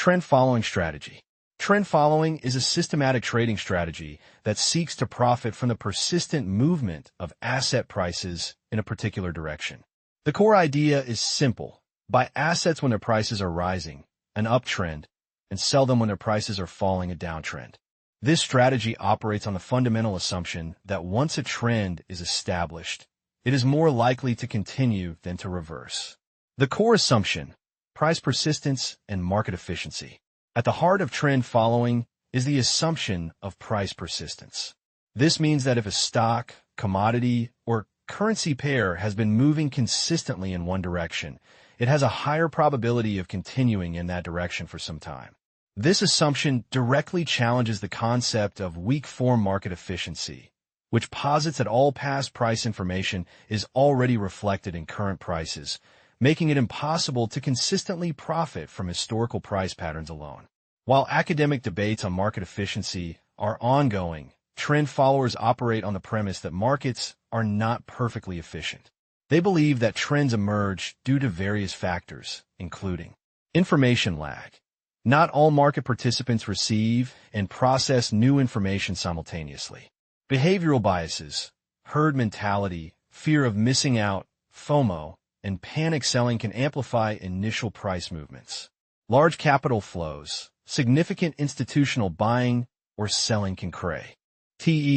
Trend following strategy. Trend following is a systematic trading strategy that seeks to profit from the persistent movement of asset prices in a particular direction. The core idea is simple. Buy assets when their prices are rising, an uptrend, and sell them when their prices are falling, a downtrend. This strategy operates on the fundamental assumption that once a trend is established, it is more likely to continue than to reverse. The core assumption: price persistence and market efficiency. At the heart of trend following is the assumption of price persistence. This means that if a stock, commodity, or currency pair has been moving consistently in one direction, it has a higher probability of continuing in that direction for some time. This assumption directly challenges the concept of weak-form market efficiency, which posits that all past price information is already reflected in current prices, making it impossible to consistently profit from historical price patterns alone. While academic debates on market efficiency are ongoing, trend followers operate on the premise that markets are not perfectly efficient. They believe that trends emerge due to various factors, including information lag. Not all market participants receive and process new information simultaneously. Behavioral biases, herd mentality, fear of missing out, FOMO, and panic selling can amplify initial price movements. Large capital flows, significant institutional buying or selling can create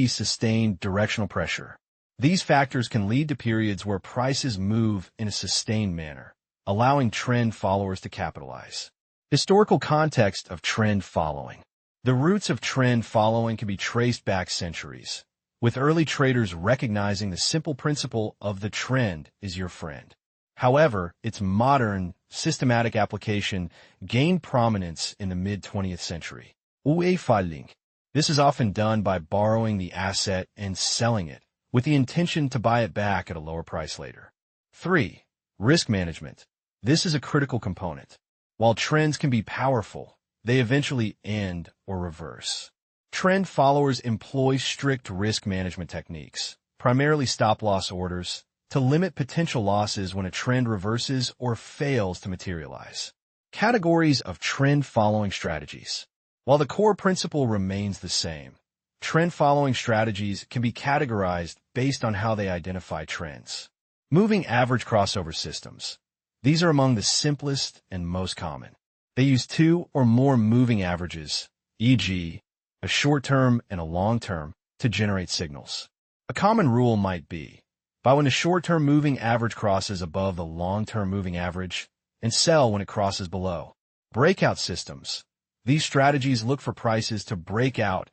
sustained directional pressure. These factors can lead to periods where prices move in a sustained manner, allowing trend followers to capitalize. Historical context of trend following. The roots of trend following can be traced back centuries, with early traders recognizing the simple principle of the trend is your friend. However, its modern, systematic application gained prominence in the mid-20th century. This is often done by borrowing the asset and selling it, with the intention to buy it back at a lower price later. 3. Risk management. This is a critical component. While trends can be powerful, they eventually end or reverse. Trend followers employ strict risk management techniques, primarily stop-loss orders, to limit potential losses when a trend reverses or fails to materialize. Categories of trend-following strategies. While the core principle remains the same, trend-following strategies can be categorized based on how they identify trends. Moving average crossover systems. These are among the simplest and most common. They use two or more moving averages, e.g., a short-term and a long-term, to generate signals. A common rule might be, buy when the short-term moving average crosses above the long-term moving average, and sell when it crosses below. Breakout systems. These strategies look for prices to break out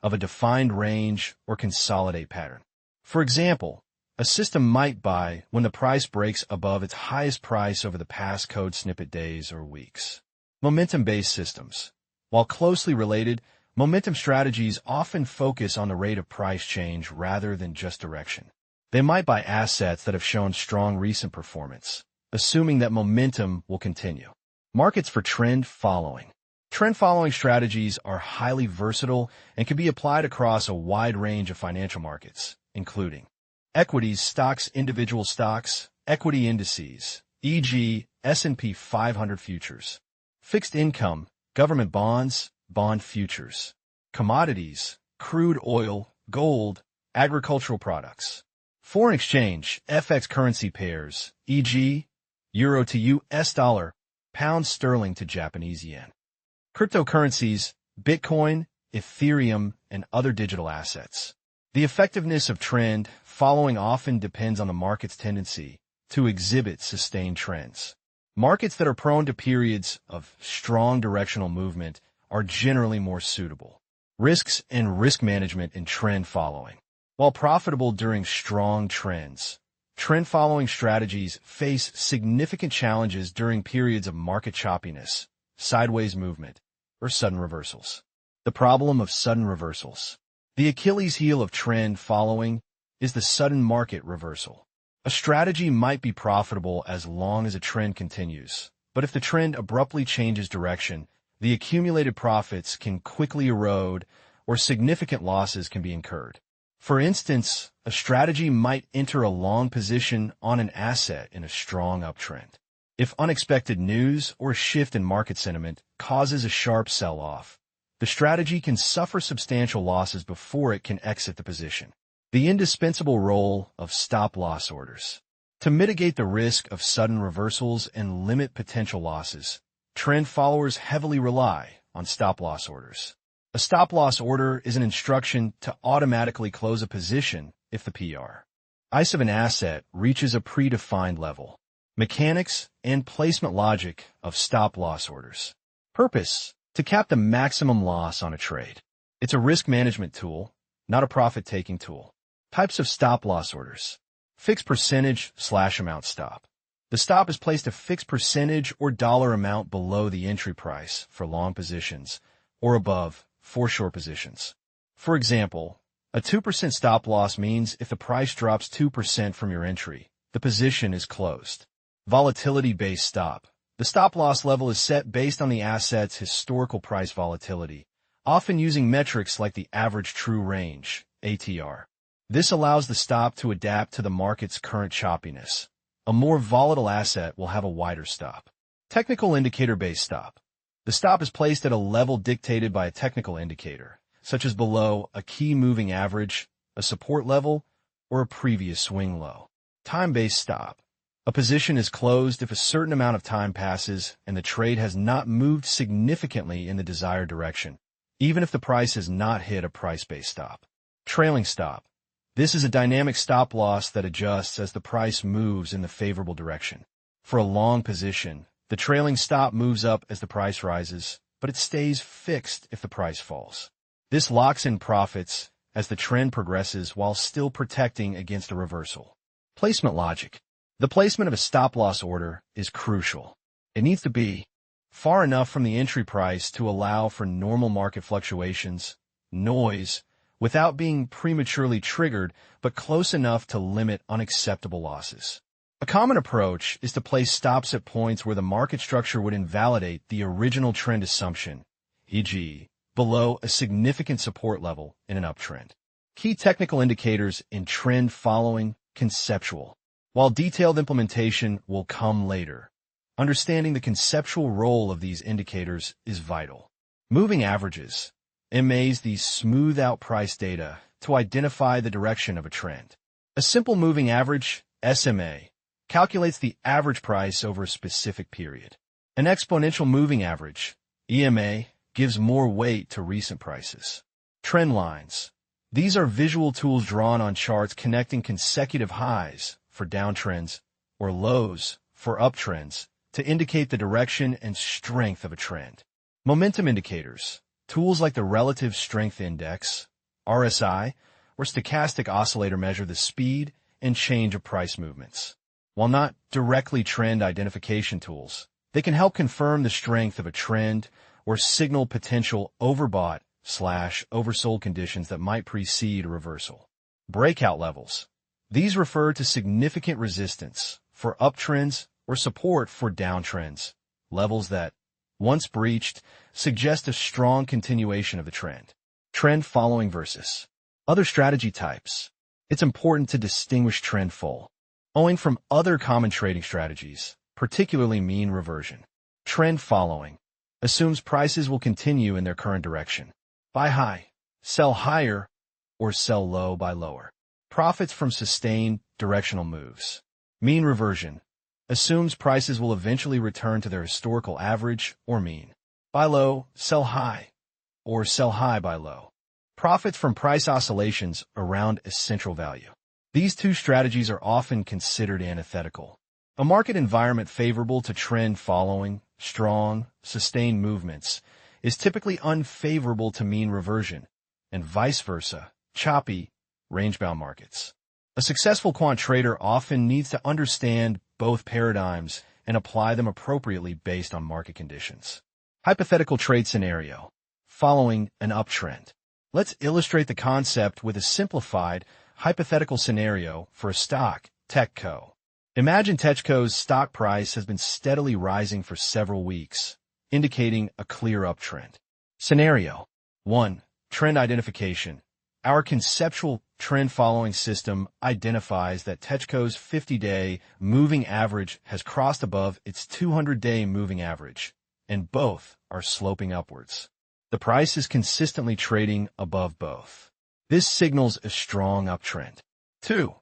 of a defined range or consolidate pattern. For example, a system might buy when the price breaks above its highest price over the past code snippet days or weeks. Momentum-based systems. While closely related, momentum strategies often focus on the rate of price change rather than just direction. They might buy assets that have shown strong recent performance, assuming that momentum will continue. Markets for trend following. Trend following strategies are highly versatile and can be applied across a wide range of financial markets, including equities, stocks, individual stocks, equity indices, e.g., S&P 500 futures, fixed income, government bonds, bond futures, commodities, crude oil, gold, agricultural products, foreign exchange, FX currency pairs, e.g., euro to US dollar, pound sterling to Japanese yen, cryptocurrencies, Bitcoin, Ethereum, and other digital assets. The effectiveness of trend following often depends on the market's tendency to exhibit sustained trends. Markets that are prone to periods of strong directional movement are generally more suitable. Risks and risk management in trend following. While profitable during strong trends, trend-following strategies face significant challenges during periods of market choppiness, sideways movement, or sudden reversals. The problem of sudden reversals. The Achilles heel of trend following is the sudden market reversal. A strategy might be profitable as long as a trend continues, but if the trend abruptly changes direction, the accumulated profits can quickly erode or significant losses can be incurred. For instance, a strategy might enter a long position on an asset in a strong uptrend. If unexpected news or a shift in market sentiment causes a sharp sell-off, the strategy can suffer substantial losses before it can exit the position. The indispensable role of stop-loss orders. To mitigate the risk of sudden reversals and limit potential losses, trend followers heavily rely on stop-loss orders. A stop-loss order is an instruction to automatically close a position if the price of an asset reaches a predefined level. Mechanics and placement logic of stop-loss orders. Purpose: to cap the maximum loss on a trade. It's a risk management tool, not a profit-taking tool. Types of stop-loss orders. Fixed percentage/amount stop. The stop is placed a fixed percentage or dollar amount below the entry price for long positions or above for short positions. For example, a 2% stop loss means if the price drops 2% from your entry, the position is closed. Volatility-based stop. The stop loss level is set based on the asset's historical price volatility, often using metrics like the average true range, ATR. This allows the stop to adapt to the market's current choppiness. A more volatile asset will have a wider stop. Technical indicator-based stop. The stop is placed at a level dictated by a technical indicator, such as below a key moving average, a support level, or a previous swing low. Time-based stop. A position is closed if a certain amount of time passes and the trade has not moved significantly in the desired direction, even if the price has not hit a price-based stop. Trailing stop. This is a dynamic stop loss that adjusts as the price moves in the favorable direction. For a long position, the trailing stop moves up as the price rises, but it stays fixed if the price falls. This locks in profits as the trend progresses while still protecting against a reversal. Placement logic. The placement of a stop-loss order is crucial. It needs to be far enough from the entry price to allow for normal market fluctuations, noise, without being prematurely triggered, but close enough to limit unacceptable losses. A common approach is to place stops at points where the market structure would invalidate the original trend assumption, e.g., below a significant support level in an uptrend. Key technical indicators in trend following: conceptual. While detailed implementation will come later, understanding the conceptual role of these indicators is vital. Moving averages. MAs these smooth out price data to identify the direction of a trend. A simple moving average, SMA, calculates the average price over a specific period. An exponential moving average, EMA, gives more weight to recent prices. Trend lines. These are visual tools drawn on charts connecting consecutive highs for downtrends or lows for uptrends to indicate the direction and strength of a trend. Momentum indicators. Tools like the Relative Strength Index, RSI, or stochastic oscillator measure the speed and change of price movements. While not directly trend identification tools, they can help confirm the strength of a trend or signal potential overbought/oversold conditions that might precede a reversal. Breakout levels. These refer to significant resistance for uptrends or support for downtrends, levels that, once breached, suggest a strong continuation of the trend. Trend following versus other strategy types. It's important to distinguish trend following from other common trading strategies, particularly mean reversion. Trend following assumes prices will continue in their current direction. Buy high, sell higher, or sell low, buy lower. Profits from sustained directional moves. Mean reversion assumes prices will eventually return to their historical average or mean. Buy low, sell high, or sell high, buy low. Profits from price oscillations around a central value. These two strategies are often considered antithetical. A market environment favorable to trend following, strong, sustained movements, is typically unfavorable to mean reversion, and vice versa, choppy, range-bound markets. A successful quant trader often needs to understand both paradigms and apply them appropriately based on market conditions. Hypothetical trade scenario. Following an uptrend. Let's illustrate the concept with a simplified, hypothetical scenario for a stock, TechCo. Imagine TechCo's stock price has been steadily rising for several weeks, indicating a clear uptrend. Scenario 1. Trend identification. Our conceptual trend following system identifies that Techco's 50-day moving average has crossed above its 200-day moving average, and both are sloping upwards. The price is consistently trading above both. This signals a strong uptrend. 2.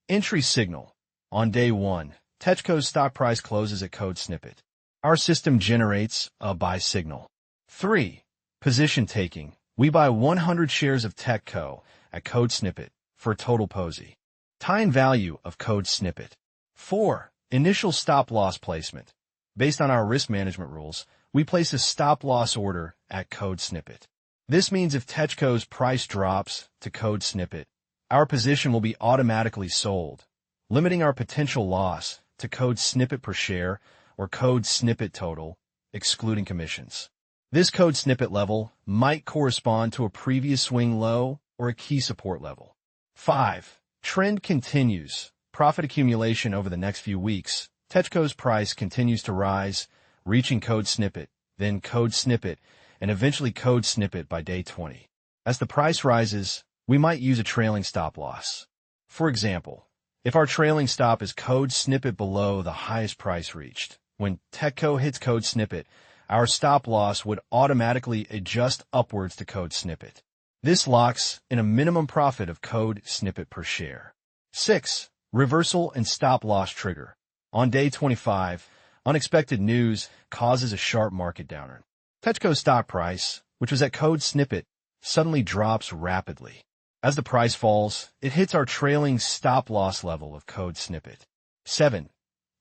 Entry signal. On day 1, Techco's stock price closes at code snippet. Our system generates a buy signal. 3. Position taking. We buy 100 shares of Techco at code snippet for a total POSI. Time value of code snippet. 4. Initial stop loss placement. Based on our risk management rules, we place a stop loss order at code snippet. This means if Techco's price drops to code snippet, our position will be automatically sold, limiting our potential loss to code snippet per share or code snippet total, excluding commissions. This code snippet level might correspond to a previous swing low or a key support level. 5. Trend continues. Profit accumulation over the next few weeks. Techco's price continues to rise, reaching code snippet, then code snippet, and eventually code snippet by day 20. As the price rises, we might use a trailing stop loss. For example, if our trailing stop is code snippet below the highest price reached, when Techco hits code snippet, our stop loss would automatically adjust upwards to code snippet. This locks in a minimum profit of code snippet per share. 6. Reversal and stop loss trigger. On day 25, unexpected news causes a sharp market downturn. Techco's stock price, which was at code snippet, suddenly drops rapidly. As the price falls, it hits our trailing stop loss level of code snippet. 7.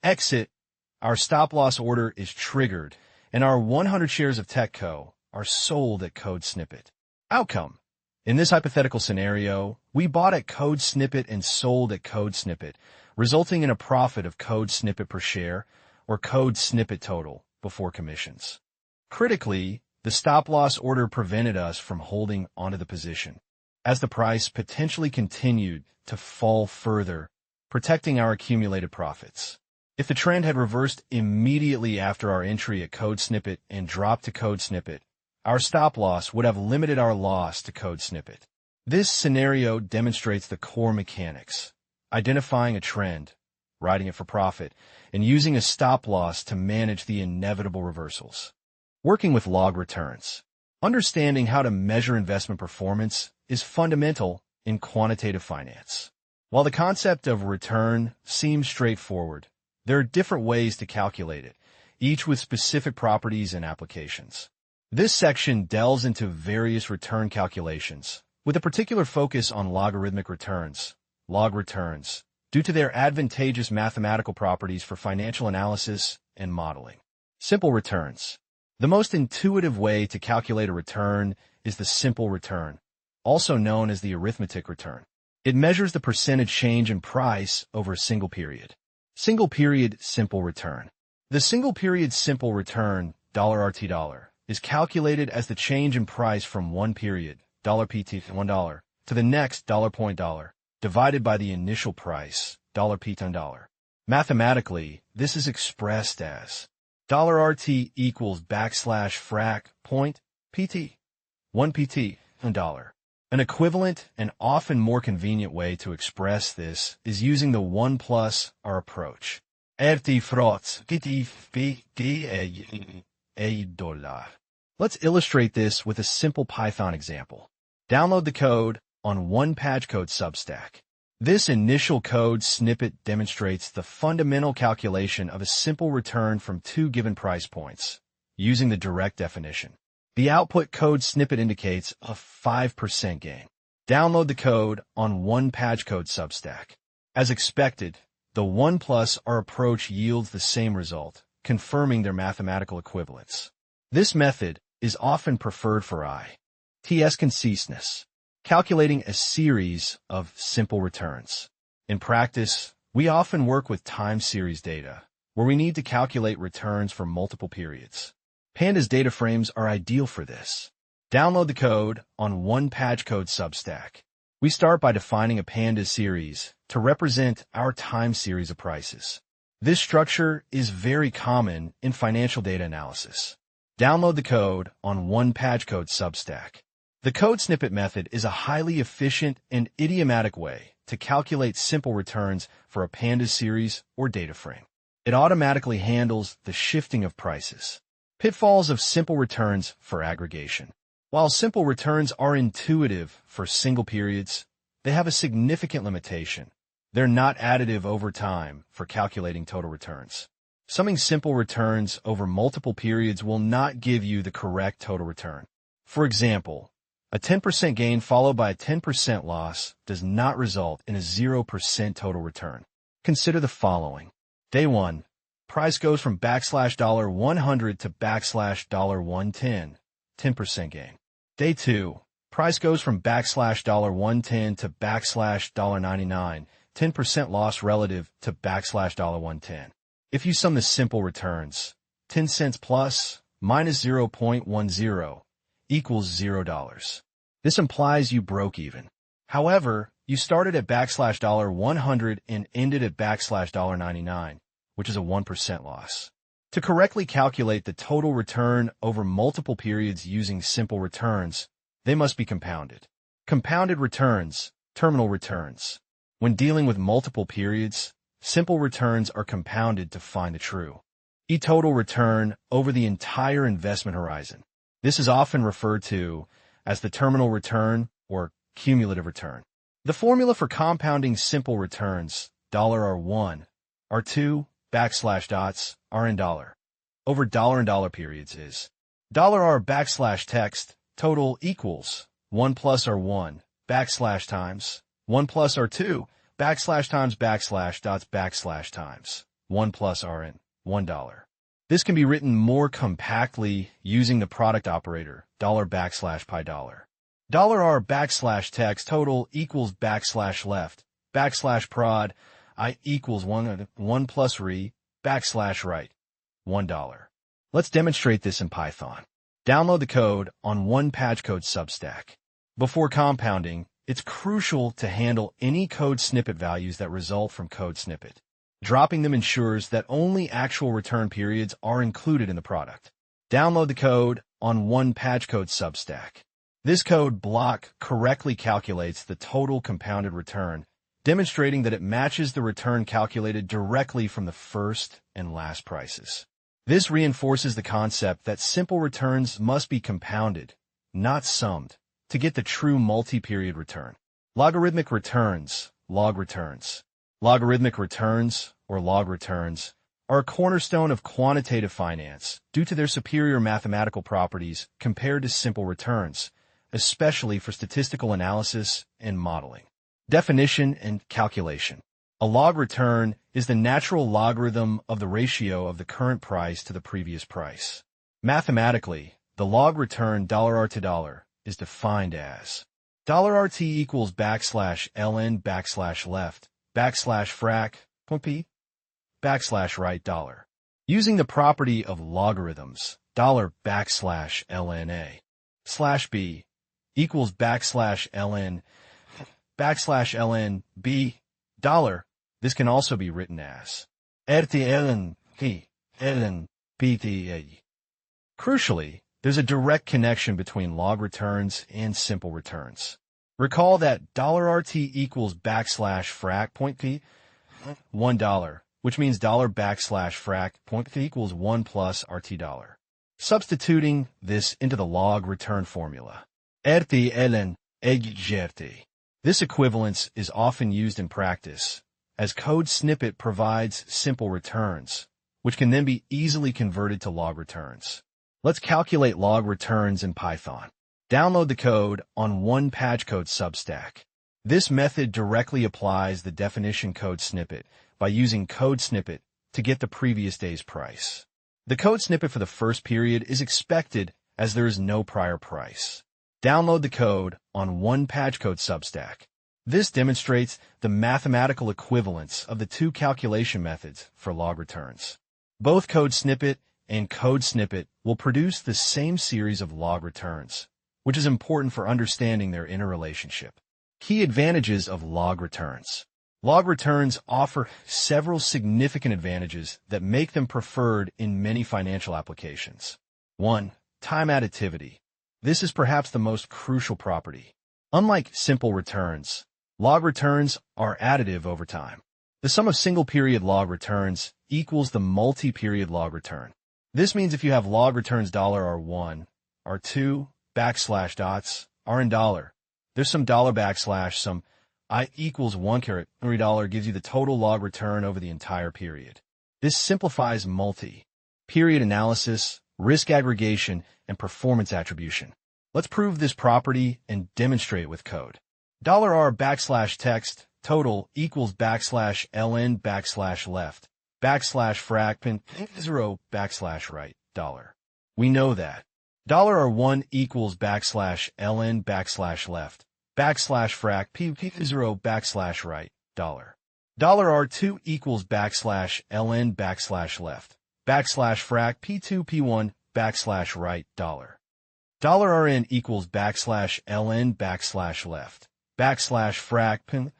Exit. Our stop loss order is triggered, and our 100 shares of Techco are sold at code snippet. Outcome. In this hypothetical scenario, we bought at code snippet and sold at code snippet, resulting in a profit of code snippet per share or code snippet total before commissions. Critically, the stop loss order prevented us from holding onto the position, as the price potentially continued to fall further, protecting our accumulated profits. If the trend had reversed immediately after our entry at code snippet and dropped to code snippet, our stop loss would have limited our loss to code snippet. This scenario demonstrates the core mechanics: identifying a trend, riding it for profit, and using a stop loss to manage the inevitable reversals. Working with log returns. Understanding how to measure investment performance is fundamental in quantitative finance. While the concept of return seems straightforward, there are different ways to calculate it, each with specific properties and applications. This section delves into various return calculations, with a particular focus on logarithmic returns, log returns, due to their advantageous mathematical properties for financial analysis and modeling. Simple returns. The most intuitive way to calculate a return is the simple return, also known as the arithmetic return. It measures the percentage change in price over a single period. Single period simple return. The single period simple return, $RT$, is calculated as the change in price from one period, $PT $1, to the next $. Divided by the initial price, $PT$. Mathematically, this is expressed as $RT equals \frac point PT, 1 PT, $1. An equivalent and often more convenient way to express this is using the 1 plus R approach. Let's illustrate this with a simple Python example. Download the code on one PageCode Substack. This initial code snippet demonstrates the fundamental calculation of a simple return from two given price points, using the direct definition. The output code snippet indicates a 5% gain. Download the code on one PageCode Substack. As expected, the 1 plus R approach yields the same result, confirming their mathematical equivalence. This method is often preferred for ITS conciseness, calculating a series of simple returns. In practice, we often work with time series data, where we need to calculate returns for multiple periods. Pandas data frames are ideal for this. Download the code on one PageCode Substack. We start by defining a Pandas series to represent our time series of prices. This structure is very common in financial data analysis. Download the code on one PageCode Substack. The code snippet method is a highly efficient and idiomatic way to calculate simple returns for a pandas series or data frame. It automatically handles the shifting of prices. Pitfalls of simple returns for aggregation. While simple returns are intuitive for single periods, they have a significant limitation. They're not additive over time for calculating total returns. Summing simple returns over multiple periods will not give you the correct total return. For example, a 10% gain followed by a 10% loss does not result in a 0% total return. Consider the following. Day 1. Price goes from $100 to $110, 10% gain. Day 2. Price goes from $110 to $99, 10% loss relative to $110. If you sum the simple returns, 10 cents plus minus 0.10 equals $0. This implies you broke even. However, you started at $100 and ended at $99, which is a 1% loss. To correctly calculate the total return over multiple periods using simple returns, they must be compounded. Compounded returns, terminal returns. When dealing with multiple periods, simple returns are compounded to find the true total return over the entire investment horizon. This is often referred to as the terminal return or cumulative return. The formula for compounding simple returns, $R1, R2, /dots, $R over $and periods is $R\text total equals 1 plus R1 \times 1 plus R2 \dots times 1 plus Rn, $1. This can be written more compactly using the product operator, $\pi$. $R\text total equals \left \prod I equals 1 plus re \right, $1. Let's demonstrate this in Python. Download the code on OnePageCode Substack. Before compounding, it's crucial to handle any code snippet values that result from code snippet. Dropping them ensures that only actual return periods are included in the product. Download the code on OnePageCode Substack. This code block correctly calculates the total compounded return, demonstrating that it matches the return calculated directly from the first and last prices. This reinforces the concept that simple returns must be compounded, not summed, to get the true multi-period return. Logarithmic returns, log returns. Logarithmic returns, or log returns, are a cornerstone of quantitative finance due to their superior mathematical properties compared to simple returns, especially for statistical analysis and modeling. Definition and calculation. A log return is the natural logarithm of the ratio of the current price to the previous price. Mathematically, the log return $R to $, is defined as $RT equals \ln \left \frac .p \right $. Using the property of logarithms, $\ln /b equals \ln b $. This can also be written as RT ln p. Crucially, there's a direct connection between log returns and simple returns. Recall that $RT equals \frac .p, $1, which means $\frac .p equals 1 plus RT $. Substituting this into the log return formula, RT ln GRT. This equivalence is often used in practice, as code snippet provides simple returns, which can then be easily converted to log returns. Let's calculate log returns in Python. Download the code on OnePageCode Substack. This method directly applies the definition code snippet by using code snippet to get the previous day's price. The code snippet for the first period is expected as there is no prior price. Download the code on OnePageCode Substack. This demonstrates the mathematical equivalence of the two calculation methods for log returns. Both code snippet and code snippet will produce the same series of log returns, which is important for understanding their interrelationship. Key advantages of log returns. Log returns offer several significant advantages that make them preferred in many financial applications. 1. Time additivity. This is perhaps the most crucial property. Unlike simple returns, log returns are additive over time. The sum of single-period log returns equals the multi-period log return. This means if you have log returns $R1, R2, backslash dots, R in dollar, there's some dollar backslash some I equals 1 caret every dollar gives you the total log return over the entire period. This simplifies multi-period analysis, risk aggregation, and performance attribution. Let's prove this property and demonstrate it with code. $R backslash text total equals backslash ln backslash left backslash frac pin 0 backslash right dollar. We know that $R1 equals backslash ln backslash left backslash frac p0 backslash right dollar. $R2 equals backslash ln backslash left backslash frac p2 p1 backslash right dollar. $Rn equals backslash ln backslash left backslash frac pin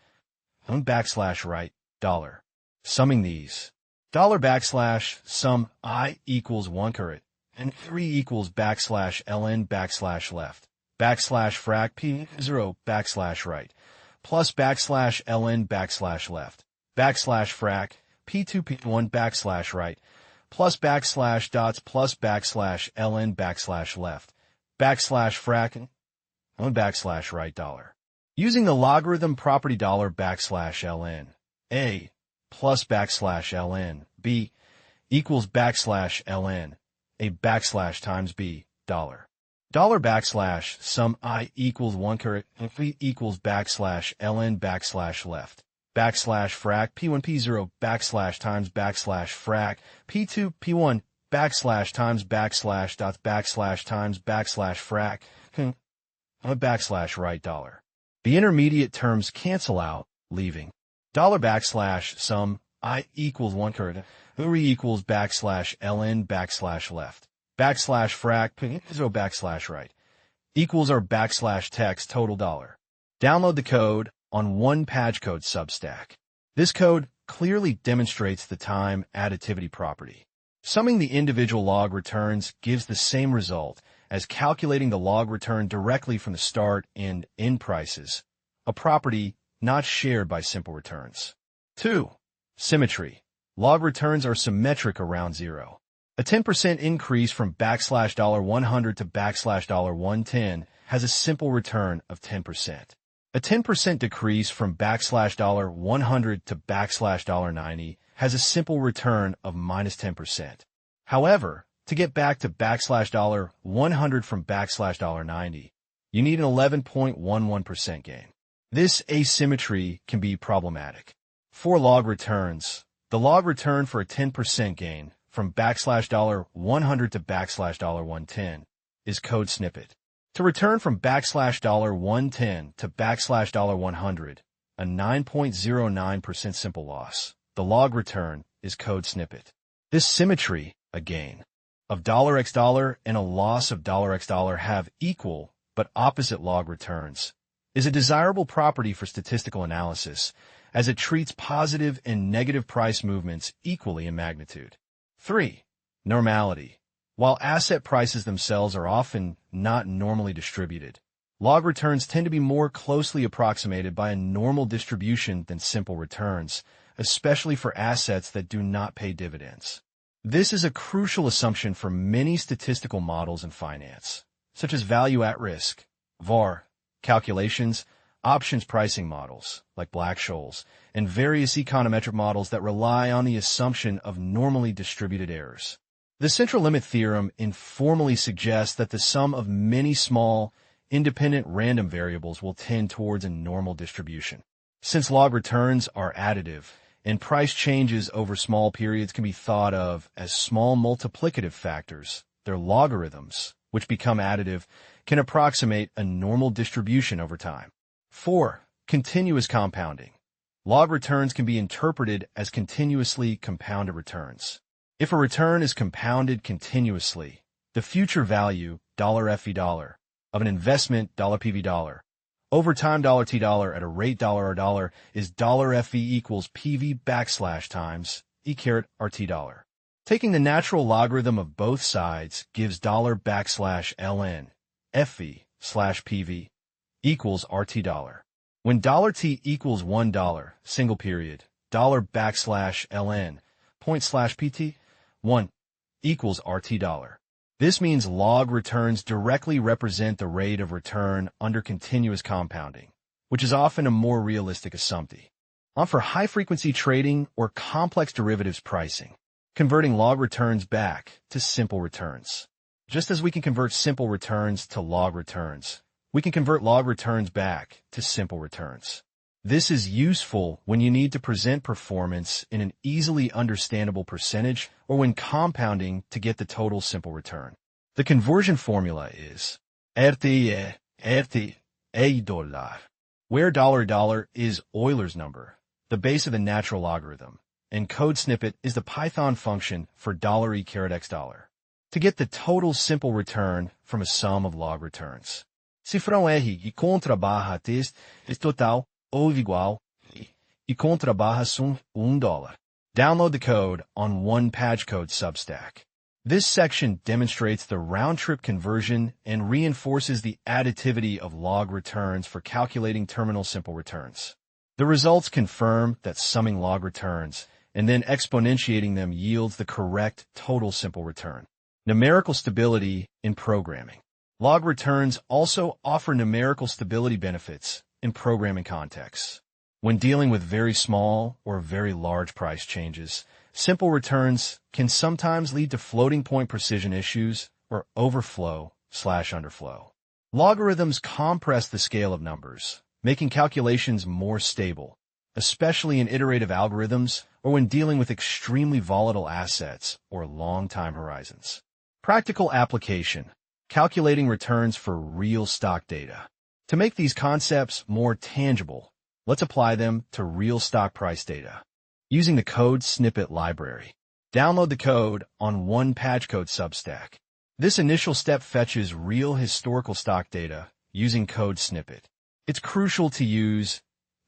backslash right dollar. Summing these, backslash sum I equals 1 caret and 3 equals backslash ln backslash left backslash frac p0 backslash right plus backslash ln backslash left backslash frac p2 p1 backslash right plus backslash dots plus backslash ln backslash left backslash frac backslash right dollar. Using the logarithm property backslash ln a plus backslash ln b equals backslash ln a backslash times b dollar. Backslash sum I equals 1 caret and 3 equals backslash ln backslash left backslash frac p1 p0 backslash times backslash frac p2 p1 backslash times backslash dots backslash times backslash frac backslash right dollar. The intermediate terms cancel out, leaving backslash sum I equals 1 caret 3 equals backslash ln backslash left backslash frac p0 backslash right equals our backslash text total dollar. Download the code on OnePageCode Substack. This code clearly demonstrates the time additivity property. Summing the individual log returns gives the same result as calculating the log return directly from the start and end prices, a property not shared by simple returns. 2. Symmetry. Log returns are symmetric around zero. A 10% increase from backslash $100 to backslash $110 has a simple return of 10%. A 10% decrease from backslash $100 to backslash $90 has a simple return of minus 10%. However, to get back to backslash $100 from backslash $90, you need an 11.11% gain. This asymmetry can be problematic. For log returns, the log return for a 10% gain from backslash $100 to backslash $110 is code snippet. To return from backslash $110 to backslash $100, a 9.09% simple loss, the log return is code snippet. This symmetry, a gain of $x and a loss of $x have equal but opposite log returns, is a desirable property for statistical analysis as it treats positive and negative price movements equally in magnitude. 3. Normality. While asset prices themselves are often not normally distributed, log returns tend to be more closely approximated by a normal distribution than simple returns, especially for assets that do not pay dividends. This is a crucial assumption for many statistical models in finance, such as value at risk, VAR, calculations, options pricing models, like Black-Scholes, and various econometric models that rely on the assumption of normally distributed errors. The central limit theorem informally suggests that the sum of many small, independent random variables will tend towards a normal distribution. Since log returns are additive, and price changes over small periods can be thought of as small multiplicative factors, their logarithms, which become additive, can approximate a normal distribution over time. 4. Continuous compounding. Log returns can be interpreted as continuously compounded returns. If a return is compounded continuously, the future value $FE of an investment $PV over time $T at a rate $R is $FE equals PV backslash times E caret RT dollar. Taking the natural logarithm of both sides gives $backslash LN FV/PV equals RT dollar. When $T equals $1, single period, $\ln, point/PT, 1 equals RT dollar. This means log returns directly represent the rate of return under continuous compounding, which is often a more realistic assumption. On for high-frequency trading or complex derivatives pricing, converting log returns back to simple returns. Just as we can convert simple returns to log returns, we can convert log returns back to simple returns. This is useful when you need to present performance in an easily understandable percentage or when compounding to get the total simple return. The conversion formula is RT dollar, where $$ is Euler's number, the base of the natural logarithm, and code snippet is the Python function for $(x dollar, to get the total simple return from a sum of log returns. Cifrão R e contra barra test é total ou igual e contra barra sum $1. Download the code on one pagecode Substack. This section demonstrates the round-trip conversion and reinforces the additivity of log returns for calculating terminal simple returns. The results confirm that summing log returns and then exponentiating them yields the correct total simple return. Numerical stability in programming. Log returns also offer numerical stability benefits in programming contexts. When dealing with very small or very large price changes, simple returns can sometimes lead to floating point precision issues or overflow/underflow. Logarithms compress the scale of numbers, making calculations more stable, especially in iterative algorithms or when dealing with extremely volatile assets or long time horizons. Practical application. Calculating returns for real stock data. To make these concepts more tangible, let's apply them to real stock price data. Using the code snippet library. Download the code on one pagecode Substack. This initial step fetches real historical stock data using code snippet. It's crucial to use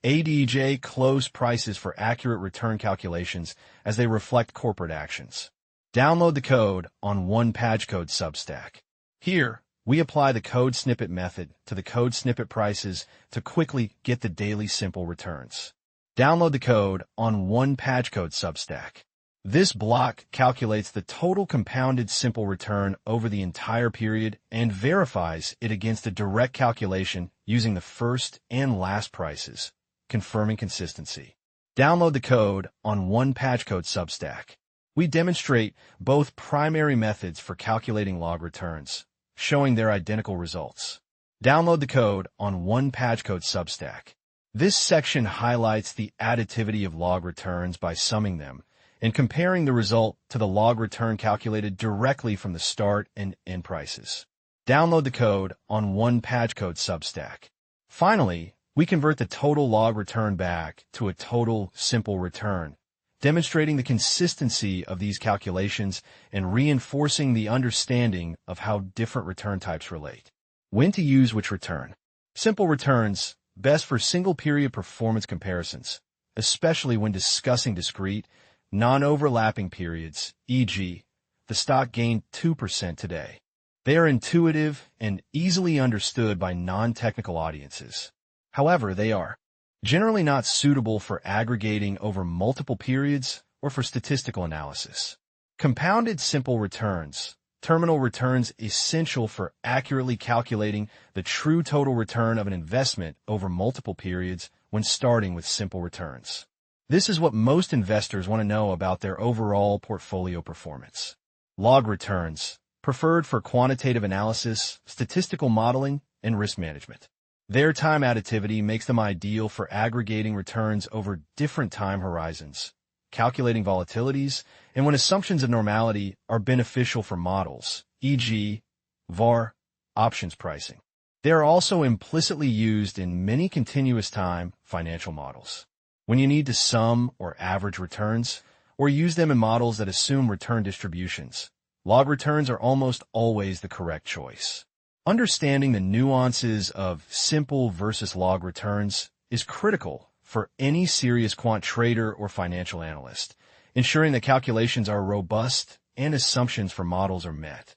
ADJ close prices for accurate return calculations as they reflect corporate actions. Download the code on one pagecode Substack. Here, we apply the code snippet method to the code snippet prices to quickly get the daily simple returns. Download the code on one pagecode Substack. This block calculates the total compounded simple return over the entire period and verifies it against a direct calculation using the first and last prices, confirming consistency. Download the code on one pagecode Substack. We demonstrate both primary methods for calculating log returns, showing their identical results. Download the code on one pagecode Substack. This section highlights the additivity of log returns by summing them and comparing the result to the log return calculated directly from the start and end prices. Download the code on one pagecode Substack. Finally, we convert the total log return back to a total simple return, demonstrating the consistency of these calculations and reinforcing the understanding of how different return types relate. When to use which return? Simple returns, best for single-period performance comparisons, especially when discussing discrete, non-overlapping periods, e.g., the stock gained 2% today. They are intuitive and easily understood by non-technical audiences. However, they are generally not suitable for aggregating over multiple periods or for statistical analysis. Compounded simple returns, terminal returns essential for accurately calculating the true total return of an investment over multiple periods when starting with simple returns. This is what most investors want to know about their overall portfolio performance. Log returns, preferred for quantitative analysis, statistical modeling, and risk management. Their time additivity makes them ideal for aggregating returns over different time horizons, calculating volatilities, and when assumptions of normality are beneficial for models, e.g., VAR, options pricing. They are also implicitly used in many continuous time financial models. When you need to sum or average returns, or use them in models that assume return distributions, log returns are almost always the correct choice. Understanding the nuances of simple versus log returns is critical for any serious quant trader or financial analyst, ensuring that calculations are robust and assumptions for models are met.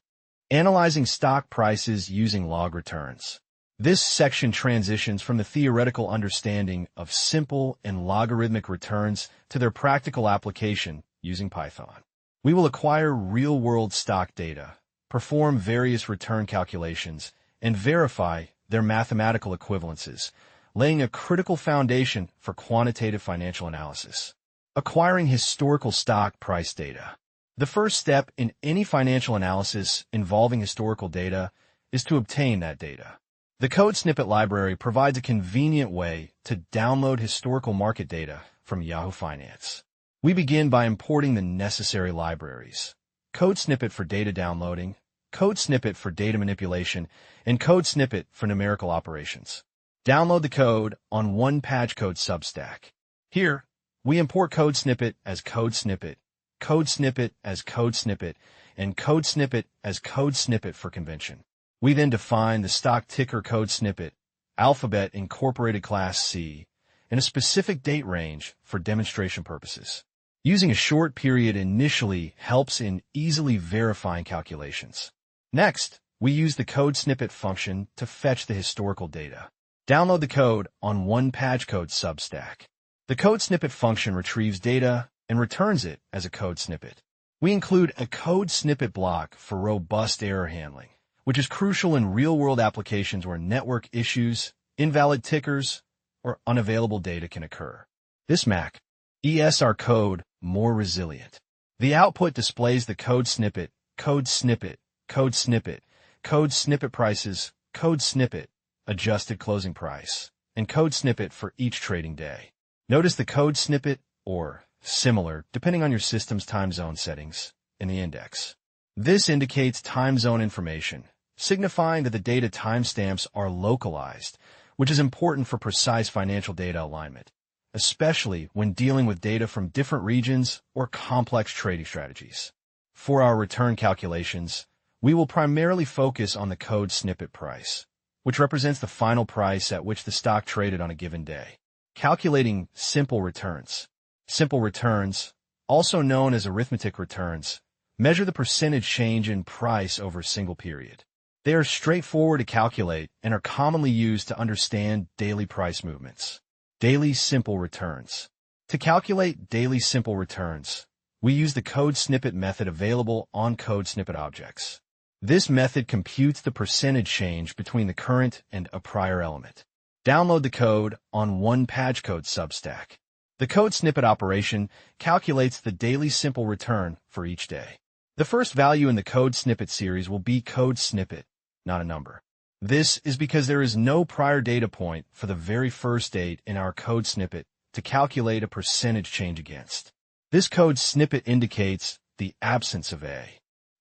Analyzing stock prices using log returns. This section transitions from the theoretical understanding of simple and logarithmic returns to their practical application using Python. We will acquire real-world stock data, perform various return calculations, and verify their mathematical equivalences, laying a critical foundation for quantitative financial analysis. Acquiring historical stock price data. The first step in any financial analysis involving historical data is to obtain that data. The Code Snippet library provides a convenient way to download historical market data from Yahoo Finance. We begin by importing the necessary libraries: Code Snippet for data downloading, Code Snippet for data manipulation, and Code Snippet for numerical operations. Download the code on OnePageCode Substack. Here, we import Code Snippet as Code Snippet, Code Snippet as Code Snippet, and Code Snippet as Code Snippet for convention. We then define the stock ticker code snippet, alphabet incorporated class C, and a specific date range for demonstration purposes. Using a short period initially helps in easily verifying calculations. Next, we use the code snippet function to fetch the historical data. Download the code on OnePageCode Substack. The code snippet function retrieves data and returns it as a code snippet. We include a code snippet block for robust error handling, which is crucial in real-world applications where network issues, invalid tickers, or unavailable data can occur. This makes our code more resilient. The output displays the code snippet, code snippet, code snippet, code snippet prices, code snippet, adjusted closing price, and code snippet for each trading day. Notice the code snippet, or similar, depending on your system's time zone settings, in the index. This indicates time zone information, signifying that the data timestamps are localized, which is important for precise financial data alignment, especially when dealing with data from different regions or complex trading strategies. For our return calculations, we will primarily focus on the code snippet price, which represents the final price at which the stock traded on a given day. Calculating simple returns. Simple returns, also known as arithmetic returns, measure the percentage change in price over a single period. They are straightforward to calculate and are commonly used to understand daily price movements. Daily simple returns. To calculate daily simple returns, we use the code snippet method available on code snippet objects. This method computes the percentage change between the current and a prior element. Download the code on OnePageCode Substack. The code snippet operation calculates the daily simple return for each day. The first value in the code snippet series will be code snippet, not a number. This is because there is no prior data point for the very first date in our code snippet to calculate a percentage change against. This code snippet indicates the absence of a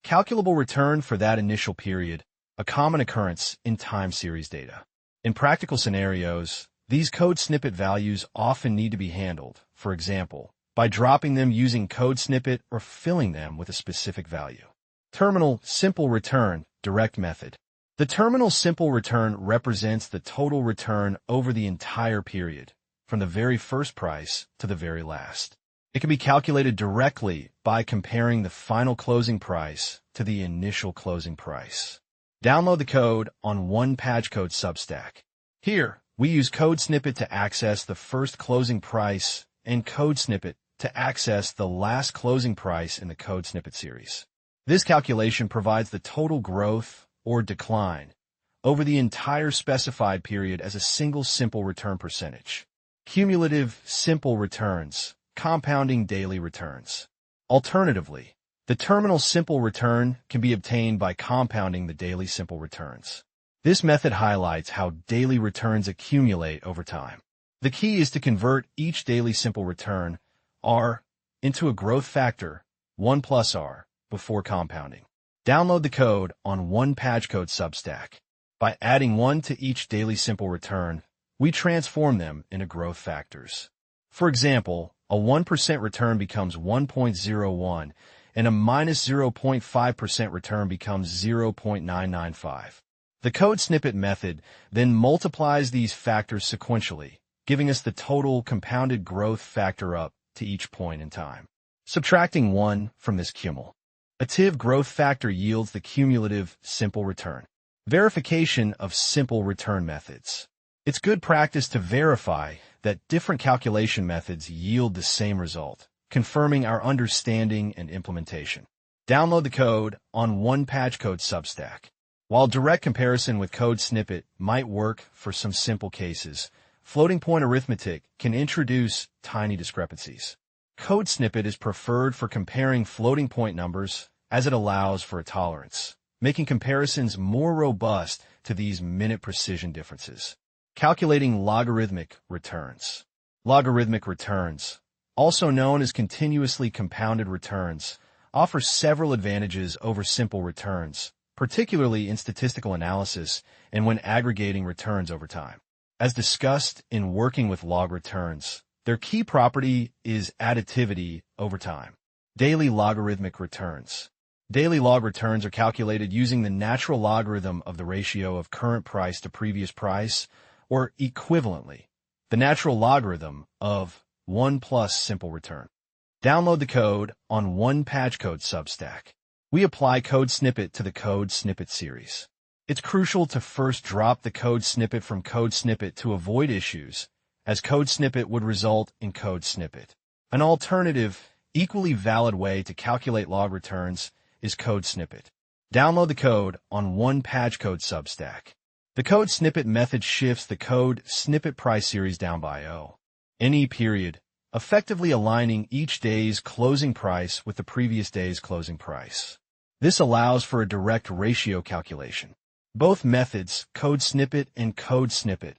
calculable return for that initial period, a common occurrence in time series data. In practical scenarios, these code snippet values often need to be handled, for example, by dropping them using code snippet or filling them with a specific value. Terminal simple return direct method. The terminal simple return represents the total return over the entire period, from the very first price to the very last. It can be calculated directly by comparing the final closing price to the initial closing price. Download the code on OnePageCode Substack. Here, we use code snippet to access the first closing price and code snippet to access the last closing price in the code snippet series. This calculation provides the total growth or decline over the entire specified period as a single simple return percentage. Cumulative simple returns, compounding daily returns. Alternatively, the terminal simple return can be obtained by compounding the daily simple returns. This method highlights how daily returns accumulate over time. The key is to convert each daily simple return, R, into a growth factor, 1 plus R, before compounding. Download the code on OnePageCode Substack. By adding 1 to each daily simple return, we transform them into growth factors. For example, a 1% return becomes 1.01, and a minus 0.5% return becomes 0.995. The code snippet method then multiplies these factors sequentially, giving us the total compounded growth factor up to each point in time. Subtracting 1 from this cumul. AAPL growth factor yields the cumulative simple return. Verification of simple return methods. It's good practice to verify that different calculation methods yield the same result, confirming our understanding and implementation. Download the code on OnePatchCode Substack. While direct comparison with code snippet might work for some simple cases, floating point arithmetic can introduce tiny discrepancies. Code snippet is preferred for comparing floating point numbers as it allows for a tolerance, making comparisons more robust to these minute precision differences. Calculating logarithmic returns. Logarithmic returns, also known as continuously compounded returns, offer several advantages over simple returns, particularly in statistical analysis and when aggregating returns over time. As discussed in working with log returns, their key property is additivity over time. Daily logarithmic returns. Daily log returns are calculated using the natural logarithm of the ratio of current price to previous price, or equivalently, the natural logarithm of 1 plus simple return. Download the code on OnePatchCode Substack. We apply code snippet to the code snippet series. It's crucial to first drop the code snippet from code snippet to avoid issues, as code snippet would result in code snippet. An alternative, equally valid way to calculate log returns is code snippet. Download the code on OnePatchCode Substack. The code snippet method shifts the code snippet price series down by any period, effectively aligning each day's closing price with the previous day's closing price. This allows for a direct ratio calculation. Both methods, code snippet and code snippet,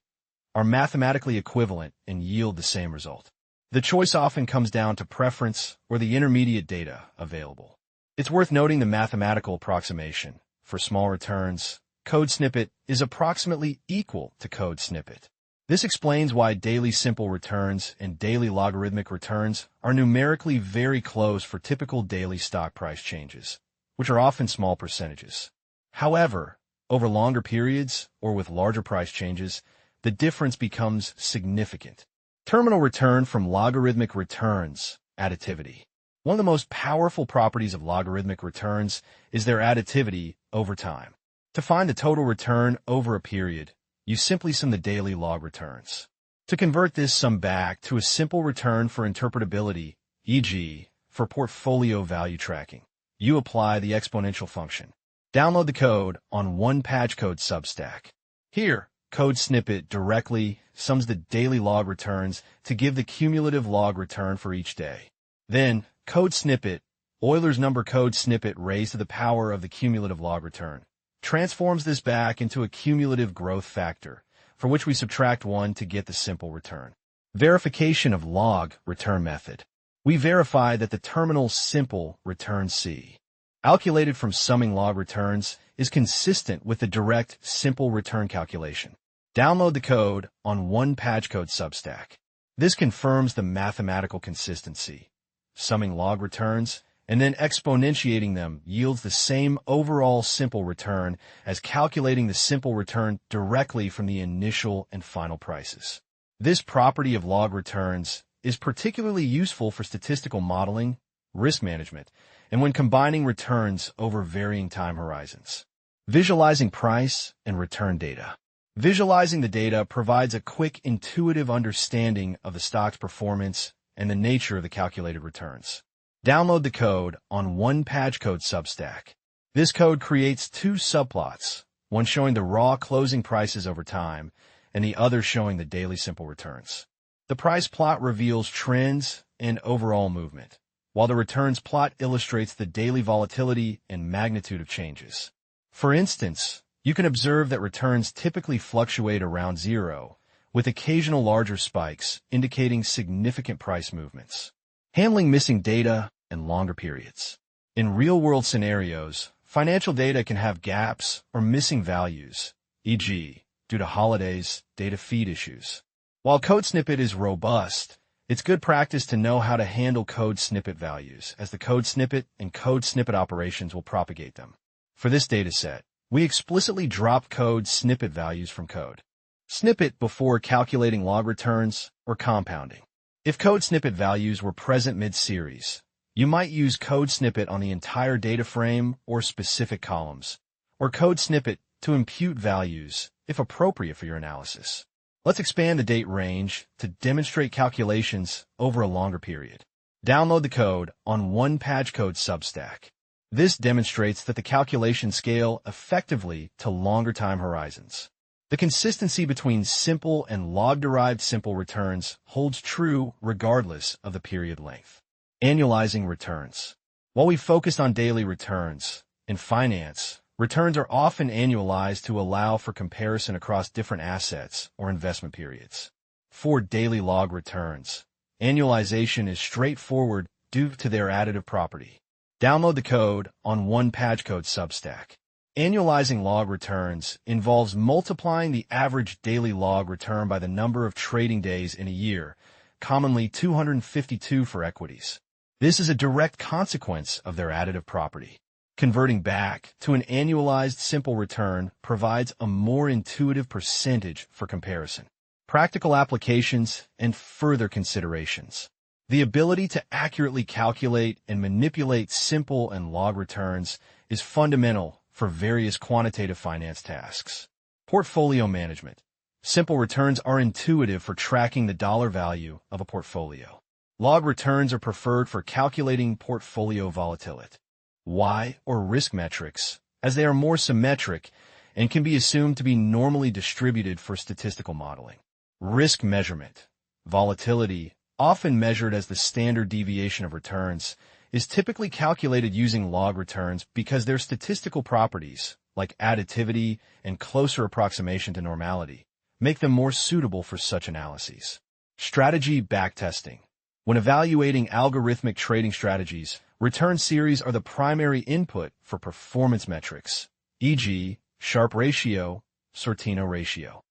are mathematically equivalent and yield the same result. The choice often comes down to preference or the intermediate data available. It's worth noting the mathematical approximation. For small returns, code snippet is approximately equal to code snippet. This explains why daily simple returns and daily logarithmic returns are numerically very close for typical daily stock price changes, which are often small percentages. However, over longer periods or with larger price changes, the difference becomes significant. Terminal return from logarithmic returns, additivity. One of the most powerful properties of logarithmic returns is their additivity over time. To find the total return over a period, you simply sum the daily log returns. To convert this sum back to a simple return for interpretability, e.g., for portfolio value tracking, you apply the exponential function. Download the code on OnePatchCode Substack. Here, code snippet directly sums the daily log returns to give the cumulative log return for each day. Then, code snippet, Euler's number code snippet raised to the power of the cumulative log return, transforms this back into a cumulative growth factor, for which we subtract 1 to get the simple return. Verification of log return method. We verify that the terminal simple return C, calculated from summing log returns, is consistent with the direct simple return calculation. Download the code on OnePatchCode Substack. This confirms the mathematical consistency. Summing log returns and then exponentiating them yields the same overall simple return as calculating the simple return directly from the initial and final prices. This property of log returns is particularly useful for statistical modeling, risk management, and when combining returns over varying time horizons. Visualizing price and return data. Visualizing the data provides a quick, intuitive understanding of the stock's performance and the nature of the calculated returns. Download the code on OnePatchCode Substack. This code creates two subplots, one showing the raw closing prices over time and the other showing the daily simple returns. The price plot reveals trends and overall movement, while the returns plot illustrates the daily volatility and magnitude of changes. For instance, you can observe that returns typically fluctuate around zero, with occasional larger spikes indicating significant price movements. Handling missing data and longer periods. In real-world scenarios, financial data can have gaps or missing values, e.g., due to holidays, data feed issues. While code snippet is robust, it's good practice to know how to handle code snippet values, as the code snippet and code snippet operations will propagate them. For this dataset, we explicitly drop code snippet values from code snippet before calculating log returns or compounding. If code snippet values were present mid-series, You might use code snippet on the entire data frame or specific columns, or code snippet to impute values, if appropriate for your analysis. Let's expand the date range to demonstrate calculations over a longer period. Download the code on OnePageCode Substack. This demonstrates that the calculations scale effectively to longer time horizons. The consistency between simple and log-derived simple returns holds true regardless of the period length. Annualizing returns. While we focused on daily returns, in finance, returns are often annualized to allow for comparison across different assets or investment periods. For daily log returns, annualization is straightforward due to their additive property. Download the code on OnePageCode Substack. Annualizing log returns involves multiplying the average daily log return by the number of trading days in a year, commonly 252 for equities. This is a direct consequence of their additive property. Converting back to an annualized simple return provides a more intuitive percentage for comparison. Practical applications and further considerations. The ability to accurately calculate and manipulate simple and log returns is fundamental for various quantitative finance tasks. Portfolio management. Simple returns are intuitive for tracking the dollar value of a portfolio. Log returns are preferred for calculating portfolio volatility, Y or risk metrics, as they are more symmetric and can be assumed to be normally distributed for statistical modeling. Risk measurement. Volatility, often measured as the standard deviation of returns, is typically calculated using log returns because their statistical properties, like additivity and closer approximation to normality, make them more suitable for such analyses. Strategy backtesting. When evaluating algorithmic trading strategies, return series are the primary input for performance metrics, e.g., Sharpe ratio, Sortino ratio.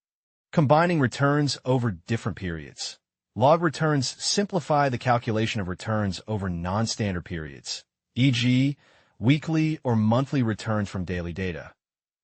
Combining returns over different periods. Log returns simplify the calculation of returns over non-standard periods, e.g., weekly or monthly returns from daily data,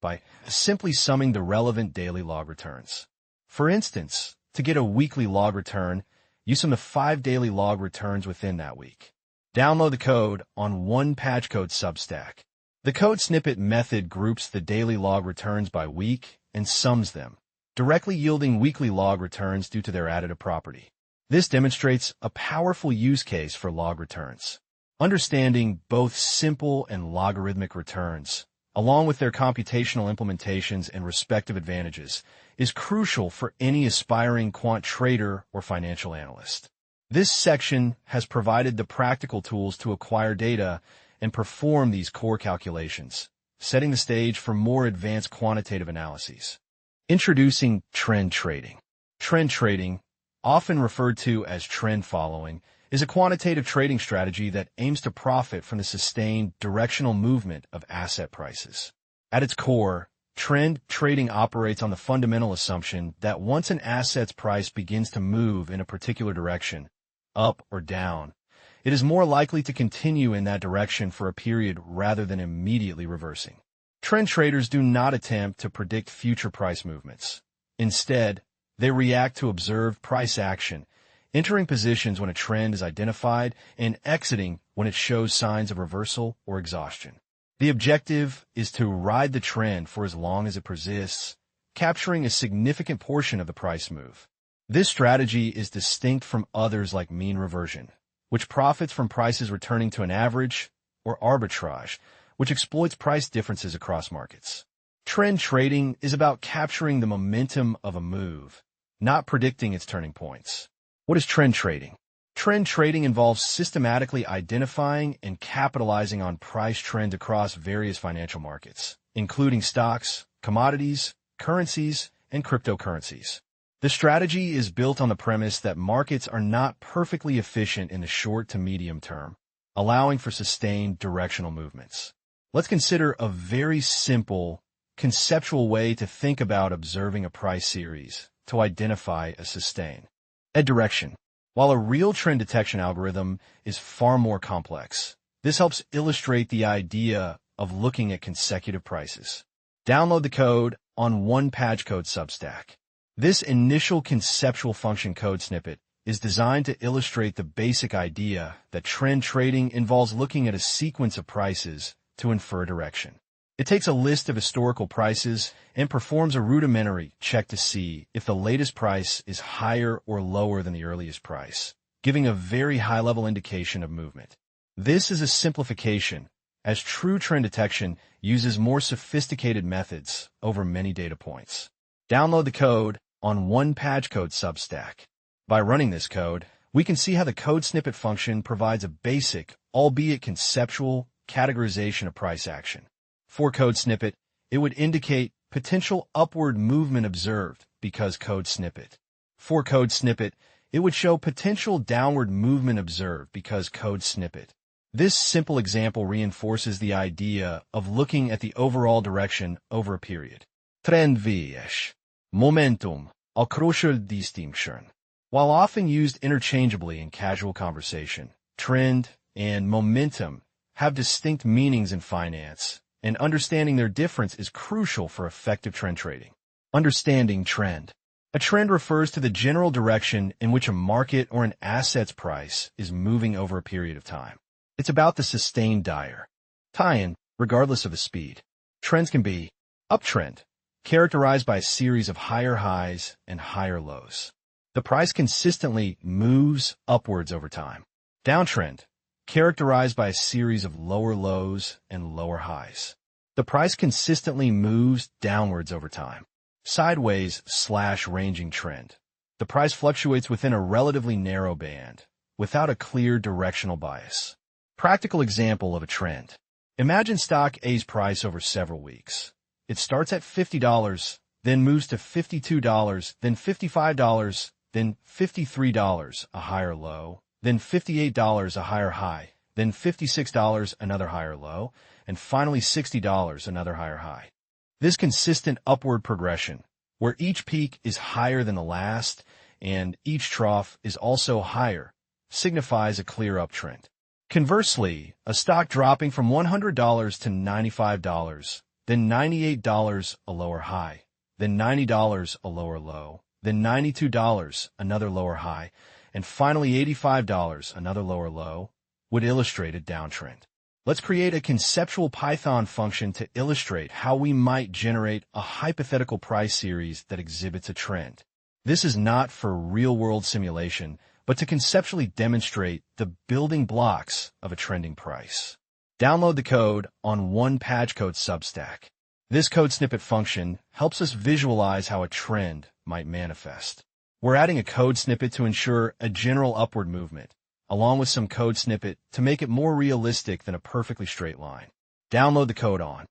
by simply summing the relevant daily log returns. For instance, to get a weekly log return, you sum the 5 daily log returns within that week. Download the code on OnePageCode Substack. The code snippet method groups the daily log returns by week and sums them, directly yielding weekly log returns due to their additive property. This demonstrates a powerful use case for log returns. Understanding both simple and logarithmic returns, along with their computational implementations and respective advantages, is crucial for any aspiring quant trader or financial analyst. This section has provided the practical tools to acquire data and perform these core calculations, setting the stage for more advanced quantitative analyses. Introducing trend trading. Trend trading, often referred to as trend following, is a quantitative trading strategy that aims to profit from the sustained directional movement of asset prices. At its core, trend trading operates on the fundamental assumption that once an asset's price begins to move in a particular direction, up or down, it is more likely to continue in that direction for a period rather than immediately reversing. Trend traders do not attempt to predict future price movements. Instead, they react to observed price action, entering positions when a trend is identified and exiting when it shows signs of reversal or exhaustion. The objective is to ride the trend for as long as it persists, capturing a significant portion of the price move. This strategy is distinct from others like mean reversion, which profits from prices returning to an average, or arbitrage, which exploits price differences across markets. Trend trading is about capturing the momentum of a move, not predicting its turning points. What is trend trading? Trend trading involves systematically identifying and capitalizing on price trends across various financial markets, including stocks, commodities, currencies, and cryptocurrencies. The strategy is built on the premise that markets are not perfectly efficient in the short to medium term, allowing for sustained directional movements. Let's consider a very simple, conceptual way to think about observing a price series to identify a sustain. A direction. While a real trend detection algorithm is far more complex, this helps illustrate the idea of looking at consecutive prices. Download the code on OnePageCode Substack. This initial conceptual function code snippet is designed to illustrate the basic idea that trend trading involves looking at a sequence of prices to infer direction. It takes a list of historical prices and performs a rudimentary check to see if the latest price is higher or lower than the earliest price, giving a very high-level indication of movement. This is a simplification, as true trend detection uses more sophisticated methods over many data points. Download the code on OnePageCode Substack. By running this code, we can see how the code snippet function provides a basic, albeit conceptual, categorization of price action. For code snippet, it would indicate potential upward movement observed because code snippet. For code snippet, it would show potential downward movement observed because code snippet. This simple example reinforces the idea of looking at the overall direction over a period. Trend vs. Momentum, a crucial distinction. While often used interchangeably in casual conversation, trend and momentum have distinct meanings in finance, and understanding their difference is crucial for effective trend trading. Understanding trend. A trend refers to the general direction in which a market or an asset's price is moving over a period of time. It's about the sustained tie-in, regardless of the speed. Trends can be uptrend, characterized by a series of higher highs and higher lows. The price consistently moves upwards over time. Downtrend, characterized by a series of lower lows and lower highs. The price consistently moves downwards over time. Sideways/ranging trend. The price fluctuates within a relatively narrow band, without a clear directional bias. Practical example of a trend. Imagine stock A's price over several weeks. It starts at $50, then moves to $52, then $55, then $53, a higher low, then $58, a higher high, then $56, another higher low, and finally $60, another higher high. This consistent upward progression, where each peak is higher than the last and each trough is also higher, signifies a clear uptrend. Conversely, a stock dropping from $100 to $95, then $98, a lower high, then $90, a lower low, then $92, another lower high, and finally $85, another lower low, would illustrate a downtrend. Let's create a conceptual Python function to illustrate how we might generate a hypothetical price series that exhibits a trend. This is not for real-world simulation, but to conceptually demonstrate the building blocks of a trending price. Download the code on OnePageCode Substack. This code snippet function helps us visualize how a trend might manifest. We're adding a code snippet to ensure a general upward movement, along with some code snippet to make it more realistic than a perfectly straight line. Download the code on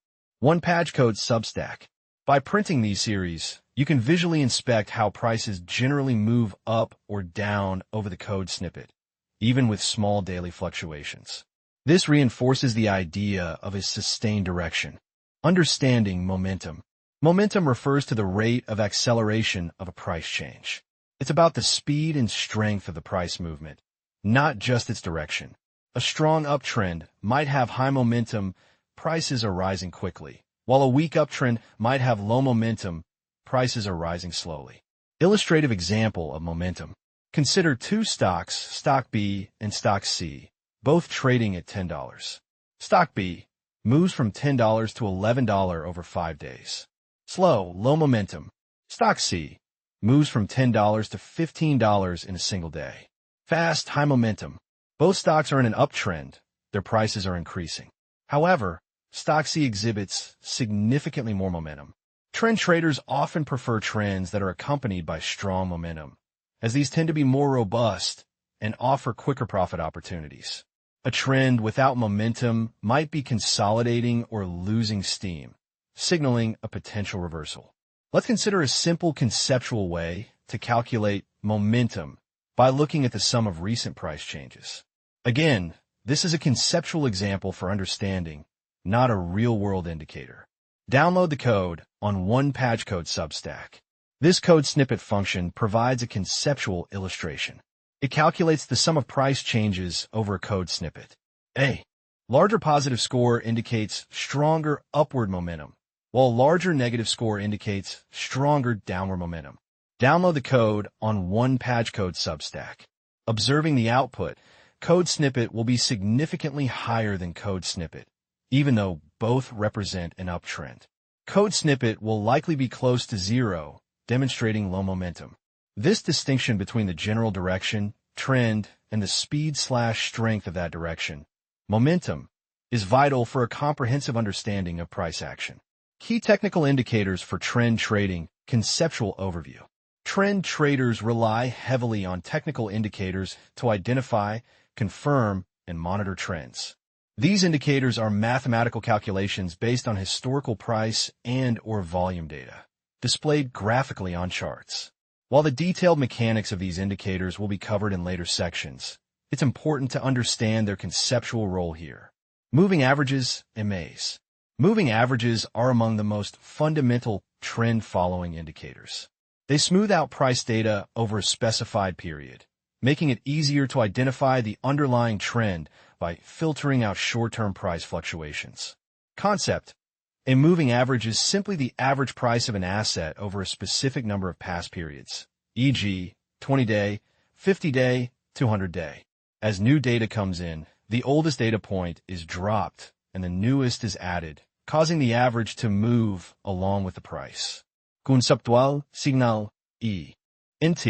OnePageCode Substack. By printing these series, you can visually inspect how prices generally move up or down over the code snippet, even with small daily fluctuations. This reinforces the idea of a sustained direction. Understanding momentum. Momentum refers to the rate of acceleration of a price change. It's about the speed and strength of the price movement, not just its direction. A strong uptrend might have high momentum, prices are rising quickly, while a weak uptrend might have low momentum, prices are rising slowly. Illustrative example of momentum. Consider two stocks, stock B and stock C, both trading at $10. Stock B moves from $10 to $11 over 5 days. Slow, low momentum. Stock C moves from $10 to $15 in a single day. Fast, high momentum. Both stocks are in an uptrend. Their prices are increasing. However, stock C exhibits significantly more momentum. Trend traders often prefer trends that are accompanied by strong momentum, as these tend to be more robust and offer quicker profit opportunities. A trend without momentum might be consolidating or losing steam, signaling a potential reversal. Let's consider a simple conceptual way to calculate momentum by looking at the sum of recent price changes. Again, this is a conceptual example for understanding, not a real-world indicator. Download the code on OnePageCode Substack. This code snippet function provides a conceptual illustration. It calculates the sum of price changes over a code snippet. A larger positive score indicates stronger upward momentum, while a larger negative score indicates stronger downward momentum. Download the code on one Page Code Substack. Observing the output, code snippet will be significantly higher than code snippet, even though both represent an uptrend. Code snippet will likely be close to zero, demonstrating low momentum. This distinction between the general direction, trend, and the speed/strength of that direction, momentum, is vital for a comprehensive understanding of price action. Key technical indicators for trend trading. Conceptual overview. Trend traders rely heavily on technical indicators to identify, confirm, and monitor trends. These indicators are mathematical calculations based on historical price and/or volume data, displayed graphically on charts. While the detailed mechanics of these indicators will be covered in later sections, it's important to understand their conceptual role here. Moving averages, MAs. Moving averages are among the most fundamental trend-following indicators. They smooth out price data over a specified period, making it easier to identify the underlying trend by filtering out short-term price fluctuations. Concept: a moving average is simply the average price of an asset over a specific number of past periods, e.g., 20-day, 50-day, 200-day. As new data comes in, the oldest data point is dropped and the newest is added, causing the average to move along with the price. Conceptual signal, ENT.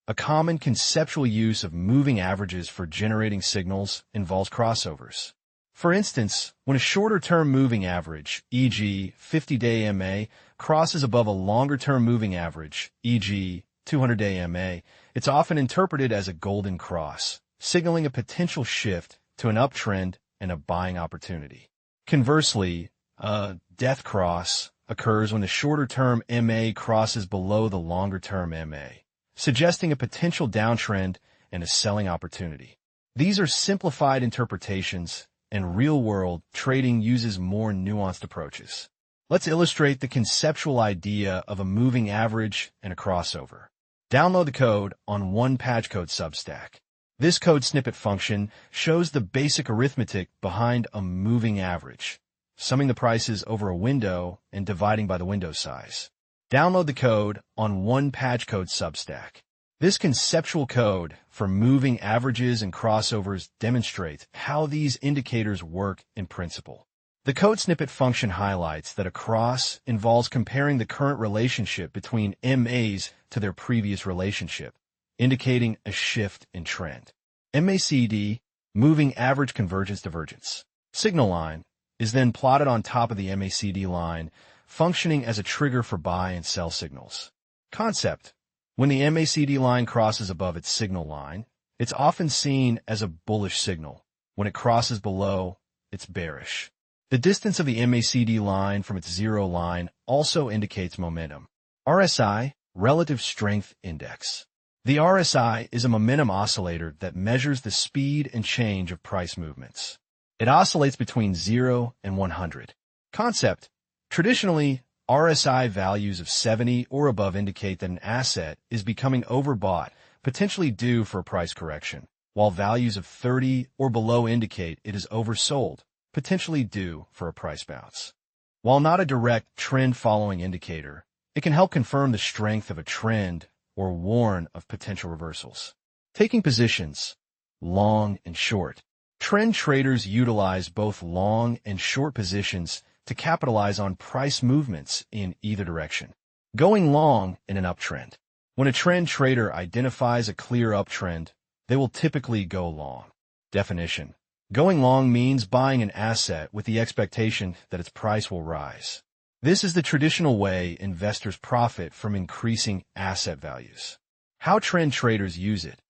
A common conceptual use of moving averages for generating signals involves crossovers. For instance, when a shorter-term moving average, e.g., 50-day MA, crosses above a longer-term moving average, e.g., 200-day MA, it's often interpreted as a golden cross, signaling a potential shift to an uptrend and a buying opportunity. Conversely, a death cross occurs when the shorter-term MA crosses below the longer-term MA, suggesting a potential downtrend and a selling opportunity. These are simplified interpretations, and real-world trading uses more nuanced approaches. Let's illustrate the conceptual idea of a moving average and a crossover. Download the code on one Page Code Substack. This code snippet function shows the basic arithmetic behind a moving average, summing the prices over a window and dividing by the window size. Download the code on one Page Code Substack. This conceptual code for moving averages and crossovers demonstrates how these indicators work in principle. The code snippet function highlights that a cross involves comparing the current relationship between MAs to their previous relationship, indicating a shift in trend. MACD, moving average convergence divergence. Signal line is then plotted on top of the MACD line, functioning as a trigger for buy and sell signals. Concept: when the MACD line crosses above its signal line, it's often seen as a bullish signal. When it crosses below, it's bearish. The distance of the MACD line from its zero line also indicates momentum. RSI, Relative Strength Index. The RSI is a momentum oscillator that measures the speed and change of price movements. It oscillates between 0 and 100. Concept: traditionally, RSI values of 70 or above indicate that an asset is becoming overbought, potentially due for a price correction, while values of 30 or below indicate it is oversold, potentially due for a price bounce. While not a direct trend-following indicator, it can help confirm the strength of a trend or warn of potential reversals. Taking positions, long and short. Trend traders utilize both long and short positions to capitalize on price movements in either direction. Going long in an uptrend. When a trend trader identifies a clear uptrend, they will typically go long. Definition: going long means buying an asset with the expectation that its price will rise. This is the traditional way investors profit from increasing asset values. How trend traders use it.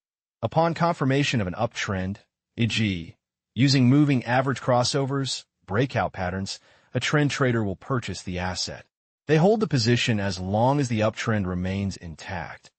Upon confirmation of an uptrend, e.g., using moving average crossovers, breakout patterns, a trend trader will purchase the asset. They hold the position as long as the uptrend remains intact,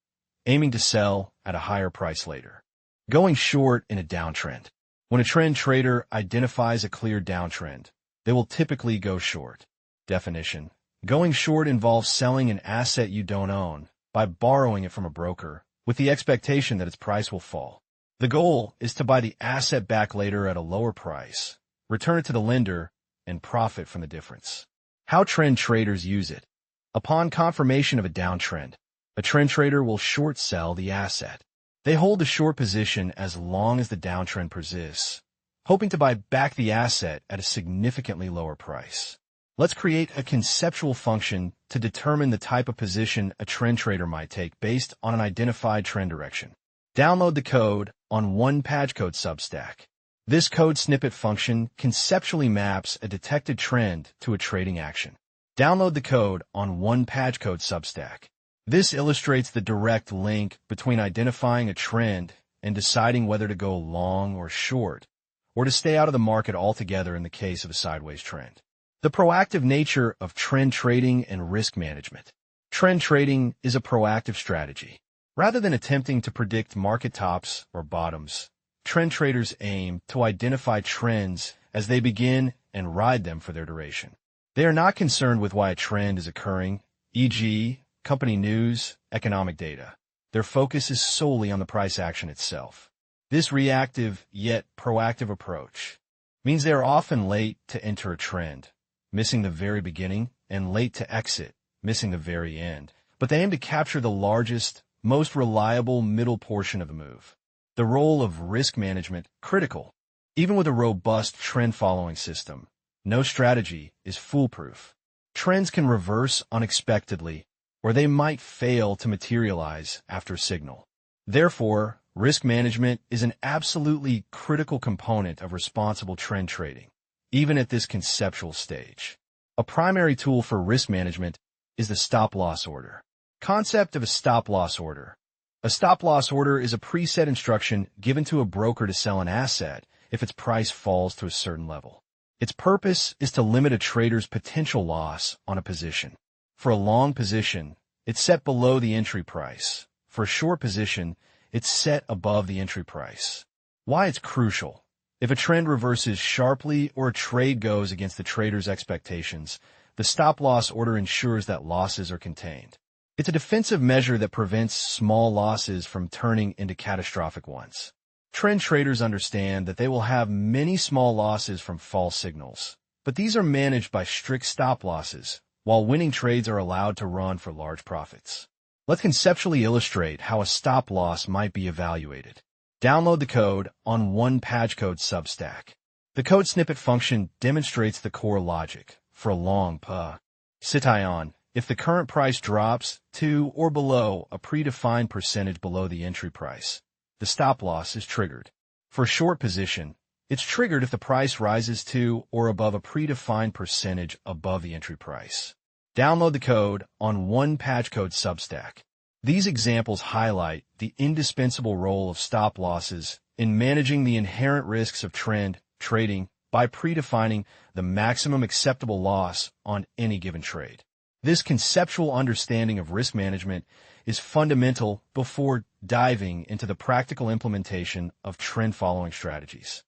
aiming to sell at a higher price later. Going short in a downtrend. When a trend trader identifies a clear downtrend, they will typically go short. Definition: going short involves selling an asset you don't own by borrowing it from a broker with the expectation that its price will fall. The goal is to buy the asset back later at a lower price, return it to the lender, and profit from the difference. How trend traders use it. Upon confirmation of a downtrend, A trend trader will short sell the asset. They hold the short position as long as the downtrend persists, hoping to buy back the asset at a significantly lower price. Let's create a conceptual function to determine the type of position a trend trader might take based on an identified trend direction. Download the code on OnePageCode Substack. This code snippet function conceptually maps a detected trend to a trading action. Download the code on OnePageCode Substack. This illustrates the direct link between identifying a trend and deciding whether to go long or short, or to stay out of the market altogether in the case of a sideways trend. The proactive nature of trend trading and risk management. Trend trading is a proactive strategy. Rather than attempting to predict market tops or bottoms, trend traders aim to identify trends as they begin and ride them for their duration. They are not concerned with why a trend is occurring, e.g., company news, economic data. Their focus is solely on the price action itself. This reactive yet proactive approach means they are often late to enter a trend, missing the very beginning, and late to exit, missing the very end. But they aim to capture the largest, most reliable middle portion of the move. The role of risk management, critical. Even with a robust trend-following system, no strategy is foolproof. Trends can reverse unexpectedly, or they might fail to materialize after a signal. Therefore, risk management is an absolutely critical component of responsible trend trading, even at this conceptual stage. A primary tool for risk management is the stop-loss order. Concept of a stop-loss order. A stop-loss order is a preset instruction given to a broker to sell an asset if its price falls to a certain level. Its purpose is to limit a trader's potential loss on a position. For a long position, it's set below the entry price. For a short position, it's set above the entry price. Why it's crucial. If a trend reverses sharply or a trade goes against the trader's expectations, the stop-loss order ensures that losses are contained. It's a defensive measure that prevents small losses from turning into catastrophic ones. Trend traders understand that they will have many small losses from false signals, but these are managed by strict stop losses, while winning trades are allowed to run for large profits. Let's conceptually illustrate how a stop loss might be evaluated. Download the code on OnePageCode Substack. The code snippet function demonstrates the core logic for a long position. If the current price drops to or below a predefined percentage below the entry price, the stop loss is triggered. For a short position, it's triggered if the price rises to or above a predefined percentage above the entry price. Download the code on OnePageCode Substack. These examples highlight the indispensable role of stop losses in managing the inherent risks of trend trading by predefining the maximum acceptable loss on any given trade. This conceptual understanding of risk management is fundamental before diving into the practical implementation of trend-following strategies.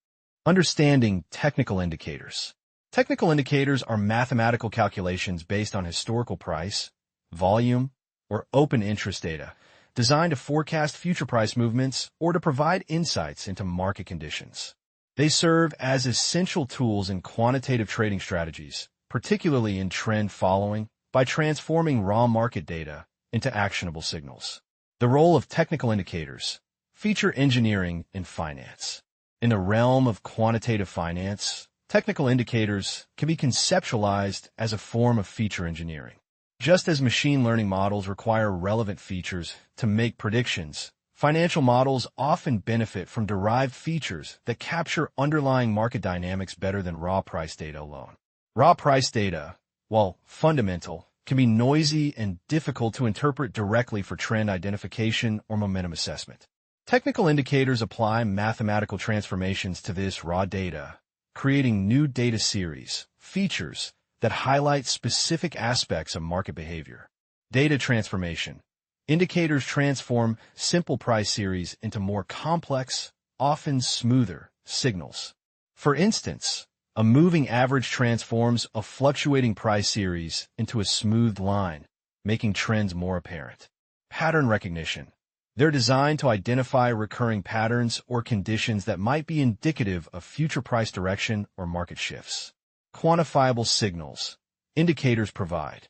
Understanding technical indicators. Technical indicators are mathematical calculations based on historical price, volume, or open interest data, designed to forecast future price movements or to provide insights into market conditions. They serve as essential tools in quantitative trading strategies, particularly in trend following, by transforming raw market data into actionable signals. The role of technical indicators. Feature engineering in finance. In the realm of quantitative finance, technical indicators can be conceptualized as a form of feature engineering. Just as machine learning models require relevant features to make predictions, financial models often benefit from derived features that capture underlying market dynamics better than raw price data alone. Raw price data, while fundamental, can be noisy and difficult to interpret directly for trend identification or momentum assessment. Technical indicators apply mathematical transformations to this raw data, creating new data series, features that highlight specific aspects of market behavior. Data transformation. Indicators transform simple price series into more complex, often smoother, signals. For instance, a moving average transforms a fluctuating price series into a smooth line, making trends more apparent. Pattern recognition. They're designed to identify recurring patterns or conditions that might be indicative of future price direction or market shifts. Quantifiable signals. Indicators provide.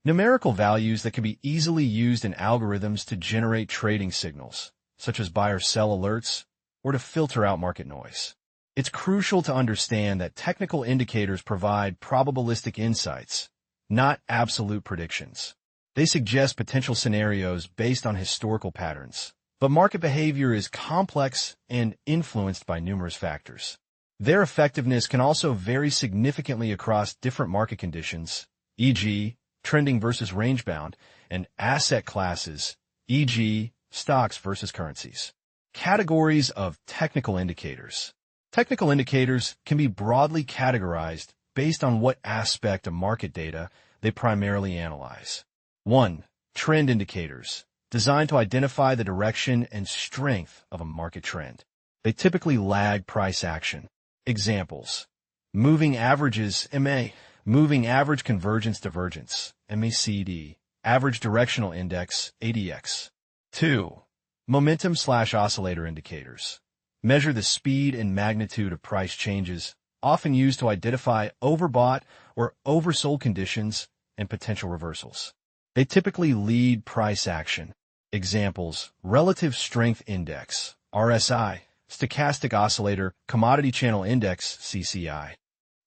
numerical values that can be easily used in algorithms to generate trading signals, such as buy or sell alerts, or to filter out market noise. It's crucial to understand that technical indicators provide probabilistic insights, not absolute predictions. They suggest potential scenarios based on historical patterns, but market behavior is complex and influenced by numerous factors. Their effectiveness can also vary significantly across different market conditions, e.g., trending versus range-bound, and asset classes, e.g., stocks versus currencies. Categories of technical indicators. Technical indicators can be broadly categorized based on what aspect of market data they primarily analyze. 1. Trend indicators, designed to identify the direction and strength of a market trend. They typically lag price action. Examples: moving averages, MA, moving average convergence divergence, MACD, average directional index, ADX. 2. Momentum/oscillator indicators. Measure the speed and magnitude of price changes, often used to identify overbought or oversold conditions and potential reversals. They typically lead price action. Examples: relative strength index, RSI, stochastic oscillator, commodity channel index, CCI.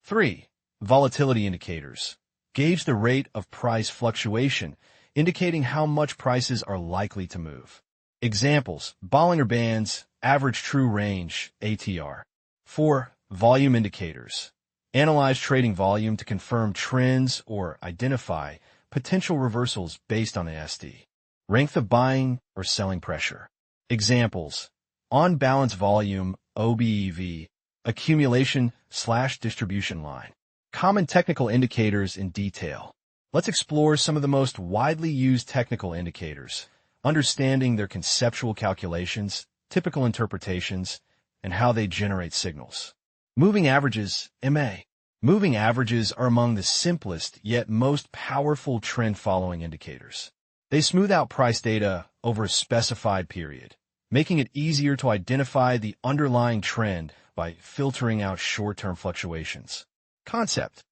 3. Volatility indicators. Gauge the rate of price fluctuation, indicating how much prices are likely to move. Examples: Bollinger Bands, average true range, ATR. 4. Volume indicators. Analyze trading volume to confirm trends or identify potential reversals based on the SD. Rank the buying or selling pressure. Examples: on-balance volume, OBEV, accumulation/distribution line. Common technical indicators in detail. Let's explore some of the most widely used technical indicators, understanding their conceptual calculations, typical interpretations, and how they generate signals. Moving averages, MA. Moving averages are among the simplest yet most powerful trend-following indicators. They smooth out price data over a specified period, making it easier to identify the underlying trend by filtering out short-term fluctuations. Concept: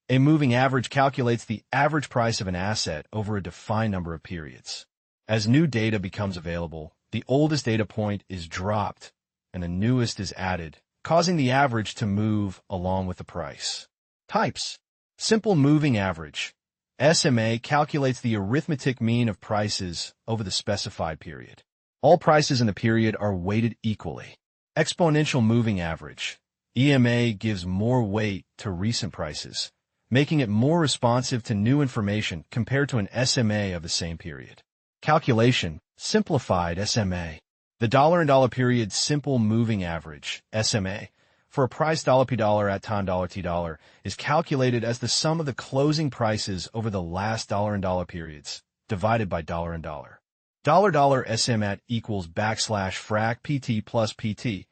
a moving average calculates the average price of an asset over a defined number of periods. As new data becomes available, the oldest data point is dropped and the newest is added, causing the average to move along with the price. Types: simple moving average. SMA calculates the arithmetic mean of prices over the specified period. All prices in the period are weighted equally. Exponential moving average. EMA gives more weight to recent prices, making it more responsive to new information compared to an SMA of the same period. Calculation: simplified SMA. The dollar and dollar period simple moving average, SMA, for a price $P$ at time $T$ is calculated as the sum of the closing prices over the last dollar and dollar periods, divided by dollar and dollar. Dollar SM at equals \frac PT plus PT,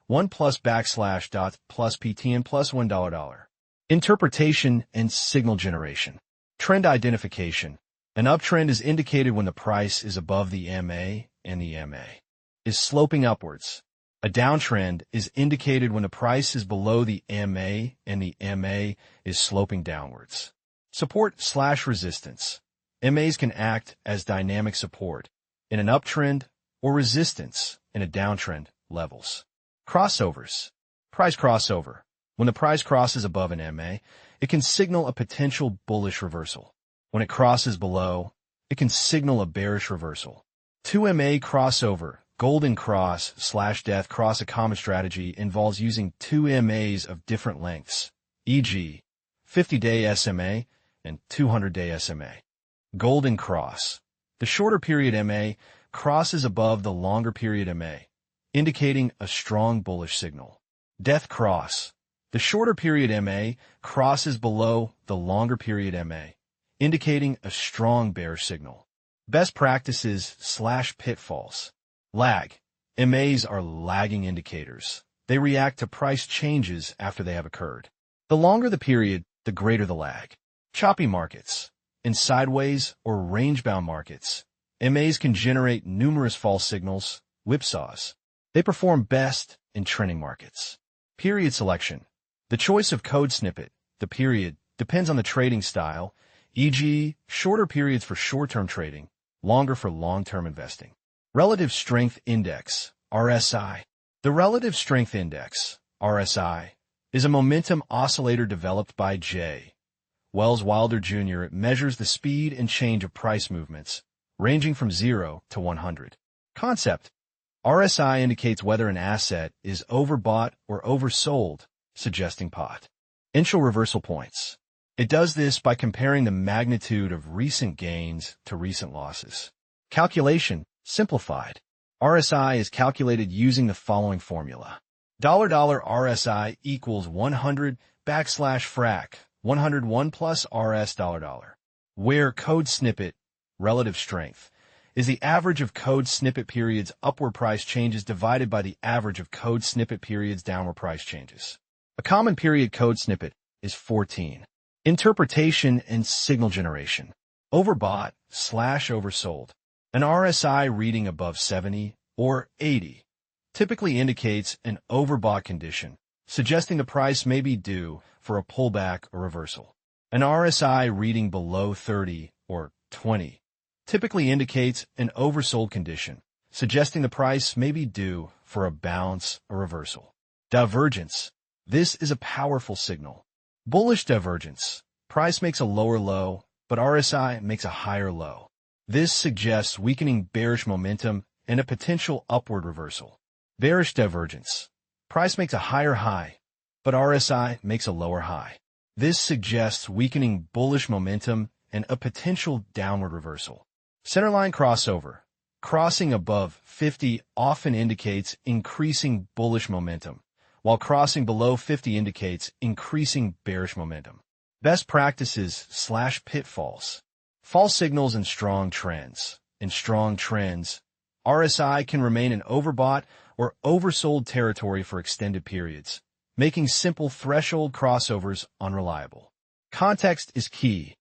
1 plus \dot plus PTN plus $1. Interpretation and signal generation. Trend identification. An uptrend is indicated when the price is above the MA and the MA is sloping upwards. A downtrend is indicated when the price is below the MA and the MA is sloping downwards. Support/resistance. MAs can act as dynamic support in an uptrend or resistance in a downtrend levels. Crossovers. Price crossover. When the price crosses above an MA, it can signal a potential bullish reversal. When it crosses below, it can signal a bearish reversal. 2MA crossover. Golden cross/death cross. A common strategy involves using two MAs of different lengths, e.g., 50-day SMA and 200-day SMA. Golden cross. The shorter period MA crosses above the longer period MA, indicating a strong bullish signal. Death cross. The shorter period MA crosses below the longer period MA, indicating a strong bearish signal. Best practices/pitfalls. Lag. MAs are lagging indicators. They react to price changes after they have occurred. The longer the period, the greater the lag. Choppy markets. In sideways or range-bound markets, MAs can generate numerous false signals, whipsaws. They perform best in trending markets. Period selection. The choice of code snippet, the period, depends on the trading style, e.g., shorter periods for short-term trading, longer for long-term investing. Relative Strength Index, RSI. The Relative Strength Index, RSI, is a momentum oscillator developed by J. Wells Wilder Jr. It measures the speed and change of price movements, ranging from 0 to 100. Concept: RSI indicates whether an asset is overbought or oversold, suggesting potential reversal points. It does this by comparing the magnitude of recent gains to recent losses. Calculation: simplified. RSI is calculated using the following formula. $RSI equals 100 \frac 101 plus RS $, where code snippet, relative strength, is the average of code snippet periods upward price changes divided by the average of code snippet periods downward price changes. A common period code snippet is 14. Interpretation and signal generation. Overbought/oversold. An RSI reading above 70 or 80 typically indicates an overbought condition, suggesting the price may be due for a pullback or reversal. An RSI reading below 30 or 20 typically indicates an oversold condition, suggesting the price may be due for a bounce or reversal. Divergence. This is a powerful signal. Bullish divergence. Price makes a lower low, but RSI makes a higher low. This suggests weakening bearish momentum and a potential upward reversal. Bearish divergence. Price makes a higher high, but RSI makes a lower high. This suggests weakening bullish momentum and a potential downward reversal. Centerline crossover. Crossing above 50 often indicates increasing bullish momentum, while crossing below 50 indicates increasing bearish momentum. Best practices/pitfalls. False signals and strong trends. In strong trends, RSI can remain in overbought or oversold territory for extended periods, making simple threshold crossovers unreliable. Context is key.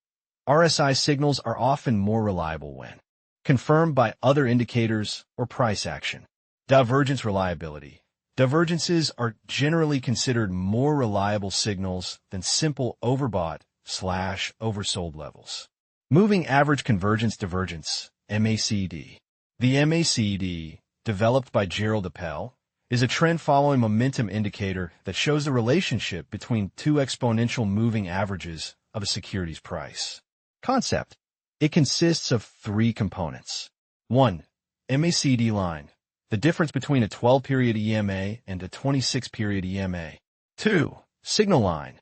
RSI signals are often more reliable when confirmed by other indicators or price action. Divergence reliability. Divergences are generally considered more reliable signals than simple overbought/oversold levels. Moving Average Convergence Divergence, MACD. The MACD, developed by AAPL, is a trend-following momentum indicator that shows the relationship between two exponential moving averages of a security's price. Concept: it consists of three components. 1. MACD line, the difference between a 12-period EMA and a 26-period EMA. 2. Signal line,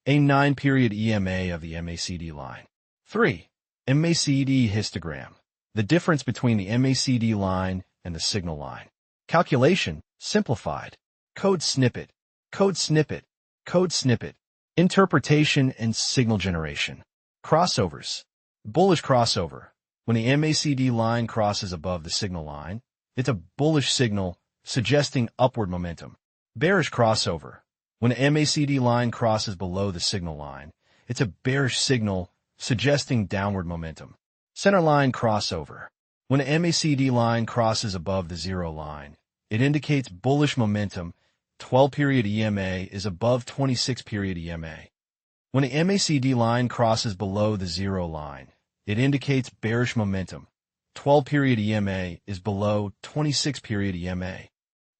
a 9-period EMA of the MACD line. 3. MACD histogram, the difference between the MACD line and the signal line. Calculation: simplified. Code snippet, code snippet, code snippet. Interpretation and signal generation. Crossovers. Bullish crossover. When the MACD line crosses above the signal line, it's a bullish signal suggesting upward momentum. Bearish crossover. When the MACD line crosses below the signal line, it's a bearish signal suggesting downward momentum. Centerline crossover. When the MACD line crosses above the zero line, it indicates bullish momentum. 12-period EMA is above 26-period EMA. When the MACD line crosses below the zero line, it indicates bearish momentum. 12-period EMA is below 26-period EMA.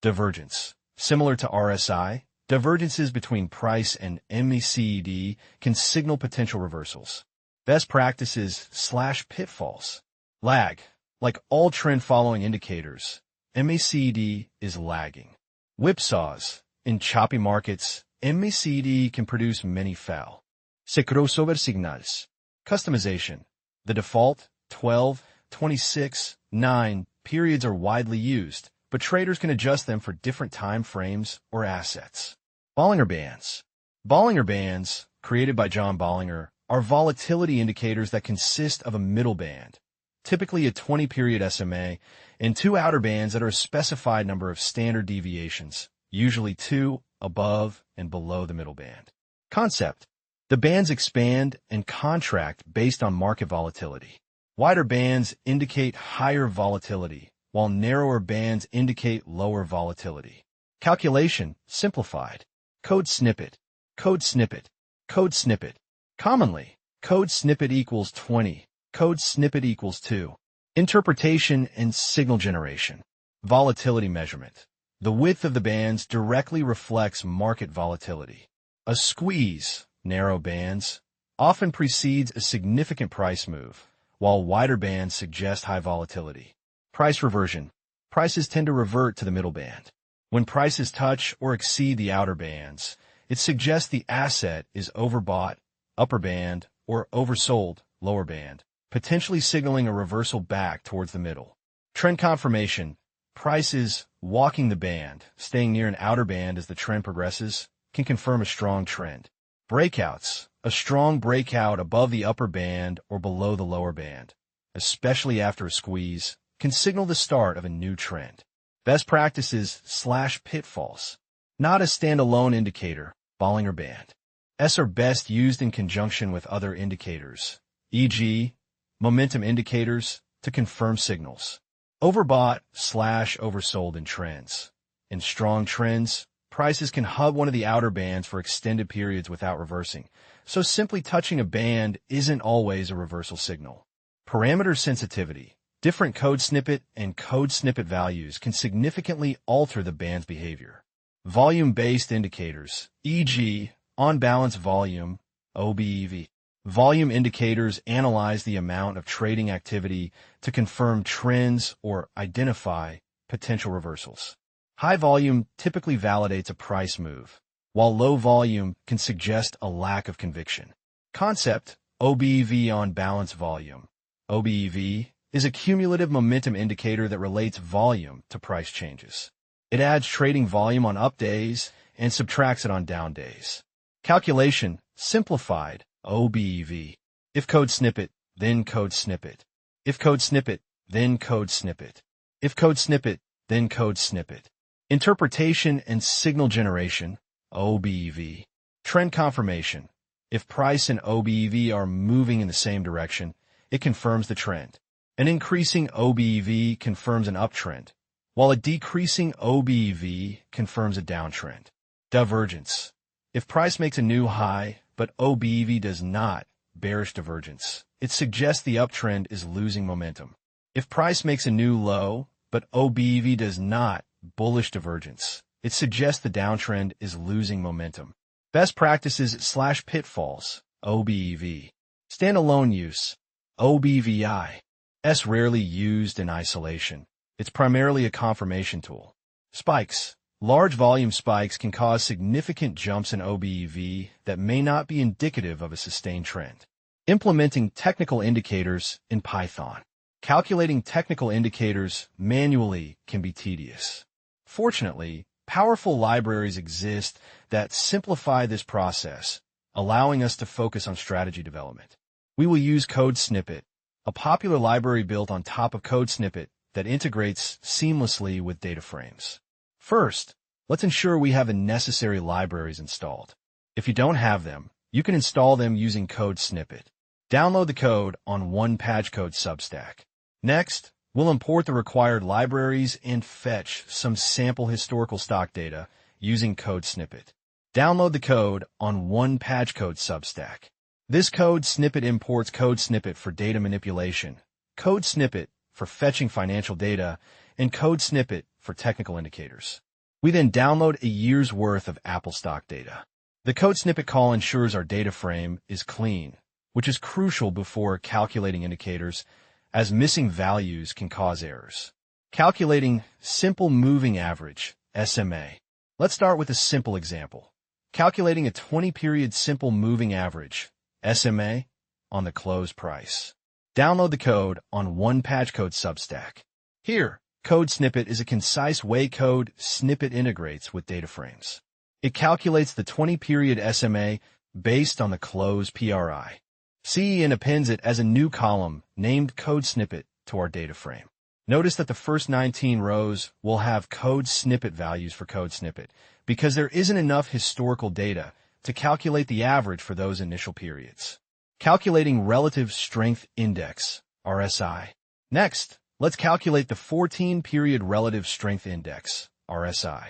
Divergence. Similar to RSI, divergences between price and MACD can signal potential reversals. Best practices/pitfalls. Lag. Like all trend-following indicators, MACD is lagging. Whipsaws. In choppy markets, MACD can produce many foul crossover signals. Customization. The default 12, 26, 9 periods are widely used, but traders can adjust them for different time frames or assets. Bollinger Bands. Bollinger Bands, created by John Bollinger, are volatility indicators that consist of a middle band, typically a 20-period SMA, and two outer bands that are a specified number of standard deviations, usually 2 above and below the middle band. Concept: the bands expand and contract based on market volatility. Wider bands indicate higher volatility, while narrower bands indicate lower volatility. Calculation: simplified. Code snippet, code snippet, code snippet. Commonly, Code snippet equals 20. Code snippet equals 2. Interpretation and signal generation. Volatility measurement. The width of the bands directly reflects market volatility. A squeeze, narrow bands, often precedes a significant price move, while wider bands suggest high volatility. Price reversion. Prices tend to revert to the middle band. When prices touch or exceed the outer bands, it suggests the asset is overbought, upper band, or oversold, lower band, potentially signaling a reversal back towards the middle. Trend confirmation. Prices walking the band, staying near an outer band as the trend progresses, can confirm a strong trend. Breakouts. A strong breakout above the upper band or below the lower band, especially after a squeeze, can signal the start of a new trend. Best practices/pitfalls. Not a standalone indicator, Bollinger Band. S are best used in conjunction with other indicators, e.g., momentum indicators, to confirm signals. Overbought/oversold in trends. In strong trends, prices can hug one of the outer bands for extended periods without reversing, so simply touching a band isn't always a reversal signal. Parameter sensitivity. Different code snippet and code snippet values can significantly alter the band's behavior. Volume-based indicators, e.g., on-balance volume, OBEV. Volume indicators analyze the amount of trading activity to confirm trends or identify potential reversals. High volume typically validates a price move, while low volume can suggest a lack of conviction. Concept, OBEV on balance volume. OBEV is a cumulative momentum indicator that relates volume to price changes. It adds trading volume on up days and subtracts it on down days. Calculation, simplified, OBEV. If code snippet, then code snippet. If code snippet, then code snippet. If code snippet, then code snippet. Interpretation and signal generation, OBEV. Trend confirmation. If price and OBEV are moving in the same direction, it confirms the trend. An increasing OBEV confirms an uptrend, while a decreasing OBEV confirms a downtrend. Divergence. If price makes a new high, but OBEV does not, bearish divergence, it suggests the uptrend is losing momentum. If price makes a new low, but OBEV does not, bullish divergence, it suggests the downtrend is losing momentum. Best practices/pitfalls, OBEV. Standalone use, OBVI. S rarely used in isolation. It's primarily a confirmation tool. Spikes. Large volume spikes can cause significant jumps in OBEV that may not be indicative of a sustained trend. Implementing technical indicators in Python. Calculating technical indicators manually can be tedious. Fortunately, powerful libraries exist that simplify this process, allowing us to focus on strategy development. We will use Code Snippet, a popular library built on top of Code Snippet that integrates seamlessly with data frames. First, let's ensure we have the necessary libraries installed. If you don't have them, you can install them using Code Snippet. Download the code on OnePageCode Substack. Next, we'll import the required libraries and fetch some sample historical stock data using Code Snippet. Download the code on OnePageCode Substack. This code snippet imports Code Snippet for data manipulation, Code Snippet for fetching financial data, and Code Snippet for technical indicators. We then download a year's worth of Apple stock data. The Code Snippet call ensures our data frame is clean, which is crucial before calculating indicators, as missing values can cause errors. Calculating simple moving average, SMA. Let's start with a simple example. Calculating a 20-period simple moving average, SMA, on the close price. Download the code on OnePageCode Substack. Here, Code Snippet is a concise way Code Snippet integrates with data frames. It calculates the 20-period SMA based on the close PRI. See and appends it as a new column named Code Snippet to our data frame. Notice that the first 19 rows will have Code Snippet values for Code Snippet because there isn't enough historical data to calculate the average for those initial periods. Calculating Relative Strength Index, RSI. Next, let's calculate the 14-period Relative Strength Index, RSI.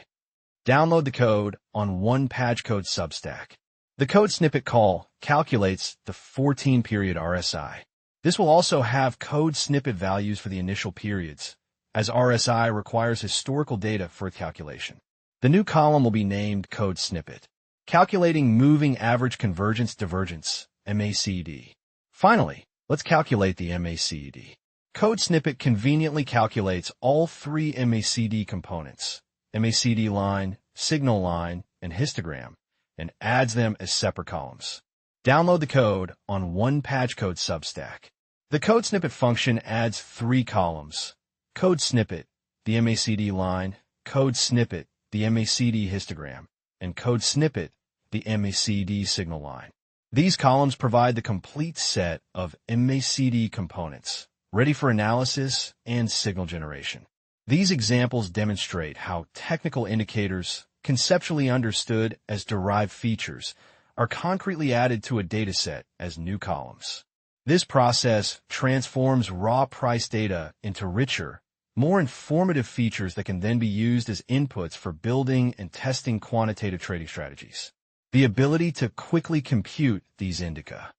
Download the code on OnePageCode Substack. The code snippet call calculates the 14-period RSI. This will also have code snippet values for the initial periods, as RSI requires historical data for its calculation. The new column will be named Code Snippet, calculating moving average convergence divergence, MACD. Finally, let's calculate the MACD. Code Snippet conveniently calculates all three MACD components, MACD line, signal line, and histogram, and adds them as separate columns. Download the code on OnePageCode Substack. The Code Snippet function adds three columns: Code Snippet, the MACD line, Code Snippet, the MACD histogram, and Code Snippet, the MACD signal line. These columns provide the complete set of MACD components, ready for analysis and signal generation. These examples demonstrate how technical indicators, conceptually understood as derived features, are concretely added to a dataset as new columns. This process transforms raw price data into richer, more informative features that can then be used as inputs for building and testing quantitative trading strategies. The ability to quickly compute these indica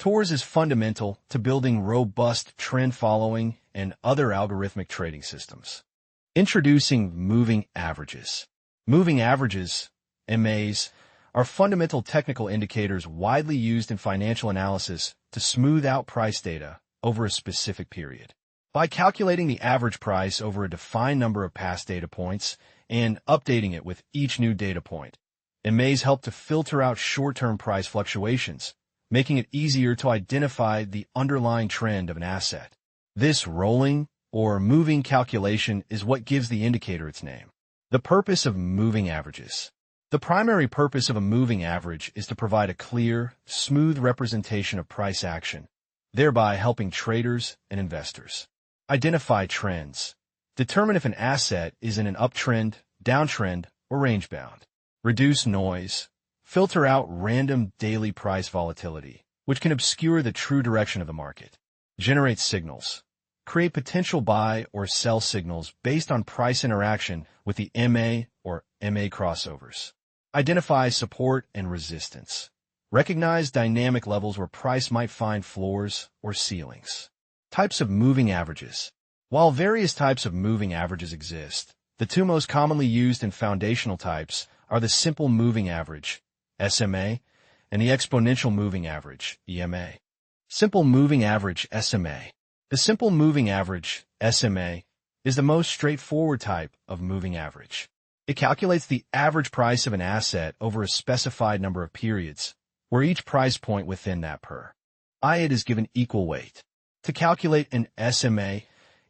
is fundamental to building robust trend following and other algorithmic trading systems. Introducing moving averages. Moving averages, MAs, are fundamental technical indicators widely used in financial analysis to smooth out price data over a specific period. By calculating the average price over a defined number of past data points and updating it with each new data point, MAs help to filter out short-term price fluctuations, making it easier to identify the underlying trend of an asset. This rolling or moving calculation is what gives the indicator its name. The purpose of moving averages. The primary purpose of a moving average is to provide a clear, smooth representation of price action, thereby helping traders and investors identify trends, determine if an asset is in an uptrend, downtrend, or range-bound, reduce noise, filter out random daily price volatility, which can obscure the true direction of the market, generate signals, create potential buy or sell signals based on price interaction with the MA or MA crossovers. Identify support and resistance. Recognize dynamic levels where price might find floors or ceilings. Types of moving averages. While various types of moving averages exist, the two most commonly used and foundational types are the simple moving average, SMA, and the exponential moving average, EMA. Simple moving average, SMA. The simple moving average, SMA, is the most straightforward type of moving average. It calculates the average price of an asset over a specified number of periods, where each price point within that it is given equal weight. To calculate an SMA,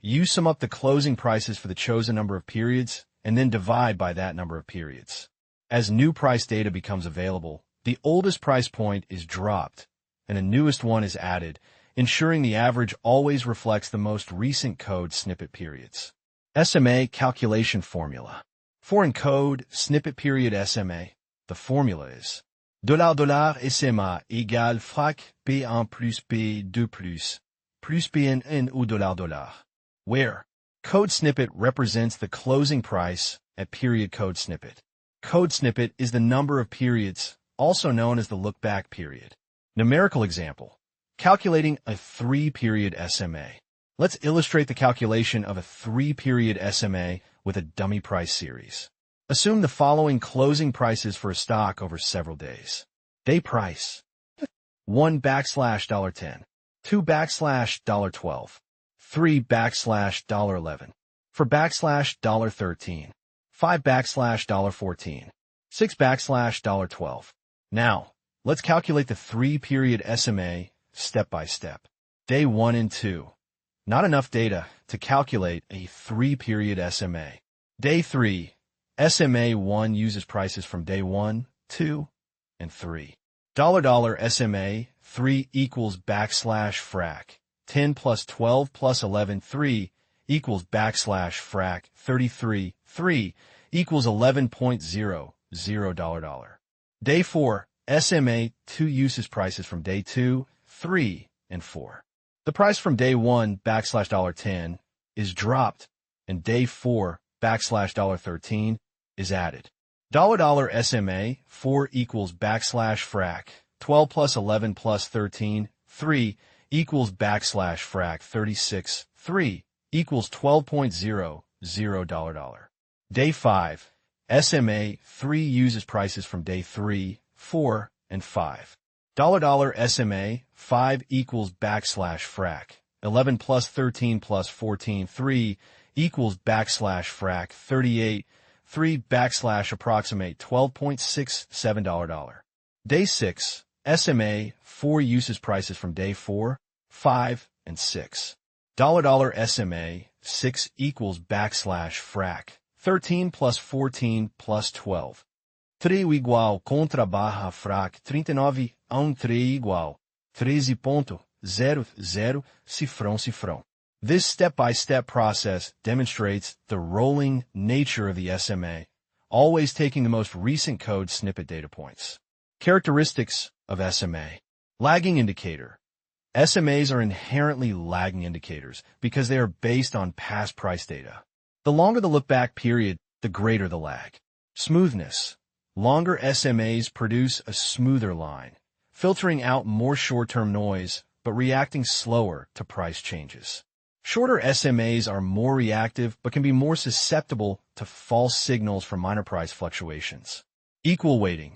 you sum up the closing prices for the chosen number of periods and then divide by that number of periods. As new price data becomes available, the oldest price point is dropped and the newest one is added, ensuring the average always reflects the most recent code snippet periods. SMA calculation formula. For encode snippet period SMA, the formula is $$ SMA égale frac P1 plus P2 plus PNN ou $$, where code snippet represents the closing price at period code snippet. Code snippet is the number of periods, also known as the look-back period. Numerical example. Calculating a 3-period SMA. Let's illustrate the calculation of a 3-period SMA with a dummy price series. Assume the following closing prices for a stock over several days. Day price: $1/$10, $2/$12, $3/$11, $4/$13, $5/$14, $6/$12. Now, let's calculate the 3-period SMA step by step. Day 1 and 2. Not enough data to calculate a 3-period SMA. Day 3. SMA 1 uses prices from day 1, 2, and 3. $SMA 3 equals \frac 10 plus 12 plus 11 3 equals \frac 33 3 equals $11.00. Day 4. SMA 2 uses prices from day 2, 3, and 4. The price from day 1 $10 is dropped, and day 4 $13 is added. $SMA 4 equals frac 12 plus 11 plus 13 3 equals frac 36 3 equals 12.00 Day 5. SMA 3 uses prices from day 3, 4, and 5. SMA 5 equals frac 11 plus 13 plus 14 3 equals frac 38 3 approximate $12.67. Day 6. SMA 4 uses prices from day 4, 5, and 6. SMA 6 equals frac 13 plus 14 plus 12. 3 igual contra barra frac 39 3 igual 13.00 cifrão. This step-by-step process demonstrates the rolling nature of the SMA, always taking the most recent code snippet data points. Characteristics of SMA. Lagging indicator. SMAs are inherently lagging indicators because they are based on past price data. The longer the look-back period, the greater the lag. Smoothness. Longer SMAs produce a smoother line, filtering out more short-term noise, but reacting slower to price changes. Shorter SMAs are more reactive but can be more susceptible to false signals from minor price fluctuations. Equal weighting.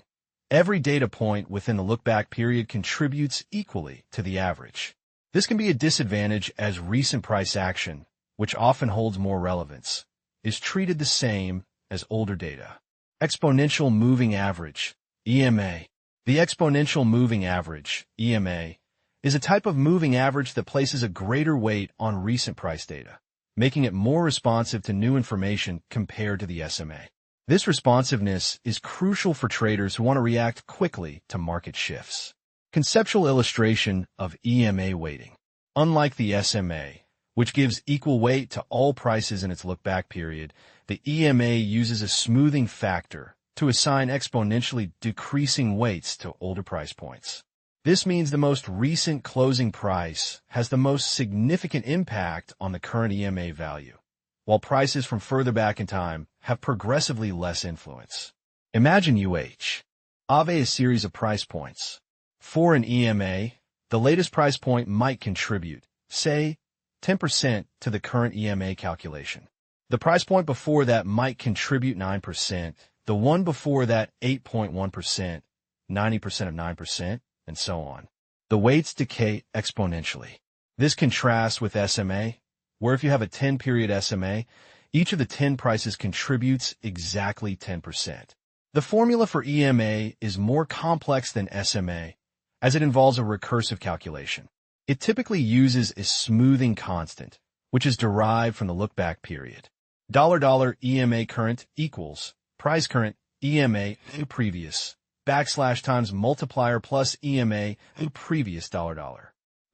Every data point within the look-back period contributes equally to the average. This can be a disadvantage as recent price action, which often holds more relevance, is treated the same as older data. Exponential Moving Average, EMA. The Exponential Moving Average, EMA, is a type of moving average that places a greater weight on recent price data, making it more responsive to new information compared to the SMA. This responsiveness is crucial for traders who want to react quickly to market shifts. Conceptual illustration of EMA weighting. Unlike the SMA, which gives equal weight to all prices in its look-back period, the EMA uses a smoothing factor to assign exponentially decreasing weights to older price points. This means the most recent closing price has the most significant impact on the current EMA value, while prices from further back in time have progressively less influence. Imagine have a series of price points. For an EMA, the latest price point might contribute, say, 10% to the current EMA calculation. The price point before that might contribute 9%, the one before that 8.1%, 90% of 9%, and so on. The weights decay exponentially. This contrasts with SMA, where if you have a 10-period SMA, each of the 10 prices contributes exactly 10%. The formula for EMA is more complex than SMA, as it involves a recursive calculation. It typically uses a smoothing constant, which is derived from the look-back period. $EMA current equals price current EMA previous / multiplier plus EMA previous $.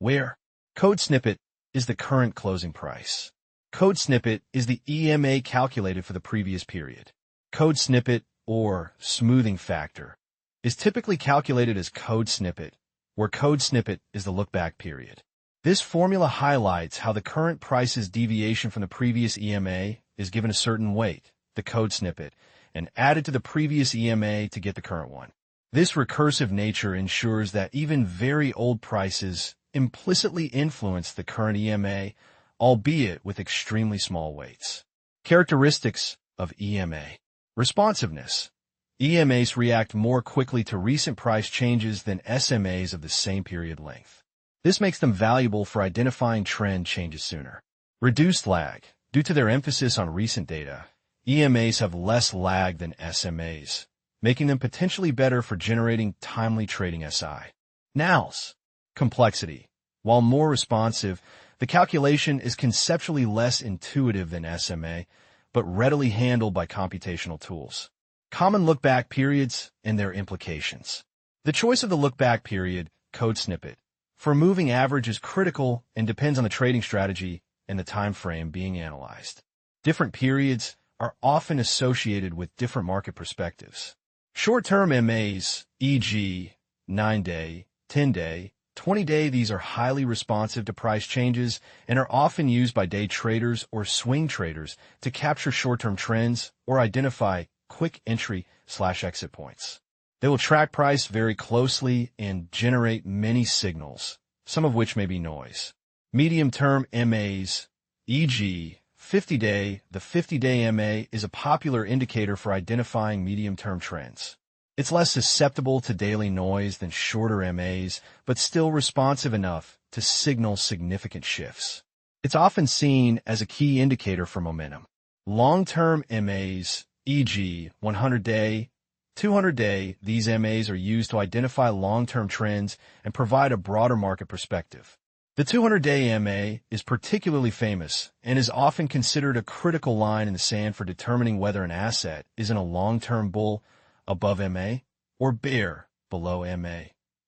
Where code snippet is the current closing price. Code snippet is the EMA calculated for the previous period. Code snippet, or smoothing factor, is typically calculated as code snippet, where code snippet is the look-back period. This formula highlights how the current price's deviation from the previous EMA is given a certain weight, the code snippet, and added to the previous EMA to get the current one. This recursive nature ensures that even very old prices implicitly influence the current EMA, albeit with extremely small weights. Characteristics of EMA. Responsiveness. EMAs react more quickly to recent price changes than SMAs of the same period length. This makes them valuable for identifying trend changes sooner. Reduced lag. Due to their emphasis on recent data, EMAs have less lag than SMAs, making them potentially better for generating timely trading SI. Nals. Complexity. While more responsive, the calculation is conceptually less intuitive than SMA, but readily handled by computational tools. Common look-back periods and their implications. The choice of the look-back period, code snippet, for a moving average is critical and depends on the trading strategy and the time frame being analyzed. Different periods are often associated with different market perspectives. Short-term MAs, e.g., 9-day, 10-day, 20-day, these are highly responsive to price changes and are often used by day traders or swing traders to capture short-term trends or identify quick entry/exit points. They will track price very closely and generate many signals, some of which may be noise. Medium-term MAs, e.g., 50-day. The 50-day MA is a popular indicator for identifying medium-term trends. It's less susceptible to daily noise than shorter MAs, but still responsive enough to signal significant shifts. It's often seen as a key indicator for momentum. Long-term MAs, e.g., 100-day, 200-day, these MAs are used to identify long-term trends and provide a broader market perspective. The 200-day MA is particularly famous and is often considered a critical line in the sand for determining whether an asset is in a long-term bull above MA or bear below MA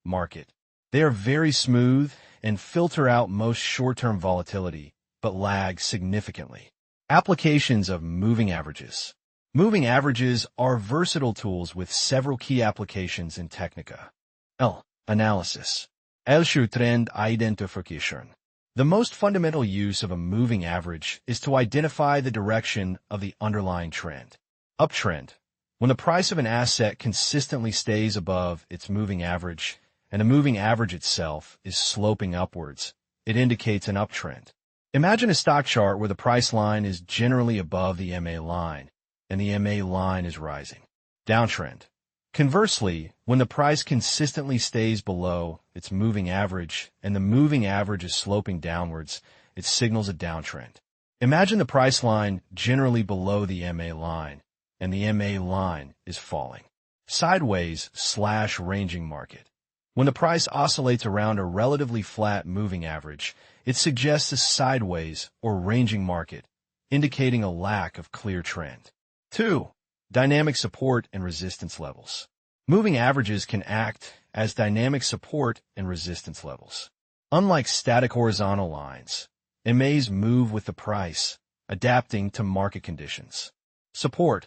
market. They are very smooth and filter out most short-term volatility, but lag significantly. Applications of moving averages. Moving averages are versatile tools with several key applications in Technica. Analysis. Trend identification. The most fundamental use of a moving average is to identify the direction of the underlying trend. Uptrend. When the price of an asset consistently stays above its moving average, and the moving average itself is sloping upwards, it indicates an uptrend. Imagine a stock chart where the price line is generally above the MA line, and the MA line is rising. Downtrend. Conversely, when the price consistently stays below its moving average and the moving average is sloping downwards, it signals a downtrend. Imagine the price line generally below the MA line, and the MA line is falling. Sideways/ranging market. When the price oscillates around a relatively flat moving average, it suggests a sideways or ranging market, indicating a lack of clear trend. 2. Dynamic support and resistance levels. Moving averages can act as dynamic support and resistance levels. Unlike static horizontal lines, MAs move with the price, adapting to market conditions. Support.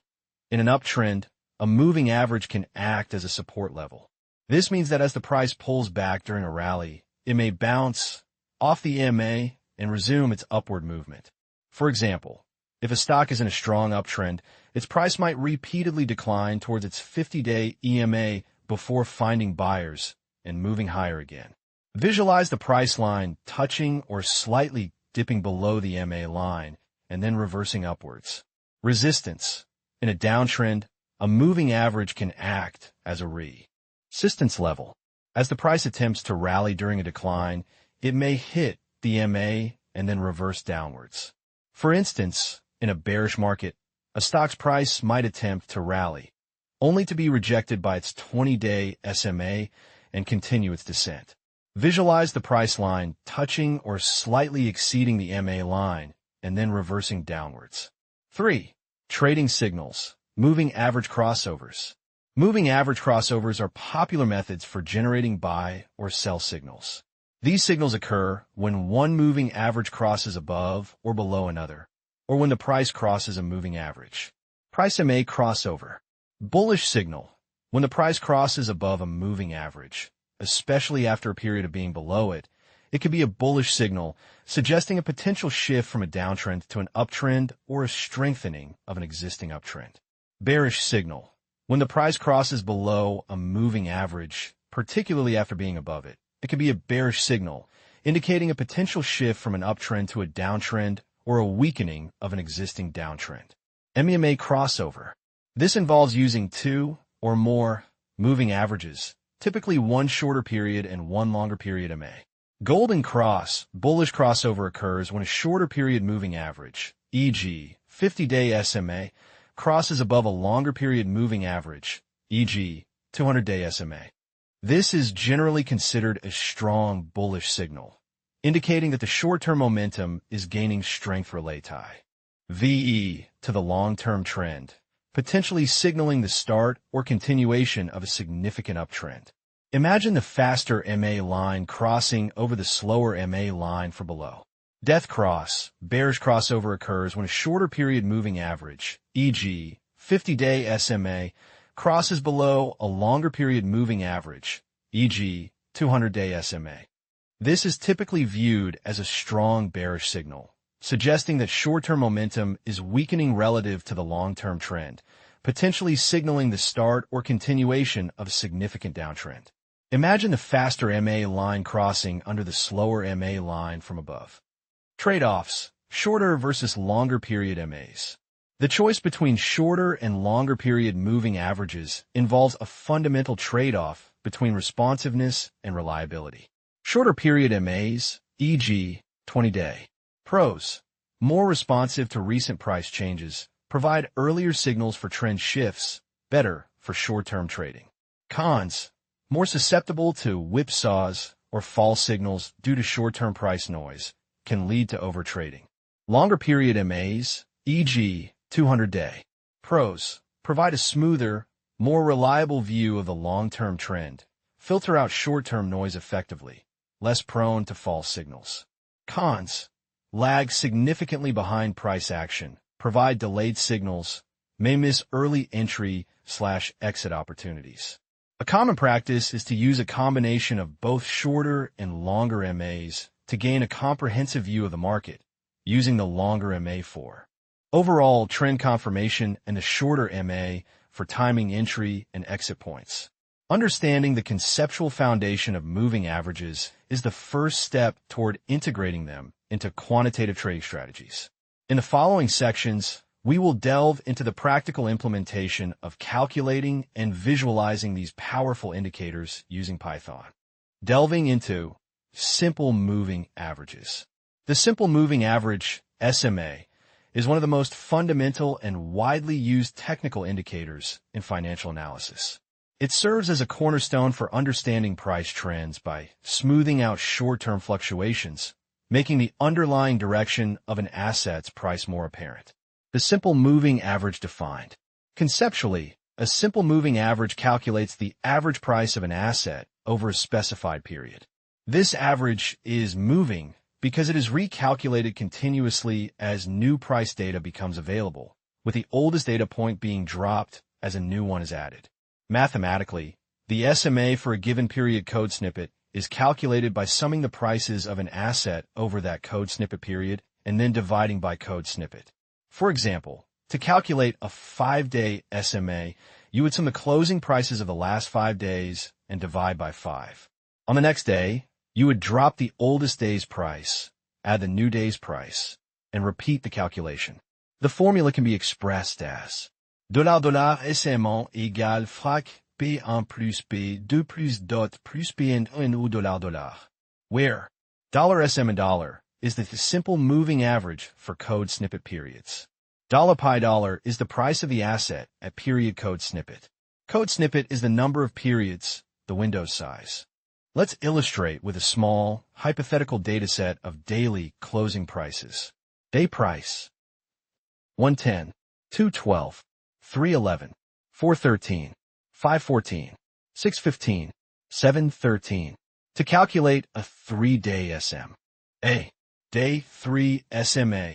In an uptrend, a moving average can act as a support level. This means that as the price pulls back during a rally, it may bounce off the MA and resume its upward movement. For example, if a stock is in a strong uptrend, its price might repeatedly decline towards its 50-day EMA before finding buyers and moving higher again. Visualize the price line touching or slightly dipping below the MA line and then reversing upwards. Resistance. In a downtrend, a moving average can act as a resistance level. As the price attempts to rally during a decline, it may hit the MA and then reverse downwards. For instance, in a bearish market, a stock's price might attempt to rally, only to be rejected by its 20-day SMA and continue its descent. Visualize the price line touching or slightly exceeding the MA line and then reversing downwards. 3. Trading signals. Moving average crossovers. Moving average crossovers are popular methods for generating buy or sell signals. These signals occur when one moving average crosses above or below another, or when the price crosses a moving average. Price MA crossover. Bullish signal. When the price crosses above a moving average, especially after a period of being below it, it could be a bullish signal, suggesting a potential shift from a downtrend to an uptrend or a strengthening of an existing uptrend. Bearish signal. When the price crosses below a moving average, particularly after being above it, it could be a bearish signal, indicating a potential shift from an uptrend to a downtrend or a weakening of an existing downtrend. MEMA crossover. This involves using two or more moving averages, typically one shorter period and one longer period MA. Golden cross, bullish crossover occurs when a shorter period moving average, e.g., 50-day SMA, crosses above a longer period moving average, e.g., 200-day SMA. This is generally considered a strong bullish signal, indicating that the short-term momentum is gaining strength relative VE to the long-term trend, potentially signaling the start or continuation of a significant uptrend. Imagine the faster MA line crossing over the slower MA line for below. Death cross, bearish crossover occurs when a shorter period moving average, e.g., 50-day SMA, crosses below a longer period moving average, e.g., 200-day SMA. This is typically viewed as a strong bearish signal, suggesting that short-term momentum is weakening relative to the long-term trend, potentially signaling the start or continuation of a significant downtrend. Imagine the faster MA line crossing under the slower MA line from above. Trade-offs: shorter versus longer period MAs. The choice between shorter and longer period moving averages involves a fundamental trade-off between responsiveness and reliability. Shorter period MAs, e.g., 20-day. Pros: more responsive to recent price changes, provide earlier signals for trend shifts, better for short-term trading. Cons: more susceptible to whipsaws or false signals due to short-term price noise, can lead to overtrading. Longer period MAs, e.g., 200-day. Pros: provide a smoother, more reliable view of the long-term trend, filter out short-term noise effectively, less prone to false signals. Cons: lag significantly behind price action, provide delayed signals, may miss early entry/exit opportunities. A common practice is to use a combination of both shorter and longer MAs to gain a comprehensive view of the market, using the longer MA for overall trend confirmation and the shorter MA for timing entry and exit points. Understanding the conceptual foundation of moving averages is the first step toward integrating them into quantitative trading strategies. In the following sections, we will delve into the practical implementation of calculating and visualizing these powerful indicators using Python. Delving into simple moving averages. The simple moving average, SMA, is one of the most fundamental and widely used technical indicators in financial analysis. It serves as a cornerstone for understanding price trends by smoothing out short-term fluctuations, making the underlying direction of an asset's price more apparent. The simple moving average defined. Conceptually, a simple moving average calculates the average price of an asset over a specified period. This average is moving because it is recalculated continuously as new price data becomes available, with the oldest data point being dropped as a new one is added. Mathematically, the SMA for a given period code snippet is calculated by summing the prices of an asset over that code snippet period and then dividing by code snippet. For example, to calculate a 5-day SMA, you would sum the closing prices of the last 5 days and divide by 5. On the next day, you would drop the oldest day's price, add the new day's price, and repeat the calculation. The formula can be expressed as $$ SMA égale frac P1 plus P2 plus dot plus P1 ou $$, where $SM is the simple moving average for code snippet periods. $Pi is the price of the asset at period code snippet. Code snippet is the number of periods, the window size. Let's illustrate with a small, hypothetical dataset of daily closing prices. Day price: 110, 212, 311, 413, 514, 615, 713. To calculate a 3-day SM. A. Day 3 SMA.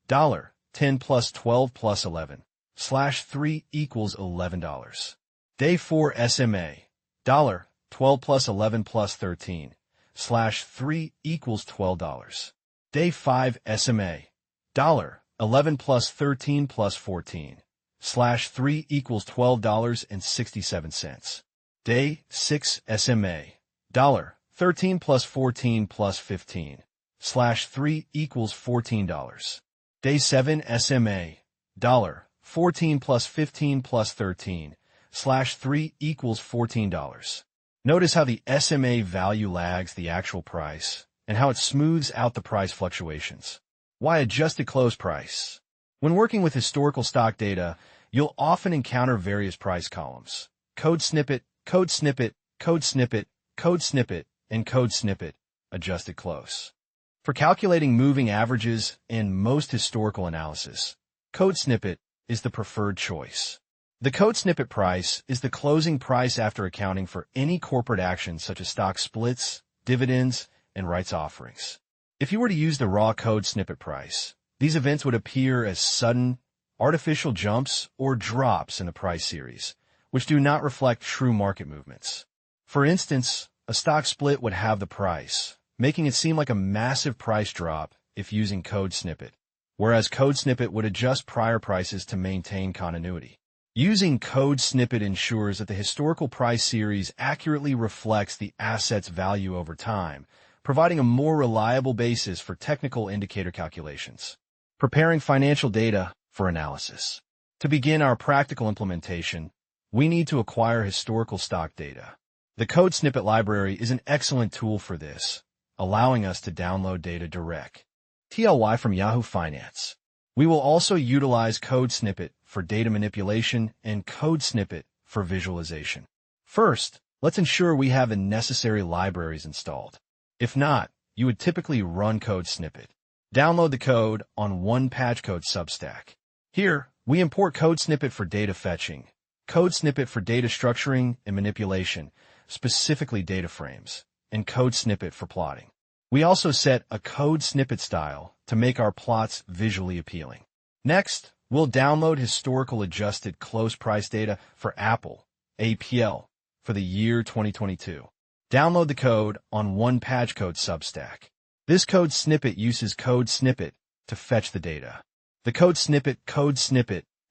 $10 plus 12 plus 11. /3 equals $11. Day 4 SMA. $12 plus 11 plus 13. /3 equals $12. Day 5 SMA. $11 plus 13 plus 14. /3 equals $12.67. Day 6 SMA. $13 plus 14 plus 15. /3 equals $14. Day 7 SMA. $14 plus 15 plus 13. /3 equals $14. Notice how the SMA value lags the actual price and how it smooths out the price fluctuations. Why adjusted close price? When working with historical stock data, you'll often encounter various price columns: code snippet, code snippet, code snippet, code snippet, and code snippet, adjusted close. For calculating moving averages and most historical analysis, code snippet is the preferred choice. The code snippet price is the closing price after accounting for any corporate actions such as stock splits, dividends, and rights offerings. If you were to use the raw code snippet price, these events would appear as sudden, artificial jumps or drops in the price series, which do not reflect true market movements. For instance, a stock split would have the price, making it seem like a massive price drop if using code snippet, whereas code snippet would adjust prior prices to maintain continuity. Using code snippet ensures that the historical price series accurately reflects the asset's value over time, providing a more reliable basis for technical indicator calculations. Preparing financial data for analysis. To begin our practical implementation, we need to acquire historical stock data. The code snippet library is an excellent tool for this, allowing us to download data direct. TLY from Yahoo Finance. We will also utilize code snippet for data manipulation and code snippet for visualization. First, let's ensure we have the necessary libraries installed. If not, you would typically run code snippet. Download the code on OnePageCode Substack. Here, we import code snippet for data fetching, code snippet for data structuring and manipulation, specifically data frames, and code snippet for plotting. We also set a code snippet style to make our plots visually appealing. Next, we'll download historical adjusted close price data for Apple, AAPL, for the year 2022. Download the code on OnePageCode Substack. This code snippet uses code snippet to fetch the data. The code snippet,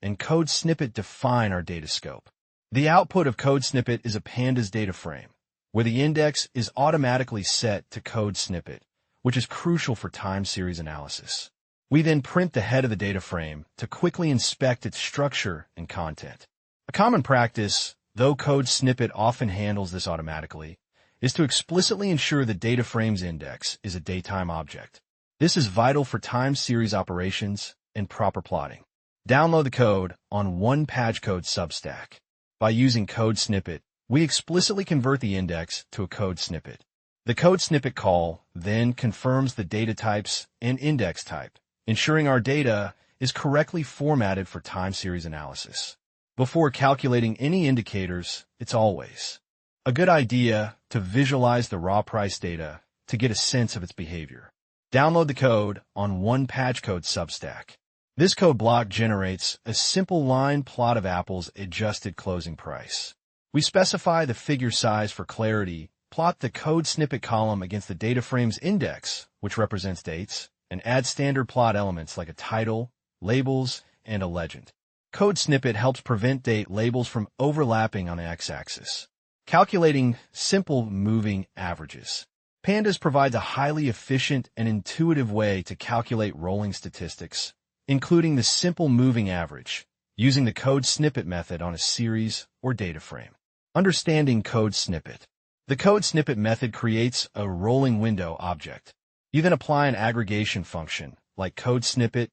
and code snippet define our data scope. The output of code snippet is a pandas data frame, where the index is automatically set to code snippet, which is crucial for time series analysis. We then print the head of the data frame to quickly inspect its structure and content. A common practice, though code snippet often handles this automatically, is to explicitly ensure the data frame's index is a datetime object. This is vital for time series operations and proper plotting. Download the code on OnePageCode Substack. By using code snippet, we explicitly convert the index to a code snippet. The code snippet call then confirms the data types and index type, ensuring our data is correctly formatted for time series analysis. Before calculating any indicators, it's always a good idea to visualize the raw price data to get a sense of its behavior. Download the code on OnePageCode Substack. This code block generates a simple line plot of Apple's adjusted closing price. We specify the figure size for clarity, plot the code snippet column against the data frame's index, which represents dates, and add standard plot elements like a title, labels, and a legend. Code snippet helps prevent date labels from overlapping on the x-axis. Calculating simple moving averages. Pandas provides a highly efficient and intuitive way to calculate rolling statistics, including the simple moving average, using the code snippet method on a series or data frame. Understanding code snippet. The code snippet method creates a rolling window object. You then apply an aggregation function, like code snippet,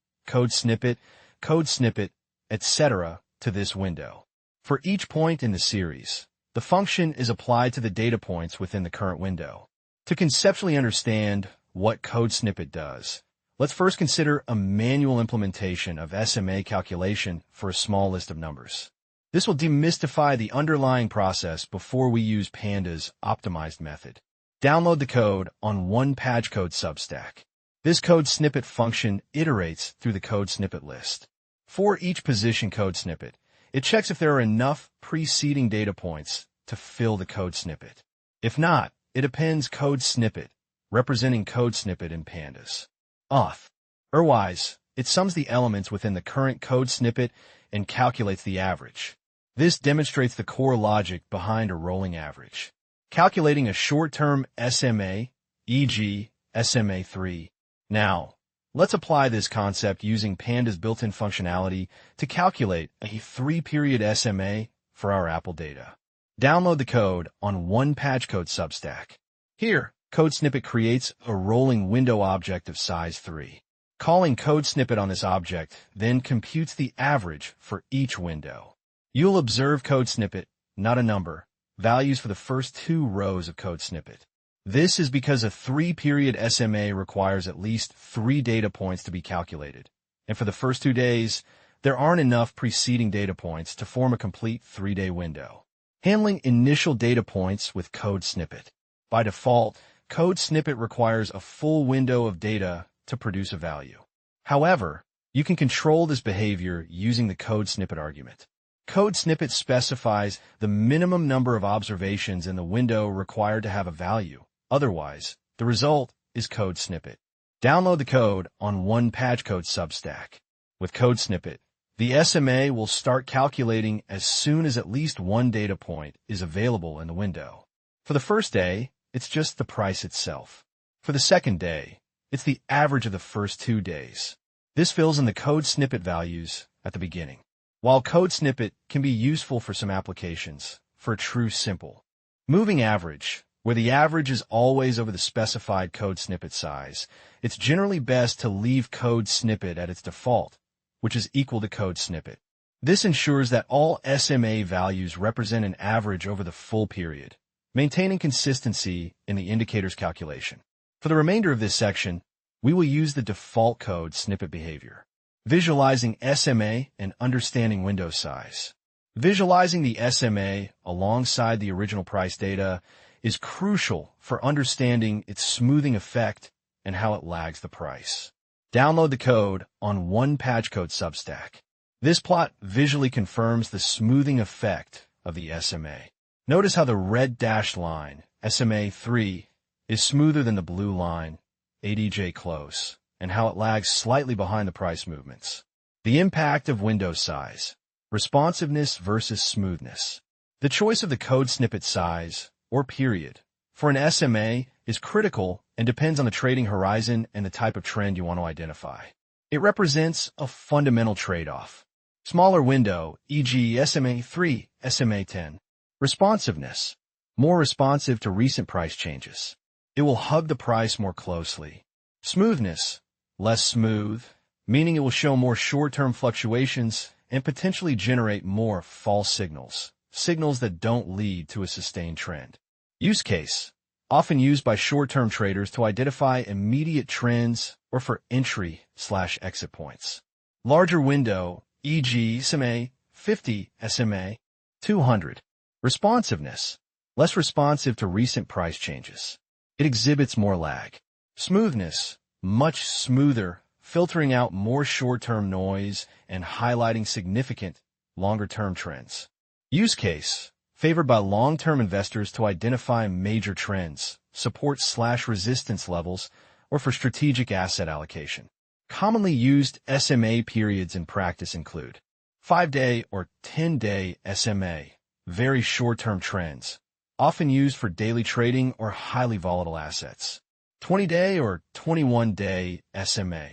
etc., to this window. For each point in the series, the function is applied to the data points within the current window. To conceptually understand what code snippet does, let's first consider a manual implementation of SMA calculation for a small list of numbers. This will demystify the underlying process before we use Panda's optimized method. Download the code on OnePageCode Substack. This code snippet function iterates through the code snippet list. For each position code snippet, it checks if there are enough preceding data points to fill the code snippet. If not, it appends code snippet, representing code snippet in Pandas. Otherwise, it sums the elements within the current code snippet and calculates the average. This demonstrates the core logic behind a rolling average. Calculating a short-term SMA, e.g., SMA3. Now, let's apply this concept using Panda's built-in functionality to calculate a 3-period SMA for our Apple data. Download the code on OnePageCode Substack. Here, code snippet creates a rolling window object of size 3. Calling code snippet on this object then computes the average for each window. You'll observe code snippet, not a number, values for the first 2 rows of code snippet. This is because a 3-period SMA requires at least 3 data points to be calculated, and for the first 2 days, there aren't enough preceding data points to form a complete 3-day window. Handling initial data points with code snippet. By default, code snippet requires a full window of data to produce a value. However, you can control this behavior using the code snippet argument. Code snippet specifies the minimum number of observations in the window required to have a value. Otherwise, the result is code snippet. Download the code on OnePageCode Substack. With code snippet, The SMA will start calculating as soon as at least one data point is available in the window. For the first day, it's just the price itself. For the second day, it's the average of the first 2 days. This fills in the code snippet values at the beginning. While code snippet can be useful for some applications, for a true simple moving average, where the average is always over the specified code snippet size, it's generally best to leave code snippet at its default, which is equal to code snippet. This ensures that all SMA values represent an average over the full period, maintaining consistency in the indicator's calculation. For the remainder of this section, we will use the default code snippet behavior, visualizing SMA and understanding window size. Visualizing the SMA alongside the original price data is crucial for understanding its smoothing effect and how it lags the price. Download the code on OnePageCode Substack. This plot visually confirms the smoothing effect of the SMA. Notice how the red dashed line, SMA 3, is smoother than the blue line, ADJ close, and how it lags slightly behind the price movements. The impact of window size, responsiveness versus smoothness. The choice of the code snippet size, or period, for an SMA is critical and depends on the trading horizon and the type of trend you want to identify. It represents a fundamental trade-off. Smaller window, e.g. SMA 3, SMA 10. Responsiveness, more responsive to recent price changes. It will hug the price more closely. Smoothness, less smooth, meaning it will show more short-term fluctuations and potentially generate more false signals, signals that don't lead to a sustained trend. Use case, often used by short-term traders to identify immediate trends or for entry/exit points. Larger window, e.g. SMA 50, SMA 200. Responsiveness, less responsive to recent price changes. It exhibits more lag. Smoothness, much smoother, filtering out more short-term noise and highlighting significant, longer-term trends. Use case, favored by long-term investors to identify major trends, support/resistance levels, or for strategic asset allocation. Commonly used SMA periods in practice include 5-day or 10-day SMA, very short-term trends, often used for daily trading or highly volatile assets. 20-day or 21-day SMA,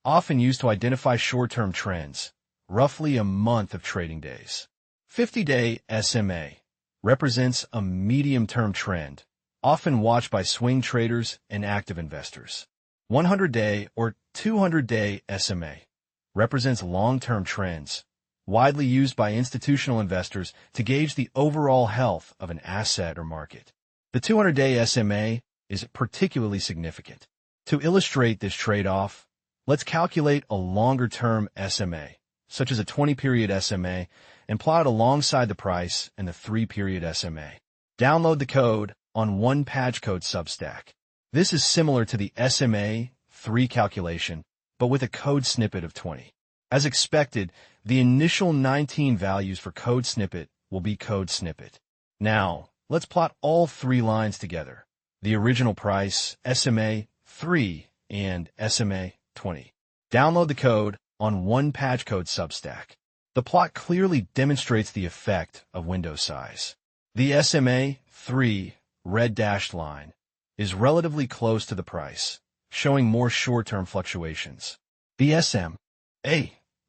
often used to identify short-term trends, roughly a month of trading days. 50-day SMA represents a medium-term trend, often watched by swing traders and active investors. 100-day or 200-day SMA represents long-term trends, widely used by institutional investors to gauge the overall health of an asset or market. The 200-day SMA is particularly significant. To illustrate this trade-off, let's calculate a longer-term SMA, such as a 20-period SMA, and plot it alongside the price and the 3-period SMA. Download the code on OnePageCode Substack. This is similar to the SMA 3 calculation, but with a code snippet of 20. As expected, the initial 19 values for code snippet will be code snippet. Now, let's plot all 3 lines together. The original price, SMA 3, and SMA 20. Download the code on OnePageCode Substack. The plot clearly demonstrates the effect of window size. The SMA 3 red dashed line is relatively close to the price, showing more short-term fluctuations. The SMA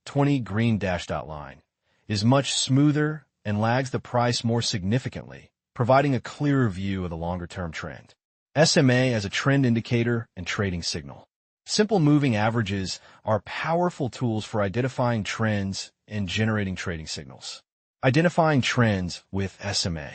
20 green dashed dot line is much smoother and lags the price more significantly, providing a clearer view of the longer-term trend. SMA as a trend indicator and trading signal. Simple moving averages are powerful tools for identifying trends and generating trading signals. Identifying trends with SMA.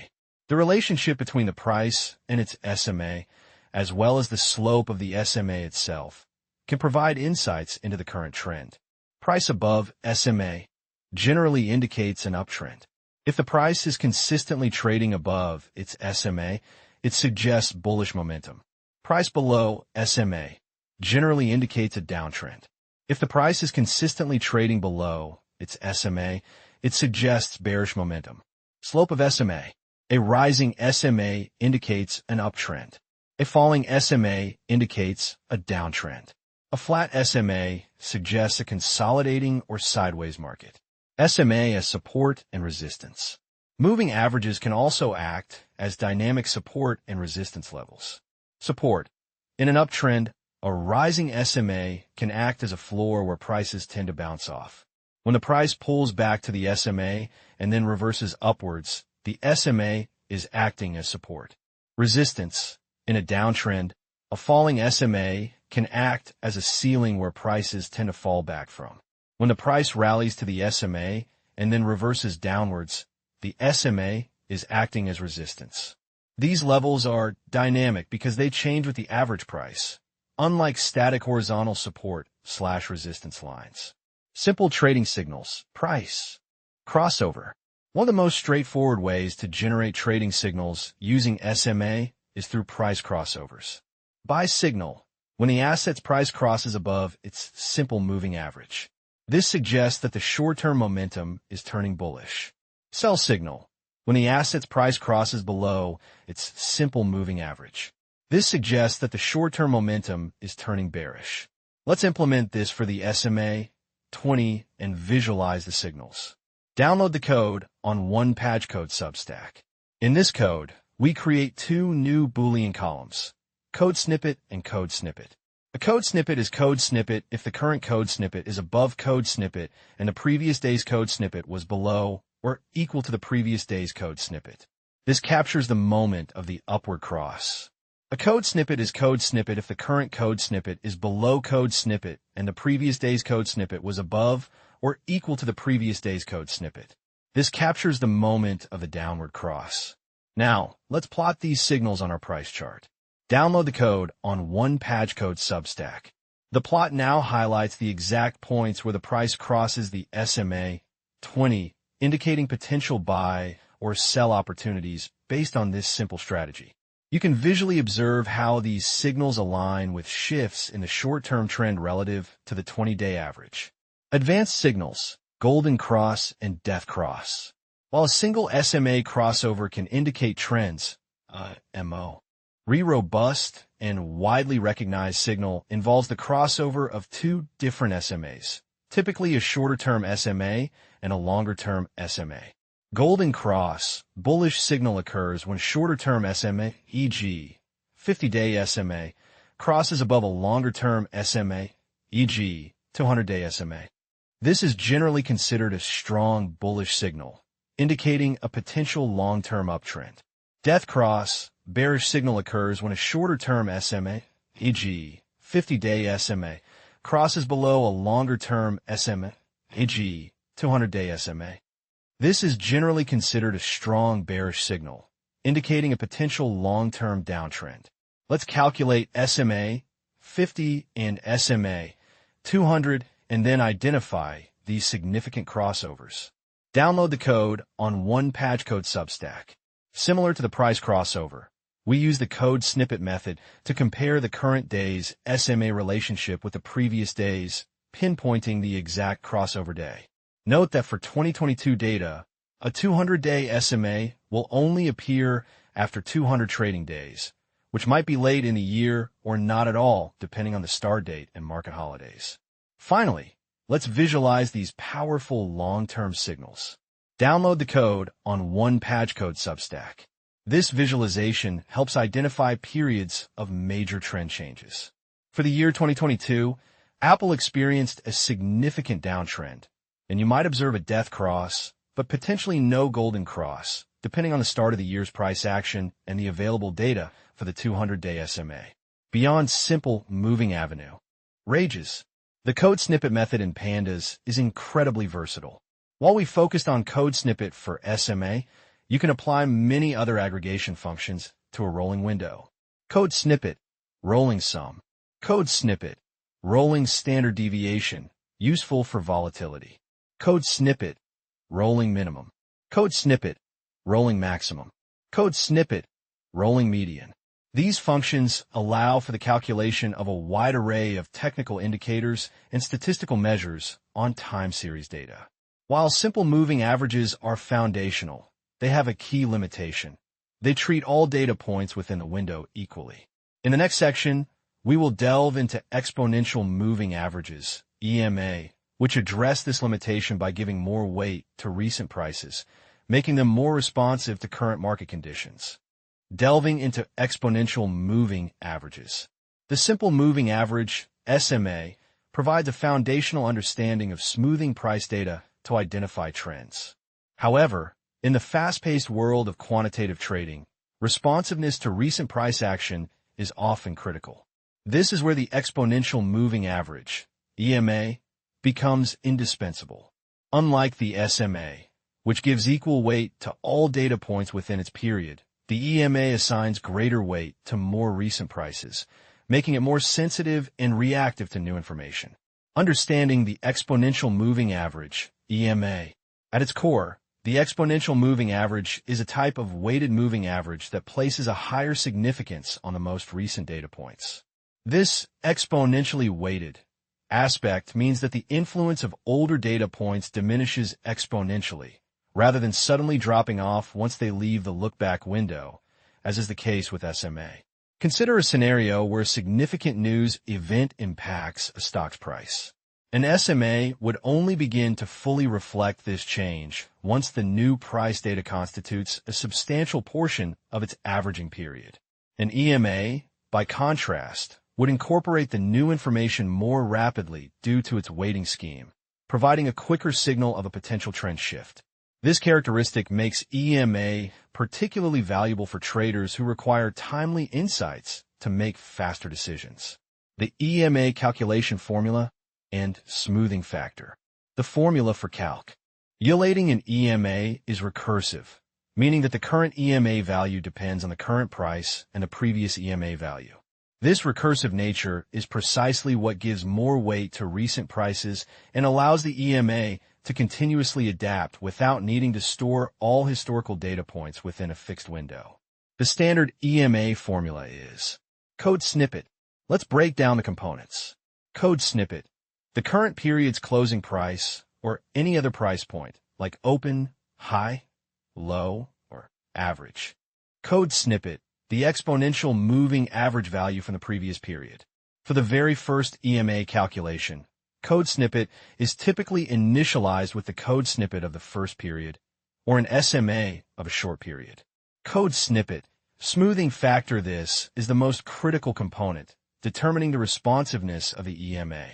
The relationship between the price and its SMA, as well as the slope of the SMA itself, can provide insights into the current trend. Price above SMA generally indicates an uptrend. If the price is consistently trading above its SMA, it suggests bullish momentum. Price below SMA generally indicates a downtrend. If the price is consistently trading below its SMA, it suggests bearish momentum. Slope of SMA. A rising SMA indicates an uptrend. A falling SMA indicates a downtrend. A flat SMA suggests a consolidating or sideways market. SMA as support and resistance. Moving averages can also act as dynamic support and resistance levels. Support. In an uptrend, a rising SMA can act as a floor where prices tend to bounce off. When the price pulls back to the SMA and then reverses upwards, the SMA is acting as support. Resistance. In a downtrend, a falling SMA can act as a ceiling where prices tend to fall back from. When the price rallies to the SMA and then reverses downwards, the SMA is acting as resistance. These levels are dynamic because they change with the average price, unlike static horizontal support/resistance lines. Simple trading signals. Price. Crossover. One of the most straightforward ways to generate trading signals using SMA is through price crossovers. Buy signal. When the asset's price crosses above its simple moving average. This suggests that the short-term momentum is turning bullish. Sell signal. When the asset's price crosses below its simple moving average. This suggests that the short-term momentum is turning bearish. Let's implement this for the SMA 20 and visualize the signals. Download the code on OnePageCode Substack. In this code, we create two new Boolean columns, code snippet and code snippet. A code snippet is code snippet if the current code snippet is above code snippet and the previous day's code snippet was below or equal to the previous day's code snippet. This captures the moment of the upward cross. A code snippet is code snippet if the current code snippet is below code snippet and the previous day's code snippet was above or equal to the previous day's code snippet. This captures the moment of the downward cross. Now, let's plot these signals on our price chart. Download the code on OnePageCode Substack. The plot now highlights the exact points where the price crosses the SMA 20, indicating potential buy or sell opportunities based on this simple strategy. You can visually observe how these signals align with shifts in the short-term trend relative to the 20-day average. Advanced signals, golden cross and death cross. While a single SMA crossover can indicate trends, MO. Robust and widely recognized signal involves the crossover of two different SMAs, typically a shorter-term SMA and a longer-term SMA. Golden cross, bullish signal occurs when shorter-term SMA, e.g., 50-day SMA, crosses above a longer-term SMA, e.g., 200-day SMA. This is generally considered a strong bullish signal, indicating a potential long-term uptrend. Death cross, bearish signal occurs when a shorter-term SMA, e.g., 50-day SMA, crosses below a longer-term SMA, e.g., 200-day SMA. This is generally considered a strong bearish signal, indicating a potential long-term downtrend. Let's calculate SMA 50 and SMA 200 and then identify these significant crossovers. Download the code on OnePageCode Substack. Similar to the price crossover, we use the code snippet method to compare the current day's SMA relationship with the previous day's, pinpointing the exact crossover day. Note that for 2022 data, a 200-day SMA will only appear after 200 trading days, which might be late in the year or not at all, depending on the start date and market holidays. Finally, let's visualize these powerful long-term signals. Download the code on OnePageCode Substack. This visualization helps identify periods of major trend changes. For the year 2022, Apple experienced a significant downtrend, and you might observe a death cross, but potentially no golden cross, depending on the start of the year's price action and the available data for the 200-day SMA. Beyond simple moving avenue. Rages. The code snippet method in Pandas is incredibly versatile. While we focused on code snippet for SMA, you can apply many other aggregation functions to a rolling window. Code snippet, rolling sum. Code snippet, rolling standard deviation, useful for volatility. Code snippet, rolling minimum. Code snippet, rolling maximum. Code snippet, rolling median. These functions allow for the calculation of a wide array of technical indicators and statistical measures on time series data. While simple moving averages are foundational, they have a key limitation. They treat all data points within the window equally. In the next section, we will delve into exponential moving averages, EMA, which address this limitation by giving more weight to recent prices, making them more responsive to current market conditions. Delving into exponential moving averages. The simple moving average, SMA, provides a foundational understanding of smoothing price data to identify trends. However, in the fast-paced world of quantitative trading, responsiveness to recent price action is often critical. This is where the exponential moving average, EMA, becomes indispensable. Unlike the SMA, which gives equal weight to all data points within its period, the EMA assigns greater weight to more recent prices, making it more sensitive and reactive to new information. Understanding the exponential moving average, EMA. At its core, the exponential moving average is a type of weighted moving average that places a higher significance on the most recent data points. This exponentially weighted aspect means that the influence of older data points diminishes exponentially, rather than suddenly dropping off once they leave the look-back window, as is the case with SMA. Consider a scenario where a significant news event impacts a stock's price. An SMA would only begin to fully reflect this change once the new price data constitutes a substantial portion of its averaging period. An EMA, by contrast, would incorporate the new information more rapidly due to its weighting scheme, providing a quicker signal of a potential trend shift. This characteristic makes EMA particularly valuable for traders who require timely insights to make faster decisions. The EMA calculation formula and smoothing factor. The formula for calc. Yielding an EMA is recursive, meaning that the current EMA value depends on the current price and the previous EMA value. This recursive nature is precisely what gives more weight to recent prices and allows the EMA to continuously adapt without needing to store all historical data points within a fixed window. The standard EMA formula is code snippet. Let's break down the components. Code snippet. The current period's closing price or any other price point, like open, high, low, or average. Code snippet. The exponential moving average value from the previous period. For the very first EMA calculation, code snippet is typically initialized with the code snippet of the first period, or an SMA of a short period. Code snippet, smoothing factor. This is the most critical component, determining the responsiveness of the EMA.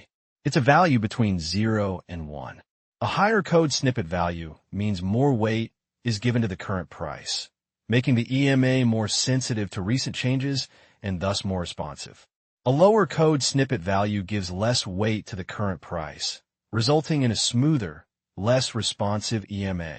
It's a value between 0 and 1. A higher code snippet value means more weight is given to the current price, making the EMA more sensitive to recent changes and thus more responsive. A lower code snippet value gives less weight to the current price, resulting in a smoother, less responsive EMA.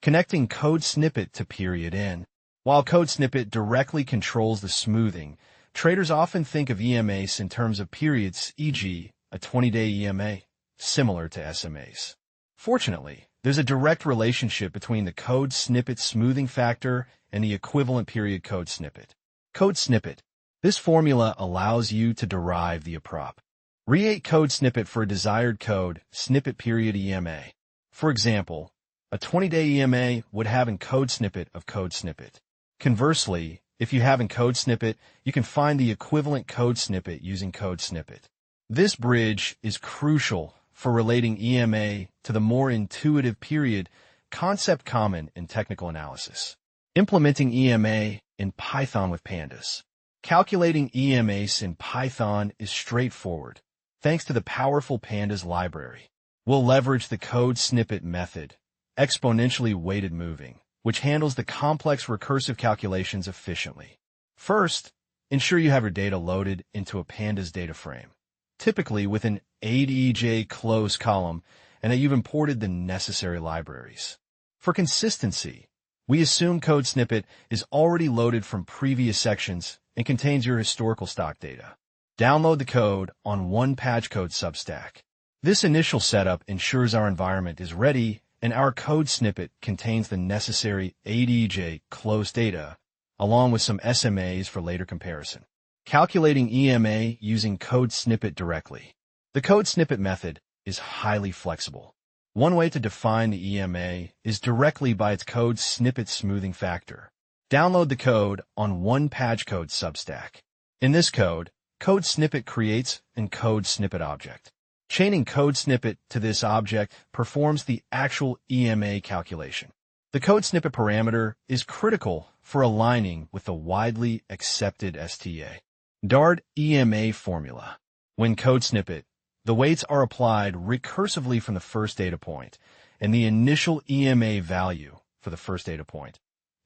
Connecting code snippet to period end. While code snippet directly controls the smoothing, traders often think of EMAs in terms of periods, e.g., a 20-day EMA, similar to SMAs. Fortunately, there's a direct relationship between the code snippet smoothing factor and the equivalent period code snippet. Code snippet. This formula allows you to derive the appropriate code snippet for a desired code snippet period EMA. For example, a 20-day EMA would have an code snippet of code snippet. Conversely, if you have an code snippet, you can find the equivalent code snippet using code snippet. This bridge is crucial for relating EMA to the more intuitive period concept common in technical analysis. Implementing EMA in Python with pandas. Calculating EMAs in Python is straightforward, thanks to the powerful pandas library. We'll leverage the code snippet method, exponentially weighted moving, which handles the complex recursive calculations efficiently. First, ensure you have your data loaded into a pandas data frame, typically with an ADJ close column, and that you've imported the necessary libraries. For consistency, we assume code snippet is already loaded from previous sections and contains your historical stock data. Download the code on OnePageCode Substack. This initial setup ensures our environment is ready and our code snippet contains the necessary ADJ close data, along with some SMAs for later comparison. Calculating EMA using code snippet directly. The code snippet method is highly flexible. One way to define the EMA is directly by its code snippet smoothing factor. Download the code on OnePageCode Substack. In this code, code snippet creates an code snippet object. Chaining code snippet to this object performs the actual EMA calculation. The code snippet parameter is critical for aligning with the widely accepted STA. DART EMA formula. When code snippet, the weights are applied recursively from the first data point, and the initial EMA value for the first data point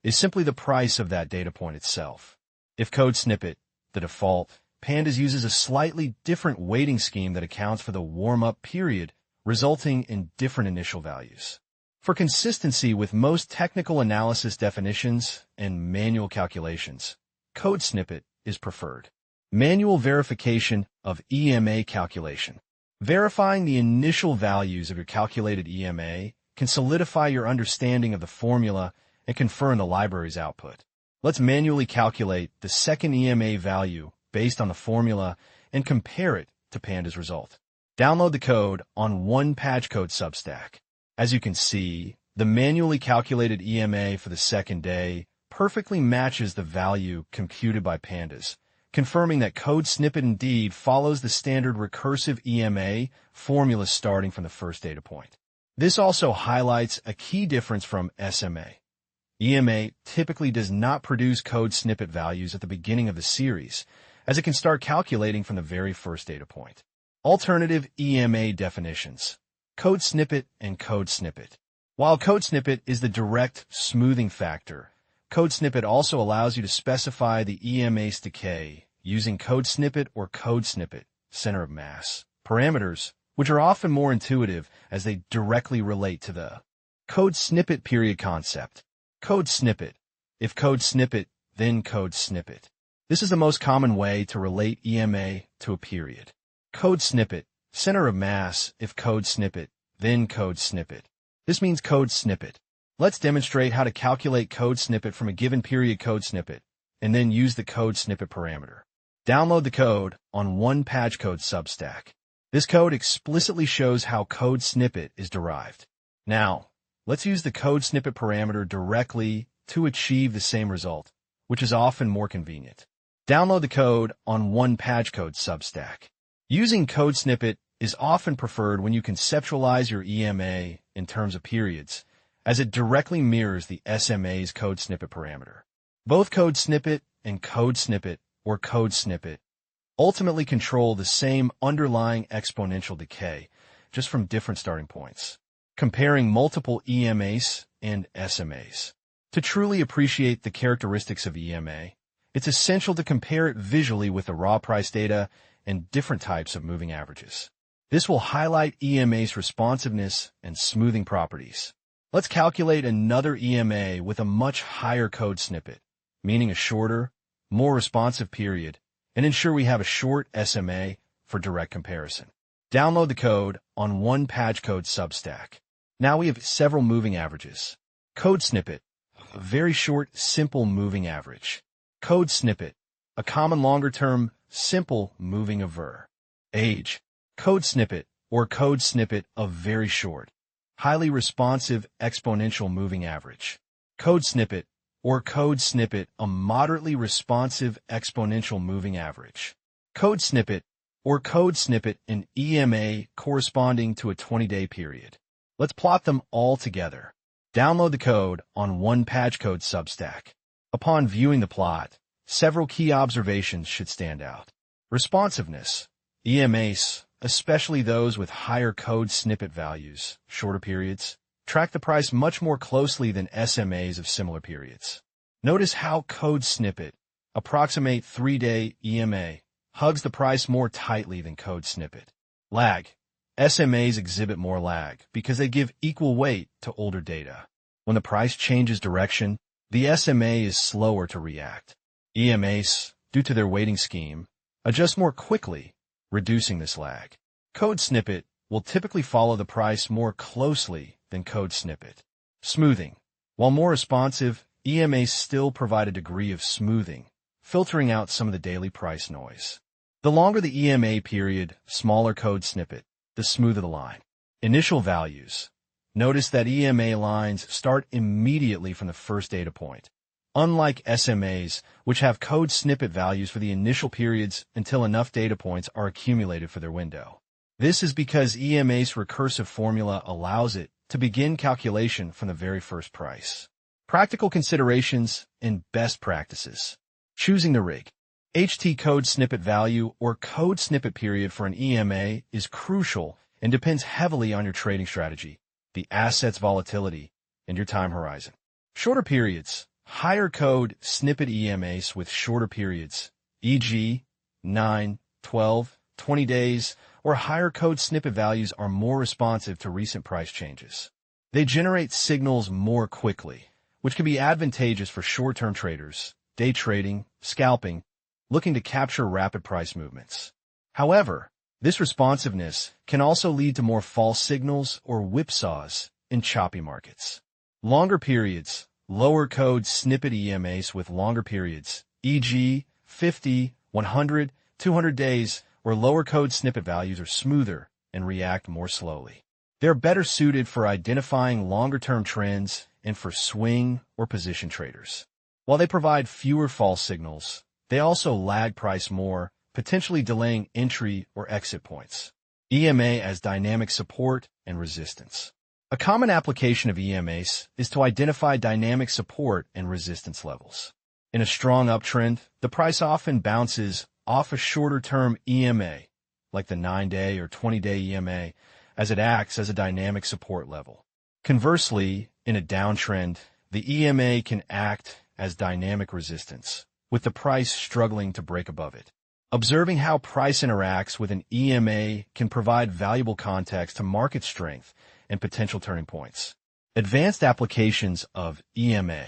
is simply the price of that data point itself. If code snippet, the default, Pandas uses a slightly different weighting scheme that accounts for the warm-up period, resulting in different initial values. For consistency with most technical analysis definitions and manual calculations, code snippet is preferred. Manual verification of EMA calculation. Verifying the initial values of your calculated EMA can solidify your understanding of the formula and confirm the library's output. Let's manually calculate the second EMA value based on the formula and compare it to Panda's result. Download the code on OnePatchCode Substack. As you can see, the manually calculated EMA for the second day perfectly matches the value computed by Pandas, confirming that code snippet indeed follows the standard recursive EMA formula starting from the first data point. This also highlights a key difference from SMA. EMA typically does not produce code snippet values at the beginning of the series, as it can start calculating from the very first data point. Alternative EMA definitions. Code snippet and code snippet. While code snippet is the direct smoothing factor, code snippet also allows you to specify the EMA's decay using code snippet or code snippet, center of mass, parameters, which are often more intuitive as they directly relate to the code snippet period concept. Code snippet. If code snippet, then code snippet. This is the most common way to relate EMA to a period. Code snippet. Center of mass, if code snippet, then code snippet. This means code snippet. Let's demonstrate how to calculate code snippet from a given period code snippet, and then use the code snippet parameter. Download the code on OnePatchCode Substack. This code explicitly shows how code snippet is derived. Now, let's use the code snippet parameter directly to achieve the same result, which is often more convenient. Download the code on OnePatchCode Substack. Using code snippet is often preferred when you conceptualize your EMA in terms of periods, as it directly mirrors the SMA's code snippet parameter. Both code snippet and code snippet, or code snippet, ultimately control the same underlying exponential decay, just from different starting points. Comparing multiple EMAs and SMAs. To truly appreciate the characteristics of EMA, it's essential to compare it visually with the raw price data and different types of moving averages. This will highlight EMA's responsiveness and smoothing properties. Let's calculate another EMA with a much higher code snippet, meaning a shorter, more responsive period, and ensure we have a short SMA for direct comparison. Download the code on OnePatchCode Substack. Now we have several moving averages. Code snippet, a very short, simple moving average. Code snippet, a common longer-term, simple moving average. Age. Code snippet, or code snippet of very short, highly responsive exponential moving average. Code snippet, or code snippet, a moderately responsive exponential moving average. Code snippet, or code snippet, an EMA corresponding to a 20-day period. Let's plot them all together. Download the code on OnePatchCode Substack. Upon viewing the plot, several key observations should stand out. Responsiveness. EMAs, especially those with higher code snippet values, shorter periods, track the price much more closely than SMAs of similar periods. Notice how code snippet, approximate 3-day EMA, hugs the price more tightly than code snippet. Lag. SMAs exhibit more lag because they give equal weight to older data. When the price changes direction, the SMA is slower to react. EMAs, due to their weighting scheme, adjust more quickly, reducing this lag. Code snippet will typically follow the price more closely than code snippet. Smoothing. While more responsive, EMAs still provide a degree of smoothing, filtering out some of the daily price noise. The longer the EMA period, smaller code snippet, the smoother the line. Initial values. Notice that EMA lines start immediately from the first data point, unlike SMAs, which have code snippet values for the initial periods until enough data points are accumulated for their window. This is because EMA's recursive formula allows it to begin calculation from the very first price. Practical considerations and best practices. Choosing the rig. HT code snippet value or code snippet period for an EMA is crucial and depends heavily on your trading strategy, the asset's volatility, and your time horizon. Shorter periods. Higher code snippet EMAs with shorter periods, e.g. 9, 12, 20 days, or higher code snippet values are more responsive to recent price changes. They generate signals more quickly, which can be advantageous for short-term traders, day trading, scalping, looking to capture rapid price movements. However, this responsiveness can also lead to more false signals or whipsaws in choppy markets. Longer periods. Lower code snippet EMAs with longer periods, e.g. 50, 100, 200 days, where lower code snippet values are smoother and react more slowly. They're better suited for identifying longer-term trends and for swing or position traders. While they provide fewer false signals, they also lag price more, potentially delaying entry or exit points. EMA as dynamic support and resistance. A common application of EMAs is to identify dynamic support and resistance levels. In a strong uptrend, the price often bounces off a shorter-term EMA, like the 9-day or 20-day EMA, as it acts as a dynamic support level. Conversely, in a downtrend, the EMA can act as dynamic resistance, with the price struggling to break above it. Observing how price interacts with an EMA can provide valuable context to market strength and potential turning points. Advanced applications of EMA.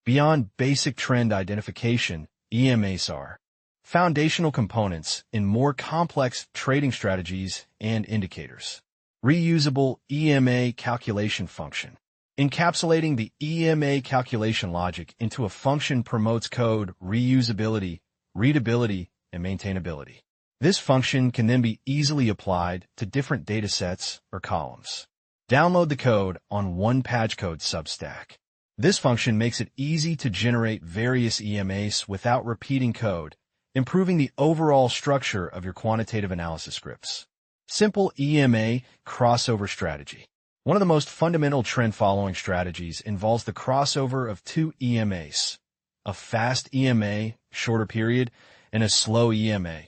Beyond basic trend identification, EMAs are foundational components in more complex trading strategies and indicators. Reusable EMA calculation function. Encapsulating the EMA calculation logic into a function promotes code reusability, readability, and maintainability. This function can then be easily applied to different datasets or columns. Download the code on OnePageCode Substack. This function makes it easy to generate various EMAs without repeating code, improving the overall structure of your quantitative analysis scripts. Simple EMA crossover strategy. One of the most fundamental trend-following strategies involves the crossover of two EMAs, a fast EMA, shorter period, and a slow EMA,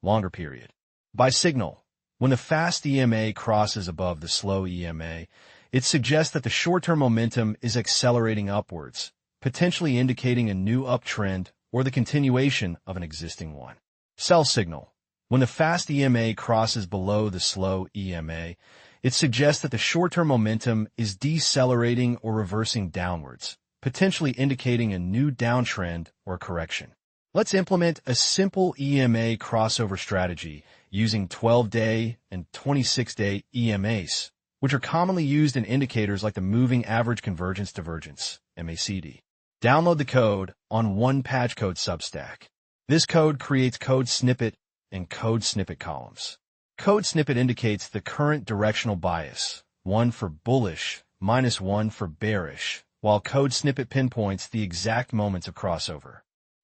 longer period. By signal, when the fast EMA crosses above the slow EMA, it suggests that the short-term momentum is accelerating upwards, potentially indicating a new uptrend or the continuation of an existing one. Sell signal. When the fast EMA crosses below the slow EMA, it suggests that the short-term momentum is decelerating or reversing downwards, potentially indicating a new downtrend or correction. Let's implement a simple EMA crossover strategy using 12-day and 26-day EMAs, which are commonly used in indicators like the Moving Average Convergence Divergence, MACD. Download the code on OnePageCode Substack. This code creates code snippet and code snippet columns. Code snippet indicates the current directional bias, 1 for bullish, -1 for bearish, while code snippet pinpoints the exact moments of crossover.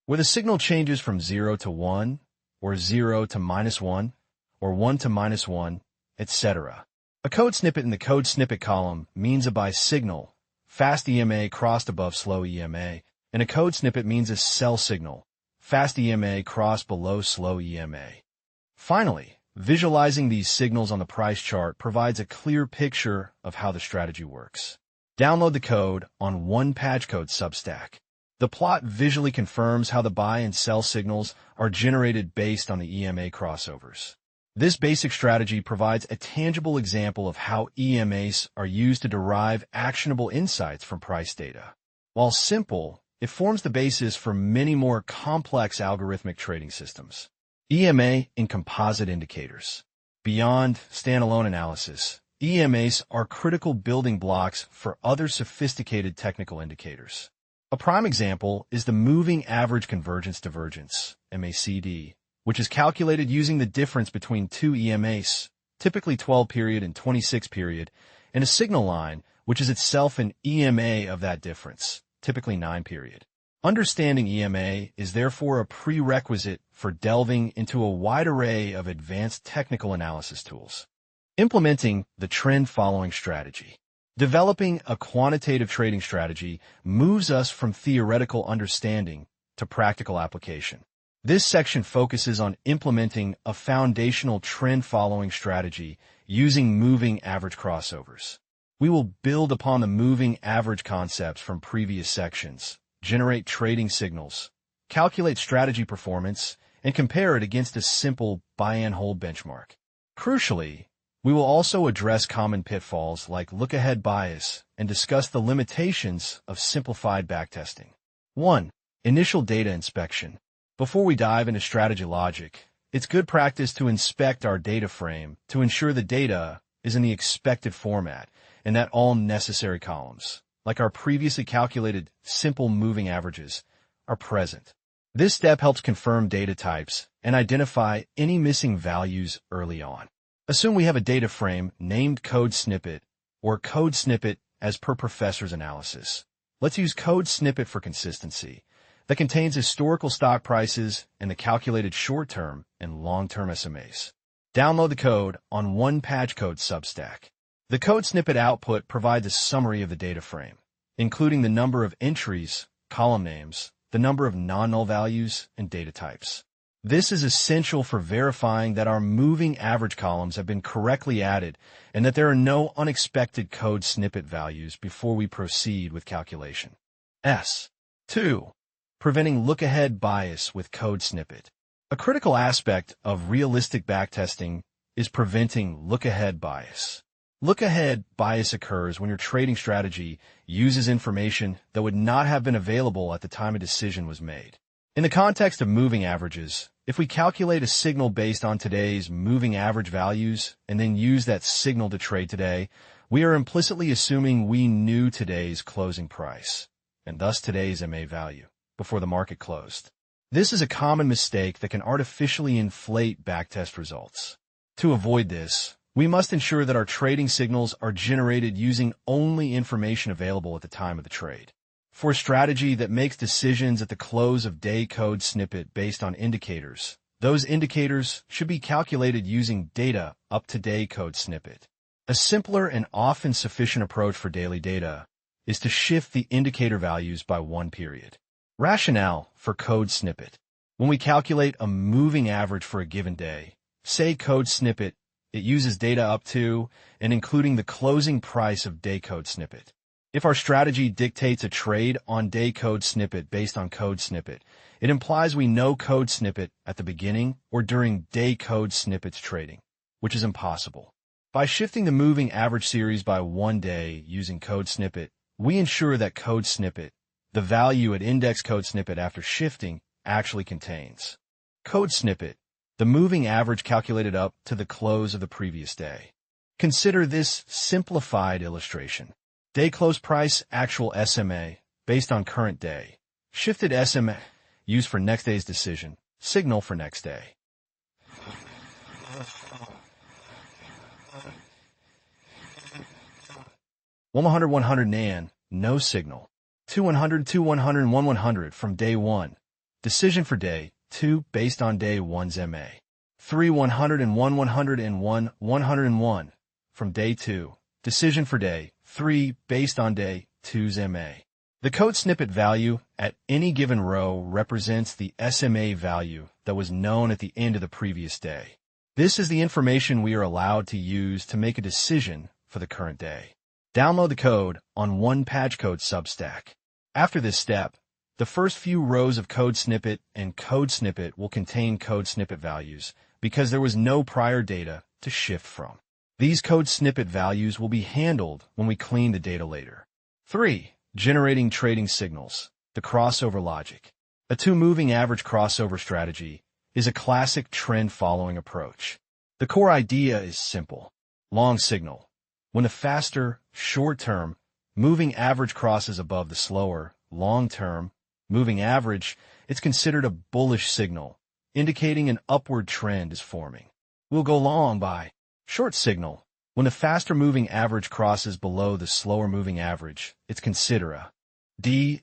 Where the signal changes from 0 to 1, or 0 to -1, or 1 to -1, etc. A code snippet in the code snippet column means a buy signal, fast EMA crossed above slow EMA, and a code snippet means a sell signal, fast EMA crossed below slow EMA. Finally, visualizing these signals on the price chart provides a clear picture of how the strategy works. Download the code on OnePageCode Substack. The plot visually confirms how the buy and sell signals are generated based on the EMA crossovers. This basic strategy provides a tangible example of how EMAs are used to derive actionable insights from price data. While simple, it forms the basis for many more complex algorithmic trading systems. EMA in composite indicators. Beyond standalone analysis, EMAs are critical building blocks for other sophisticated technical indicators. A prime example is the Moving Average Convergence Divergence, MACD, which is calculated using the difference between two EMAs, typically 12-period and 26-period, and a signal line, which is itself an EMA of that difference, typically 9-period. Understanding EMA is therefore a prerequisite for delving into a wide array of advanced technical analysis tools. Implementing the trend-following strategy. Developing a quantitative trading strategy moves us from theoretical understanding to practical application. This section focuses on implementing a foundational trend-following strategy using moving average crossovers. We will build upon the moving average concepts from previous sections, generate trading signals, calculate strategy performance, and compare it against a simple buy-and-hold benchmark. Crucially, we will also address common pitfalls like look-ahead bias and discuss the limitations of simplified backtesting. 1. Initial data inspection. Before we dive into strategy logic, it's good practice to inspect our data frame to ensure the data is in the expected format and that all necessary columns, like our previously calculated simple moving averages, are present. This step helps confirm data types and identify any missing values early on. Assume we have a data frame named code snippet or code snippet as per professor's analysis. Let's use code snippet for consistency that contains historical stock prices and the calculated short-term and long-term SMAs. Download the code on OnePageCode Substack. The code snippet output provides a summary of the data frame, including the number of entries, column names, the number of non-null values, and data types. This is essential for verifying that our moving average columns have been correctly added and that there are no unexpected code snippet values before we proceed with calculation. 2. Preventing look-ahead bias with code snippet. A critical aspect of realistic backtesting is preventing look-ahead bias. Look-ahead bias occurs when your trading strategy uses information that would not have been available at the time a decision was made. In the context of moving averages, if we calculate a signal based on today's moving average values and then use that signal to trade today, we are implicitly assuming we knew today's closing price, and thus today's MA value, before the market closed. This is a common mistake that can artificially inflate backtest results. To avoid this, we must ensure that our trading signals are generated using only information available at the time of the trade. For a strategy that makes decisions at the close of day code snippet based on indicators, those indicators should be calculated using data up to day code snippet. A simpler and often sufficient approach for daily data is to shift the indicator values by one period. Rationale for code snippet. When we calculate a moving average for a given day, say code snippet, it uses data up to and including the closing price of day code snippet. If our strategy dictates a trade on day code snippet based on code snippet, it implies we know code snippet at the beginning or during day code snippets trading, which is impossible. By shifting the moving average series by one day using code snippet, we ensure that code snippet, the value at index code snippet after shifting, actually contains. Code snippet, the moving average calculated up to the close of the previous day. Consider this simplified illustration. Day close price actual SMA based on current day. Shifted SMA used for next day's decision. Signal for next day. One 100 NAN, no signal. 2 100 2 100 and 1 100 from day 1. Decision for day 2 based on day 1's MA. 3 100 and 1 100 and 1 101 from day 2. Decision for day 3 based on day 2's MA. The code snippet value at any given row represents the SMA value that was known at the end of the previous day. This is the information we are allowed to use to make a decision for the current day. Download the code on OnePageCode Substack. After this step, the first few rows of code snippet and code snippet will contain code snippet values because there was no prior data to shift from. These code snippet values will be handled when we clean the data later. 3. Generating trading signals, the crossover logic. A two-moving average crossover strategy is a classic trend-following approach. The core idea is simple. Long signal. When the faster, short-term, moving average crosses above the slower, long-term, moving average, it's considered a bullish signal, indicating an upward trend is forming. We'll go long by short signal. When the faster moving average crosses below the slower moving average, it's considered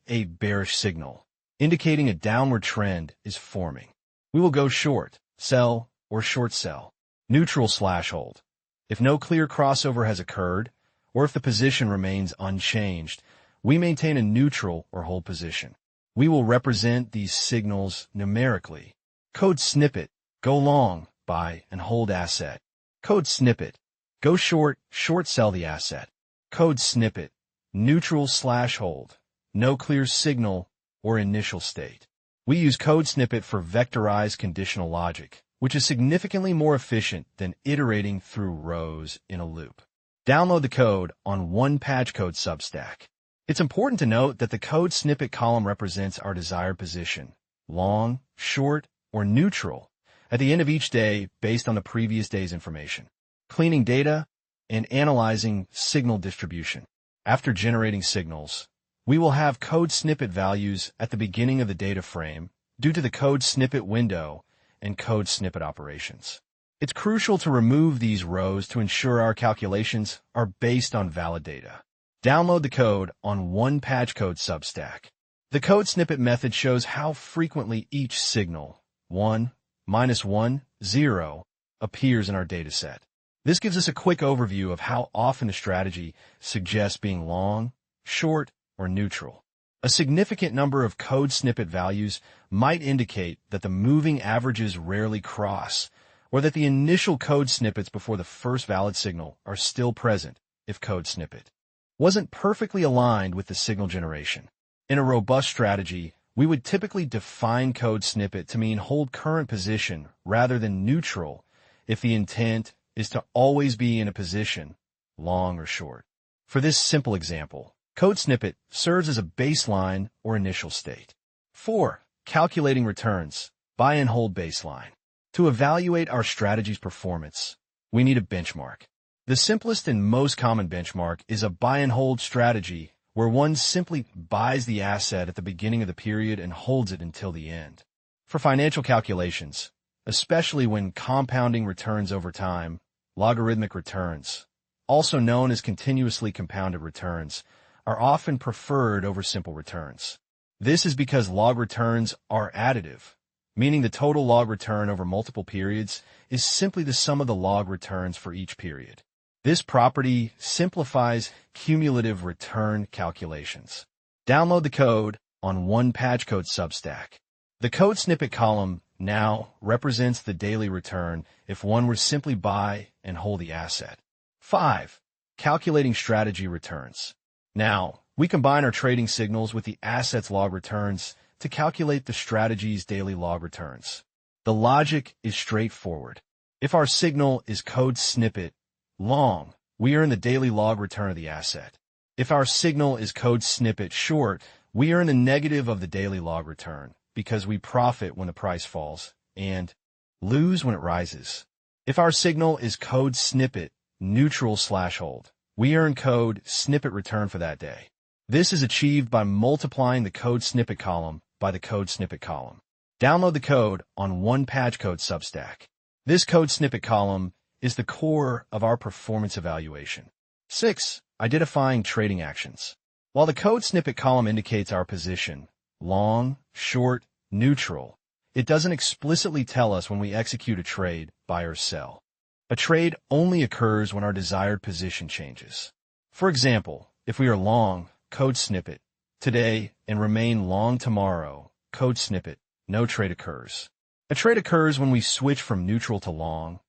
a bearish signal, indicating a downward trend is forming. We will go short, sell, or short sell. Neutral/hold. If no clear crossover has occurred, or if the position remains unchanged, we maintain a neutral or hold position. We will represent these signals numerically. Code snippet, go long, buy and hold asset. Code snippet, go short, short sell the asset. Code snippet, neutral/hold, no clear signal or initial state. We use code snippet for vectorized conditional logic, which is significantly more efficient than iterating through rows in a loop. Download the code on OnePatchCode Substack. It's important to note that the code snippet column represents our desired position, long, short, or neutral, at the end of each day based on the previous day's information. Cleaning data and analyzing signal distribution. After generating signals, we will have code snippet values at the beginning of the data frame due to the code snippet window and code snippet operations. It's crucial to remove these rows to ensure our calculations are based on valid data. Download the code on OnePatchCode Substack. The code snippet method shows how frequently each signal, 1, -1, 0, appears in our dataset. This gives us a quick overview of how often the strategy suggests being long, short, or neutral. A significant number of code snippet values might indicate that the moving averages rarely cross, or that the initial code snippets before the first valid signal are still present if code snippet wasn't perfectly aligned with the signal generation. In a robust strategy, we would typically define code snippet to mean hold current position rather than neutral if the intent is to always be in a position, long or short. For this simple example, code snippet serves as a baseline or initial state. 4. Calculating returns, buy and hold baseline. To evaluate our strategy's performance, we need a benchmark. The simplest and most common benchmark is a buy and hold strategy, where one simply buys the asset at the beginning of the period and holds it until the end. For financial calculations, especially when compounding returns over time, logarithmic returns, also known as continuously compounded returns, are often preferred over simple returns. This is because log returns are additive, meaning the total log return over multiple periods is simply the sum of the log returns for each period. This property simplifies cumulative return calculations. Download the code on OnePatchCode Substack. The code snippet column now represents the daily return if one were simply buy and hold the asset. 5. Calculating strategy returns. Now, we combine our trading signals with the asset's log returns to calculate the strategy's daily log returns. The logic is straightforward. If our signal is code snippet long, we earn the daily log return of the asset. If our signal is code snippet short, we earn the negative of the daily log return because we profit when the price falls and lose when it rises. If our signal is code snippet neutral/hold, we earn code snippet return for that day. This is achieved by multiplying the code snippet column by the code snippet column. Download the code on OnePatchCode Substack. This code snippet column is the core of our performance evaluation. 6. Identifying trading actions. While the code snippet column indicates our position, long, short, neutral, it doesn't explicitly tell us when we execute a trade, buy or sell. A trade only occurs when our desired position changes. For example, if we are long, code snippet, today and remain long tomorrow, code snippet, no trade occurs. A trade occurs when we switch from neutral to long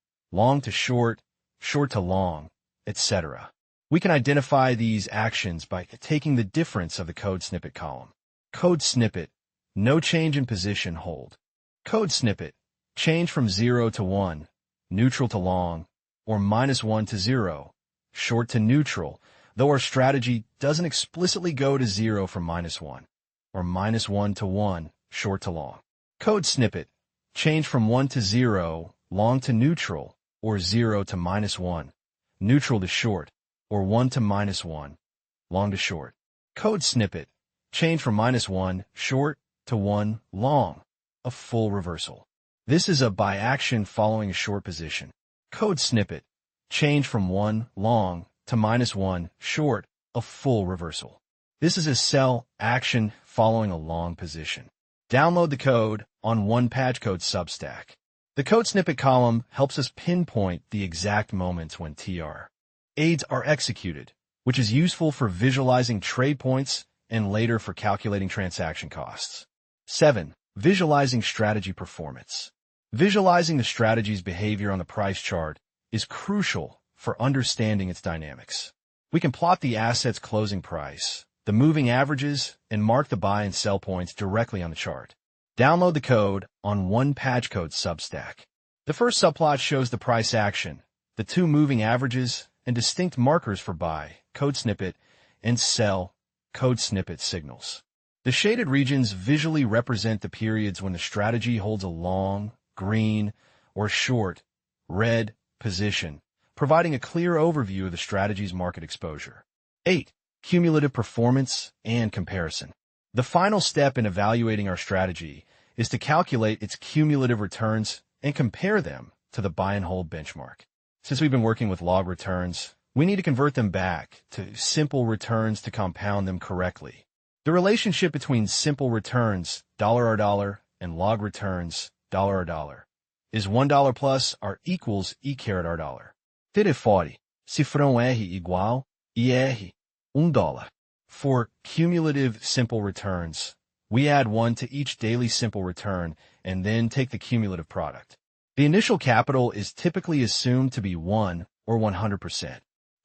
to short, short to long, etc. We can identify these actions by taking the difference of the code snippet column. Code snippet, no change in position, hold. Code snippet, change from 0 to 1, neutral to long, or -1 to 0, short to neutral, though our strategy doesn't explicitly go to 0 from -1, or -1 to 1, short to long. Code snippet, change from 1 to 0, long to neutral, or 0 to -1, neutral to short, or 1 to -1, long to short. Code snippet, change from -1, short, to 1, long, a full reversal. This is a buy action following a short position. Code snippet, change from 1, long, to -1, short, a full reversal. This is a sell action following a long position. Download the code on OnePatchCode Substack. The code snippet column helps us pinpoint the exact moments when trades are executed, which is useful for visualizing trade points and later for calculating transaction costs. 7. Visualizing strategy performance. Visualizing the strategy's behavior on the price chart is crucial for understanding its dynamics. We can plot the asset's closing price, the moving averages, and mark the buy and sell points directly on the chart. Download the code on OnePageCode Substack. The first subplot shows the price action, the two moving averages, and distinct markers for buy, code snippet, and sell, code snippet signals. The shaded regions visually represent the periods when the strategy holds a long, green, or short, red position, providing a clear overview of the strategy's market exposure. 8. Cumulative performance and comparison. The final step in evaluating our strategy is to calculate its cumulative returns and compare them to the buy and hold benchmark. Since we've been working with log returns, we need to convert them back to simple returns to compound them correctly. The relationship between simple returns, $R$, and log returns, $R$ is $1 plus R equals E$R$. Tire fora, cifrão R igual IR, $1. For cumulative simple returns, we add 1 to each daily simple return and then take the cumulative product. The initial capital is typically assumed to be 1 or 100%.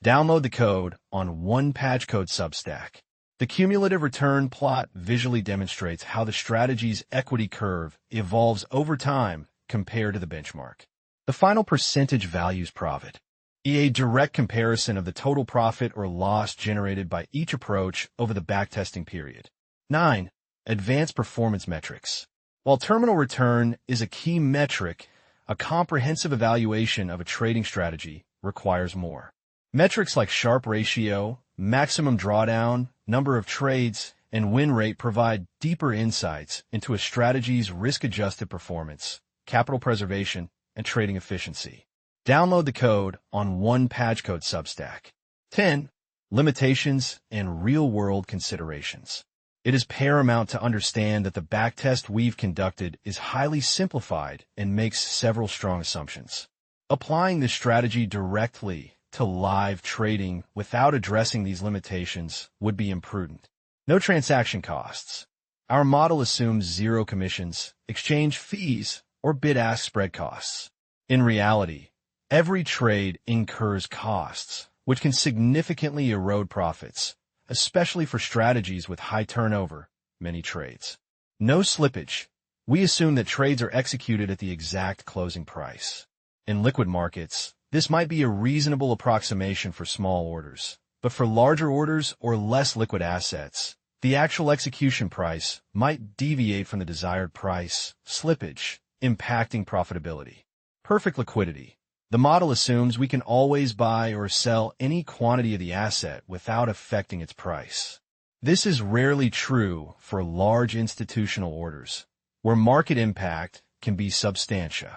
Download the code on OnePageCode Substack. The cumulative return plot visually demonstrates how the strategy's equity curve evolves over time compared to the benchmark. The final percentage values profit, a direct comparison of the total profit or loss generated by each approach over the backtesting period. 9. Advanced performance metrics. While terminal return is a key metric, a comprehensive evaluation of a trading strategy requires more. Metrics like Sharpe ratio, maximum drawdown, number of trades, and win rate provide deeper insights into a strategy's risk-adjusted performance, capital preservation, and trading efficiency. Download the code on OnePageCode Substack. 10. Limitations and real-world considerations. It is paramount to understand that the backtest we've conducted is highly simplified and makes several strong assumptions. Applying this strategy directly to live trading without addressing these limitations would be imprudent. No transaction costs. Our model assumes zero commissions, exchange fees, or bid-ask spread costs. In reality, every trade incurs costs, which can significantly erode profits, especially for strategies with high turnover, many trades. No slippage. We assume that trades are executed at the exact closing price. In liquid markets, this might be a reasonable approximation for small orders, but for larger orders or less liquid assets, the actual execution price might deviate from the desired price, slippage, impacting profitability. Perfect liquidity. The model assumes we can always buy or sell any quantity of the asset without affecting its price. This is rarely true for large institutional orders, where market impact can be substantial.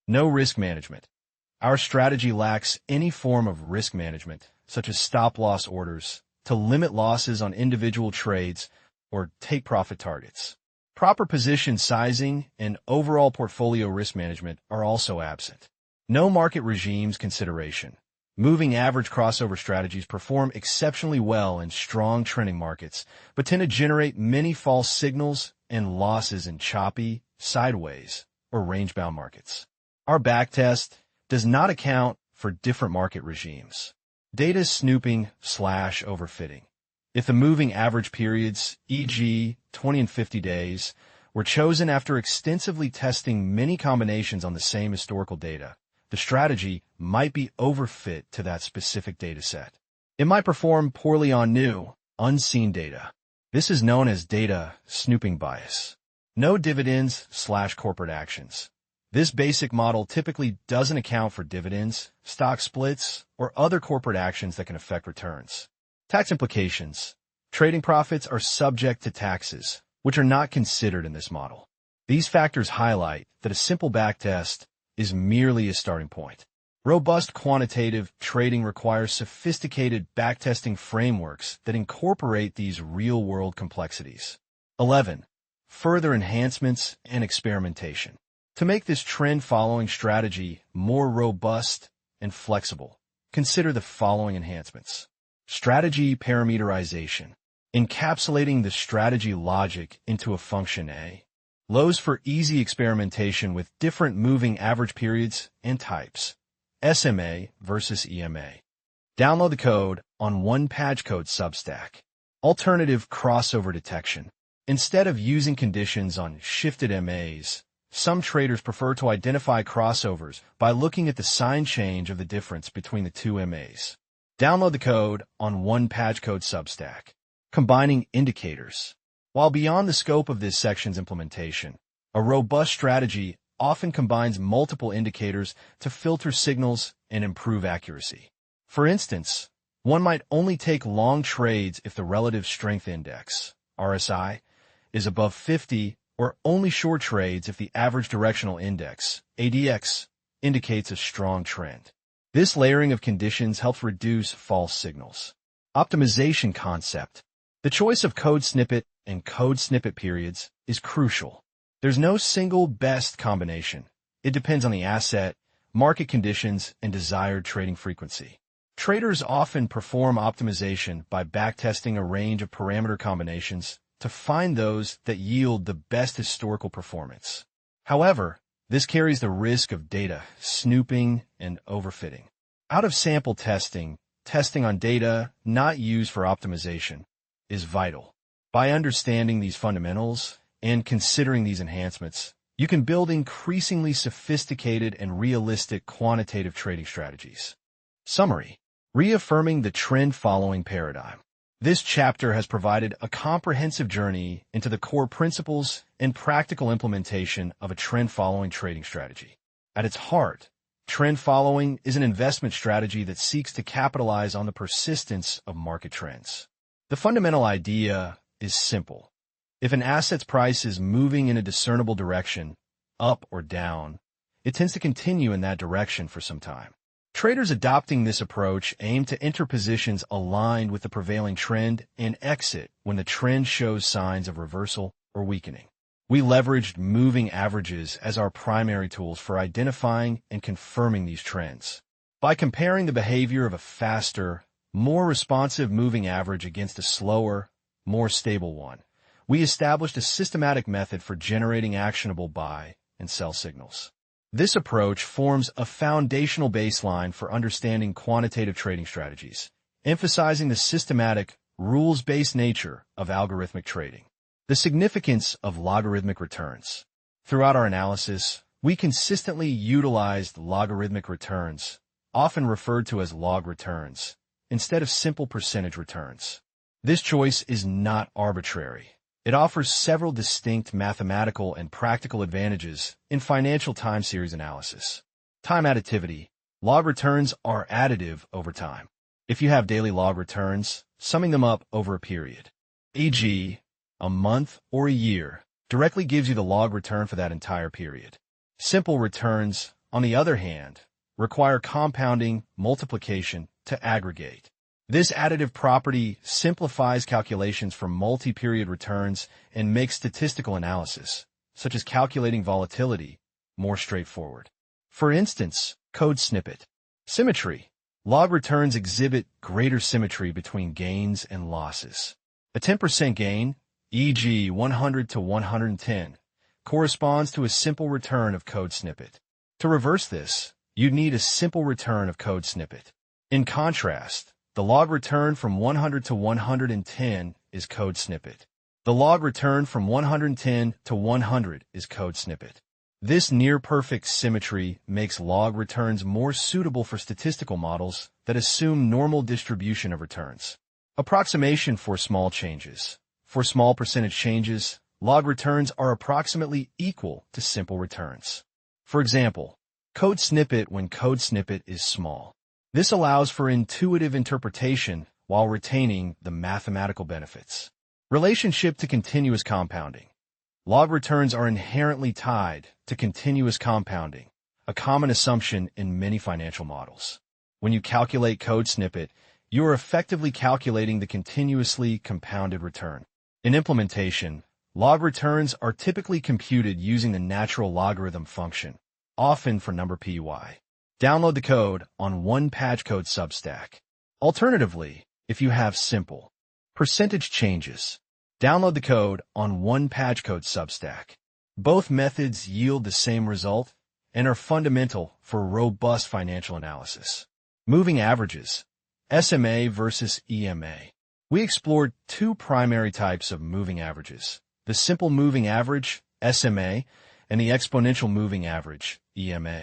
No risk management. Our strategy lacks any form of risk management, such as stop-loss orders, to limit losses on individual trades or take-profit targets. Proper position sizing and overall portfolio risk management are also absent. No market regimes consideration. Moving average crossover strategies perform exceptionally well in strong trending markets, but tend to generate many false signals and losses in choppy, sideways, or range-bound markets. Our backtest does not account for different market regimes. Data snooping/overfitting. If the moving average periods, e.g., 20 and 50 days, were chosen after extensively testing many combinations on the same historical data, the strategy might be overfit to that specific data set. It might perform poorly on new, unseen data. This is known as data snooping bias. No dividends/corporate actions. This basic model typically doesn't account for dividends, stock splits, or other corporate actions that can affect returns. Tax implications. Trading profits are subject to taxes, which are not considered in this model. These factors highlight that a simple backtest is merely a starting point. Robust quantitative trading requires sophisticated backtesting frameworks that incorporate these real-world complexities. 11. Further enhancements and experimentation. To make this trend-following strategy more robust and flexible, consider the following enhancements. Strategy parameterization, encapsulating the strategy logic into a function A. Lows for easy experimentation with different moving average periods and types. SMA versus EMA. Download the code on OnePageCode Substack. Alternative crossover detection. Instead of using conditions on shifted MAs, some traders prefer to identify crossovers by looking at the sign change of the difference between the two MAs. Download the code on OnePageCode Substack. Combining indicators. While beyond the scope of this section's implementation, a robust strategy often combines multiple indicators to filter signals and improve accuracy. For instance, one might only take long trades if the Relative Strength Index, RSI, is above 50, or only short trades if the Average Directional Index, ADX, indicates a strong trend. This layering of conditions helps reduce false signals. Optimization concept. The choice of code snippet and code snippet periods is crucial. There's no single best combination. It depends on the asset, market conditions, and desired trading frequency. Traders often perform optimization by backtesting a range of parameter combinations to find those that yield the best historical performance. However, this carries the risk of data snooping and overfitting. Out-of-sample testing, testing on data not used for optimization, is vital. By understanding these fundamentals and considering these enhancements, you can build increasingly sophisticated and realistic quantitative trading strategies. Summary: reaffirming the trend-following paradigm. This chapter has provided a comprehensive journey into the core principles and practical implementation of a trend-following trading strategy. At its heart, trend following is an investment strategy that seeks to capitalize on the persistence of market trends. The fundamental idea is simple. If an asset's price is moving in a discernible direction, up or down, it tends to continue in that direction for some time. Traders adopting this approach aim to enter positions aligned with the prevailing trend and exit when the trend shows signs of reversal or weakening. We leveraged moving averages as our primary tools for identifying and confirming these trends. By comparing the behavior of a faster, more responsive moving average against a slower, more stable one, we established a systematic method for generating actionable buy and sell signals. This approach forms a foundational baseline for understanding quantitative trading strategies, emphasizing the systematic, rules-based nature of algorithmic trading. The significance of logarithmic returns. Throughout our analysis, we consistently utilized logarithmic returns, often referred to as log returns, instead of simple percentage returns. This choice is not arbitrary. It offers several distinct mathematical and practical advantages in financial time series analysis. Time additivity. Log returns are additive over time. If you have daily log returns, summing them up over a period, e.g., a month or a year, directly gives you the log return for that entire period. Simple returns, on the other hand, require compounding multiplication to aggregate. This additive property simplifies calculations for multi-period returns and makes statistical analysis, such as calculating volatility, more straightforward. For instance, code snippet. Symmetry. Log returns exhibit greater symmetry between gains and losses. A 10% gain, e.g. 100 to 110, corresponds to a simple return of code snippet. To reverse this, you'd need a simple return of code snippet. In contrast, the log return from 100 to 110 is code snippet. The log return from 110 to 100 is code snippet. This near-perfect symmetry makes log returns more suitable for statistical models that assume normal distribution of returns. Approximation for small changes. For small percentage changes, log returns are approximately equal to simple returns. For example, code snippet when code snippet is small. This allows for intuitive interpretation while retaining the mathematical benefits. Relationship to continuous compounding. Log returns are inherently tied to continuous compounding, a common assumption in many financial models. When you calculate code snippet, you are effectively calculating the continuously compounded return. In implementation, Log returns are typically computed using the natural logarithm function, often for number py. Download the code on one patch code Substack. Alternatively, if you have simple percentage changes, download the code on one patch code Substack. Both methods yield the same result and are fundamental for robust financial analysis. Moving averages, SMA versus EMA. We explored two primary types of moving averages: the simple moving average, SMA, and the exponential moving average, EMA.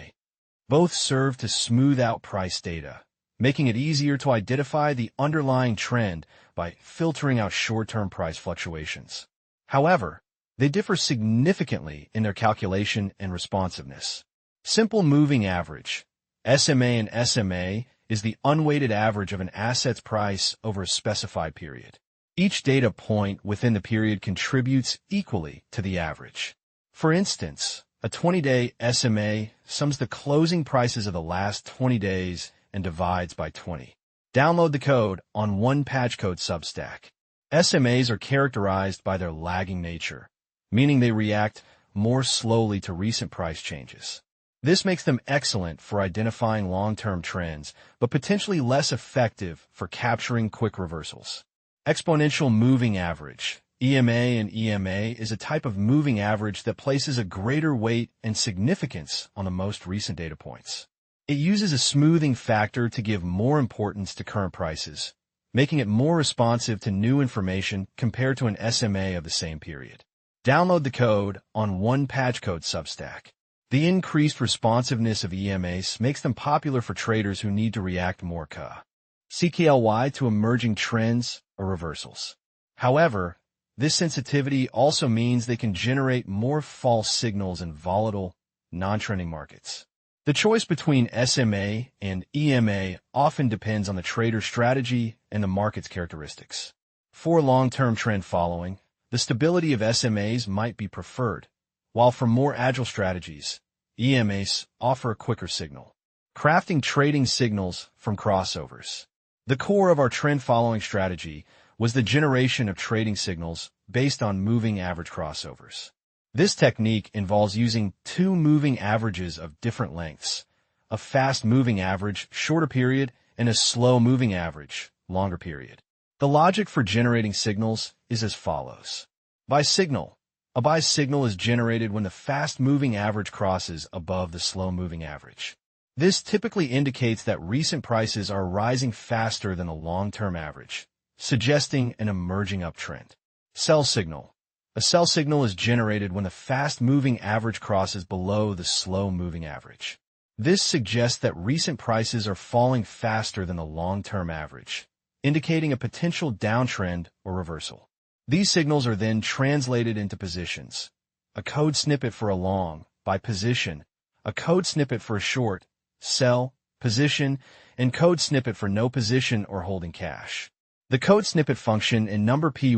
Both serve to smooth out price data, making it easier to identify the underlying trend by filtering out short-term price fluctuations. However, they differ significantly in their calculation and responsiveness. Simple moving average, SMA and SMA, is the unweighted average of an asset's price over a specified period. Each data point within the period contributes equally to the average. For instance, a 20-day SMA sums the closing prices of the last 20 days and divides by 20. Download the code on one patch code Substack. SMAs are characterized by their lagging nature, meaning they react more slowly to recent price changes. This makes them excellent for identifying long-term trends, but potentially less effective for capturing quick reversals. Exponential moving average, EMA and EMA, is a type of moving average that places a greater weight and significance on the most recent data points. It uses a smoothing factor to give more importance to current prices, making it more responsive to new information compared to an SMA of the same period. Download the code on one patch code Substack. The increased responsiveness of EMAs makes them popular for traders who need to react more quickly to emerging trends or reversals. However, this sensitivity also means they can generate more false signals in volatile, non-trending markets. The choice between SMA and EMA often depends on the trader's strategy and the market's characteristics. For long-term trend following, the stability of SMAs might be preferred, while for more agile strategies, EMAs offer a quicker signal. Crafting trading signals from crossovers. The core of our trend-following strategy was the generation of trading signals based on moving average crossovers. This technique involves using two moving averages of different lengths, a fast moving average, shorter period, and a slow moving average, longer period. The logic for generating signals is as follows. Buy signal. A buy signal is generated when the fast moving average crosses above the slow moving average. This typically indicates that recent prices are rising faster than the long-term average, suggesting an emerging uptrend. Sell signal. A sell signal is generated when the fast-moving average crosses below the slow-moving average. This suggests that recent prices are falling faster than the long-term average, indicating a potential downtrend or reversal. These signals are then translated into positions. A code snippet for a long, buy position, a code snippet for a short, sell, position, and code snippet for no position or holding cash. The code snippet function in number py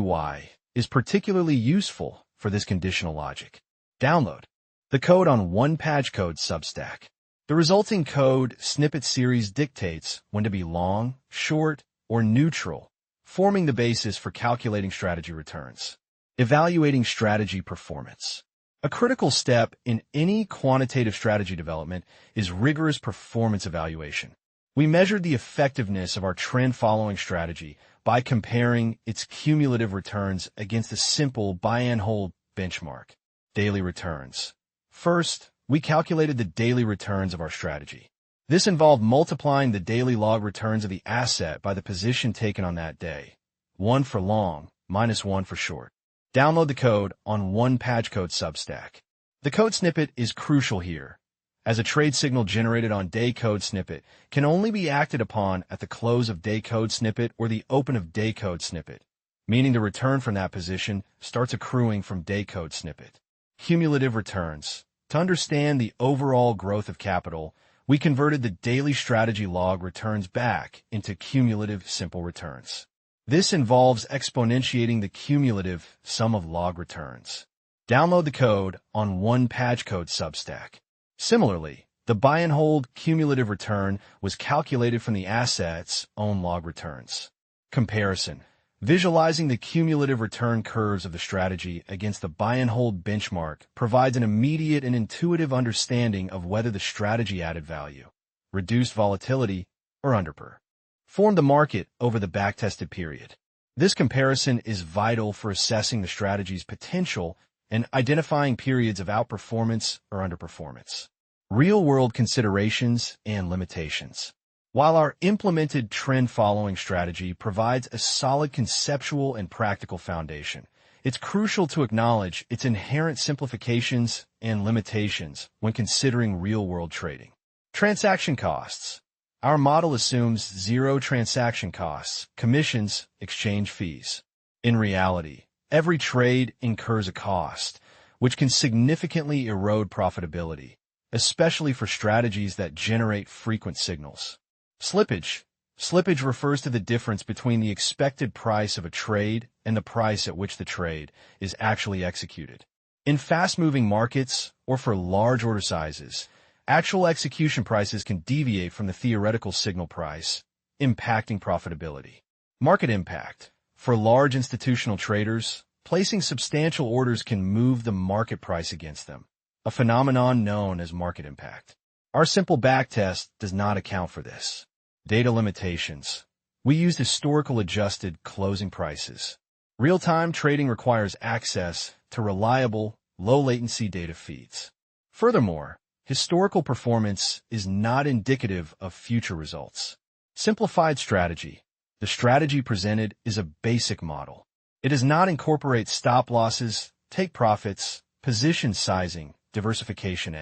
is particularly useful for this conditional logic. Download the code on one patch code Substack. The resulting code snippet series dictates when to be long, short, or neutral, forming the basis for calculating strategy returns. Evaluating strategy performance. A critical step in any quantitative strategy development is rigorous performance evaluation. We measured the effectiveness of our trend-following strategy by comparing its cumulative returns against a simple buy-and-hold benchmark, daily returns. First, we calculated the daily returns of our strategy. This involved multiplying the daily log returns of the asset by the position taken on that day, 1 for long, minus 1 for short. Download the code on one patch code Substack. The code snippet is crucial here, as a trade signal generated on day code snippet can only be acted upon at the close of day code snippet or the open of day code snippet, meaning the return from that position starts accruing from day code snippet. Cumulative returns. To understand the overall growth of capital, we converted the daily strategy log returns back into cumulative simple returns. This involves exponentiating the cumulative sum of log returns. Download the code on one patch code Substack. Similarly, the buy and hold cumulative return was calculated from the asset's own log returns. Comparison. Visualizing the cumulative return curves of the strategy against the buy-and-hold benchmark provides an immediate and intuitive understanding of whether the strategy added value, reduced volatility, or underperformed the market over the backtested period. This comparison is vital for assessing the strategy's potential and identifying periods of outperformance or underperformance. Real-world considerations and limitations. While our implemented trend-following strategy provides a solid conceptual and practical foundation, it's crucial to acknowledge its inherent simplifications and limitations when considering real-world trading. Transaction costs. Our model assumes zero transaction costs, commissions, exchange fees. In reality, every trade incurs a cost, which can significantly erode profitability, especially for strategies that generate frequent signals. Slippage. Slippage refers to the difference between the expected price of a trade and the price at which the trade is actually executed. In fast-moving markets or for large order sizes, actual execution prices can deviate from the theoretical signal price, impacting profitability. Market impact. For large institutional traders, placing substantial orders can move the market price against them, a phenomenon known as market impact. Our simple backtest does not account for this. Data limitations. We used historical adjusted closing prices. Real-time trading requires access to reliable, low-latency data feeds. Furthermore, historical performance is not indicative of future results. Simplified strategy. The strategy presented is a basic model. It does not incorporate stop losses, take profits, position sizing, diversification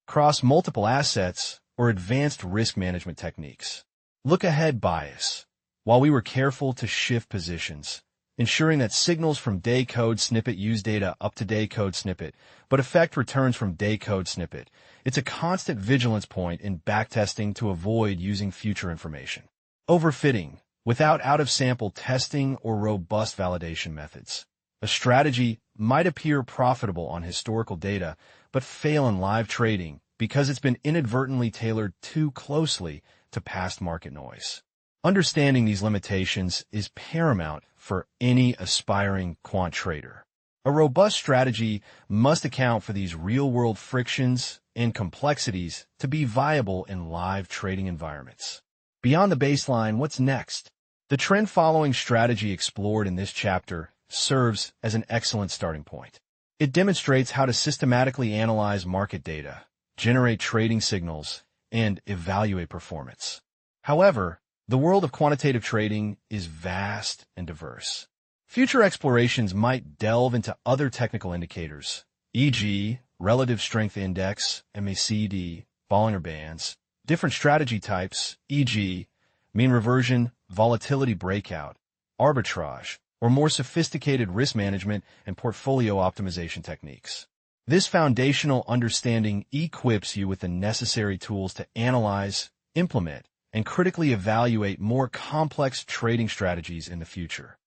across multiple assets, or advanced risk management techniques. Look-ahead bias. While we were careful to shift positions, ensuring that signals from day code snippet use data up to day code snippet, but affect returns from day code snippet, it's a constant vigilance point in backtesting to avoid using future information. Overfitting. Without out-of-sample testing or robust validation methods, a strategy might appear profitable on historical data, but fail in live trading because it's been inadvertently tailored too closely to past market noise. Understanding these limitations is paramount for any aspiring quant trader. A robust strategy must account for these real-world frictions and complexities to be viable in live trading environments. Beyond the baseline, what's next? The trend-following strategy explored in this chapter serves as an excellent starting point. It demonstrates how to systematically analyze market data, generate trading signals, and evaluate performance. However, the world of quantitative trading is vast and diverse. Future explorations might delve into other technical indicators, e.g., relative strength index, MACD, Bollinger Bands, different strategy types, e.g., mean reversion, volatility breakout, arbitrage, or more sophisticated risk management and portfolio optimization techniques. This foundational understanding equips you with the necessary tools to analyze, implement, and critically evaluate more complex trading strategies in the future.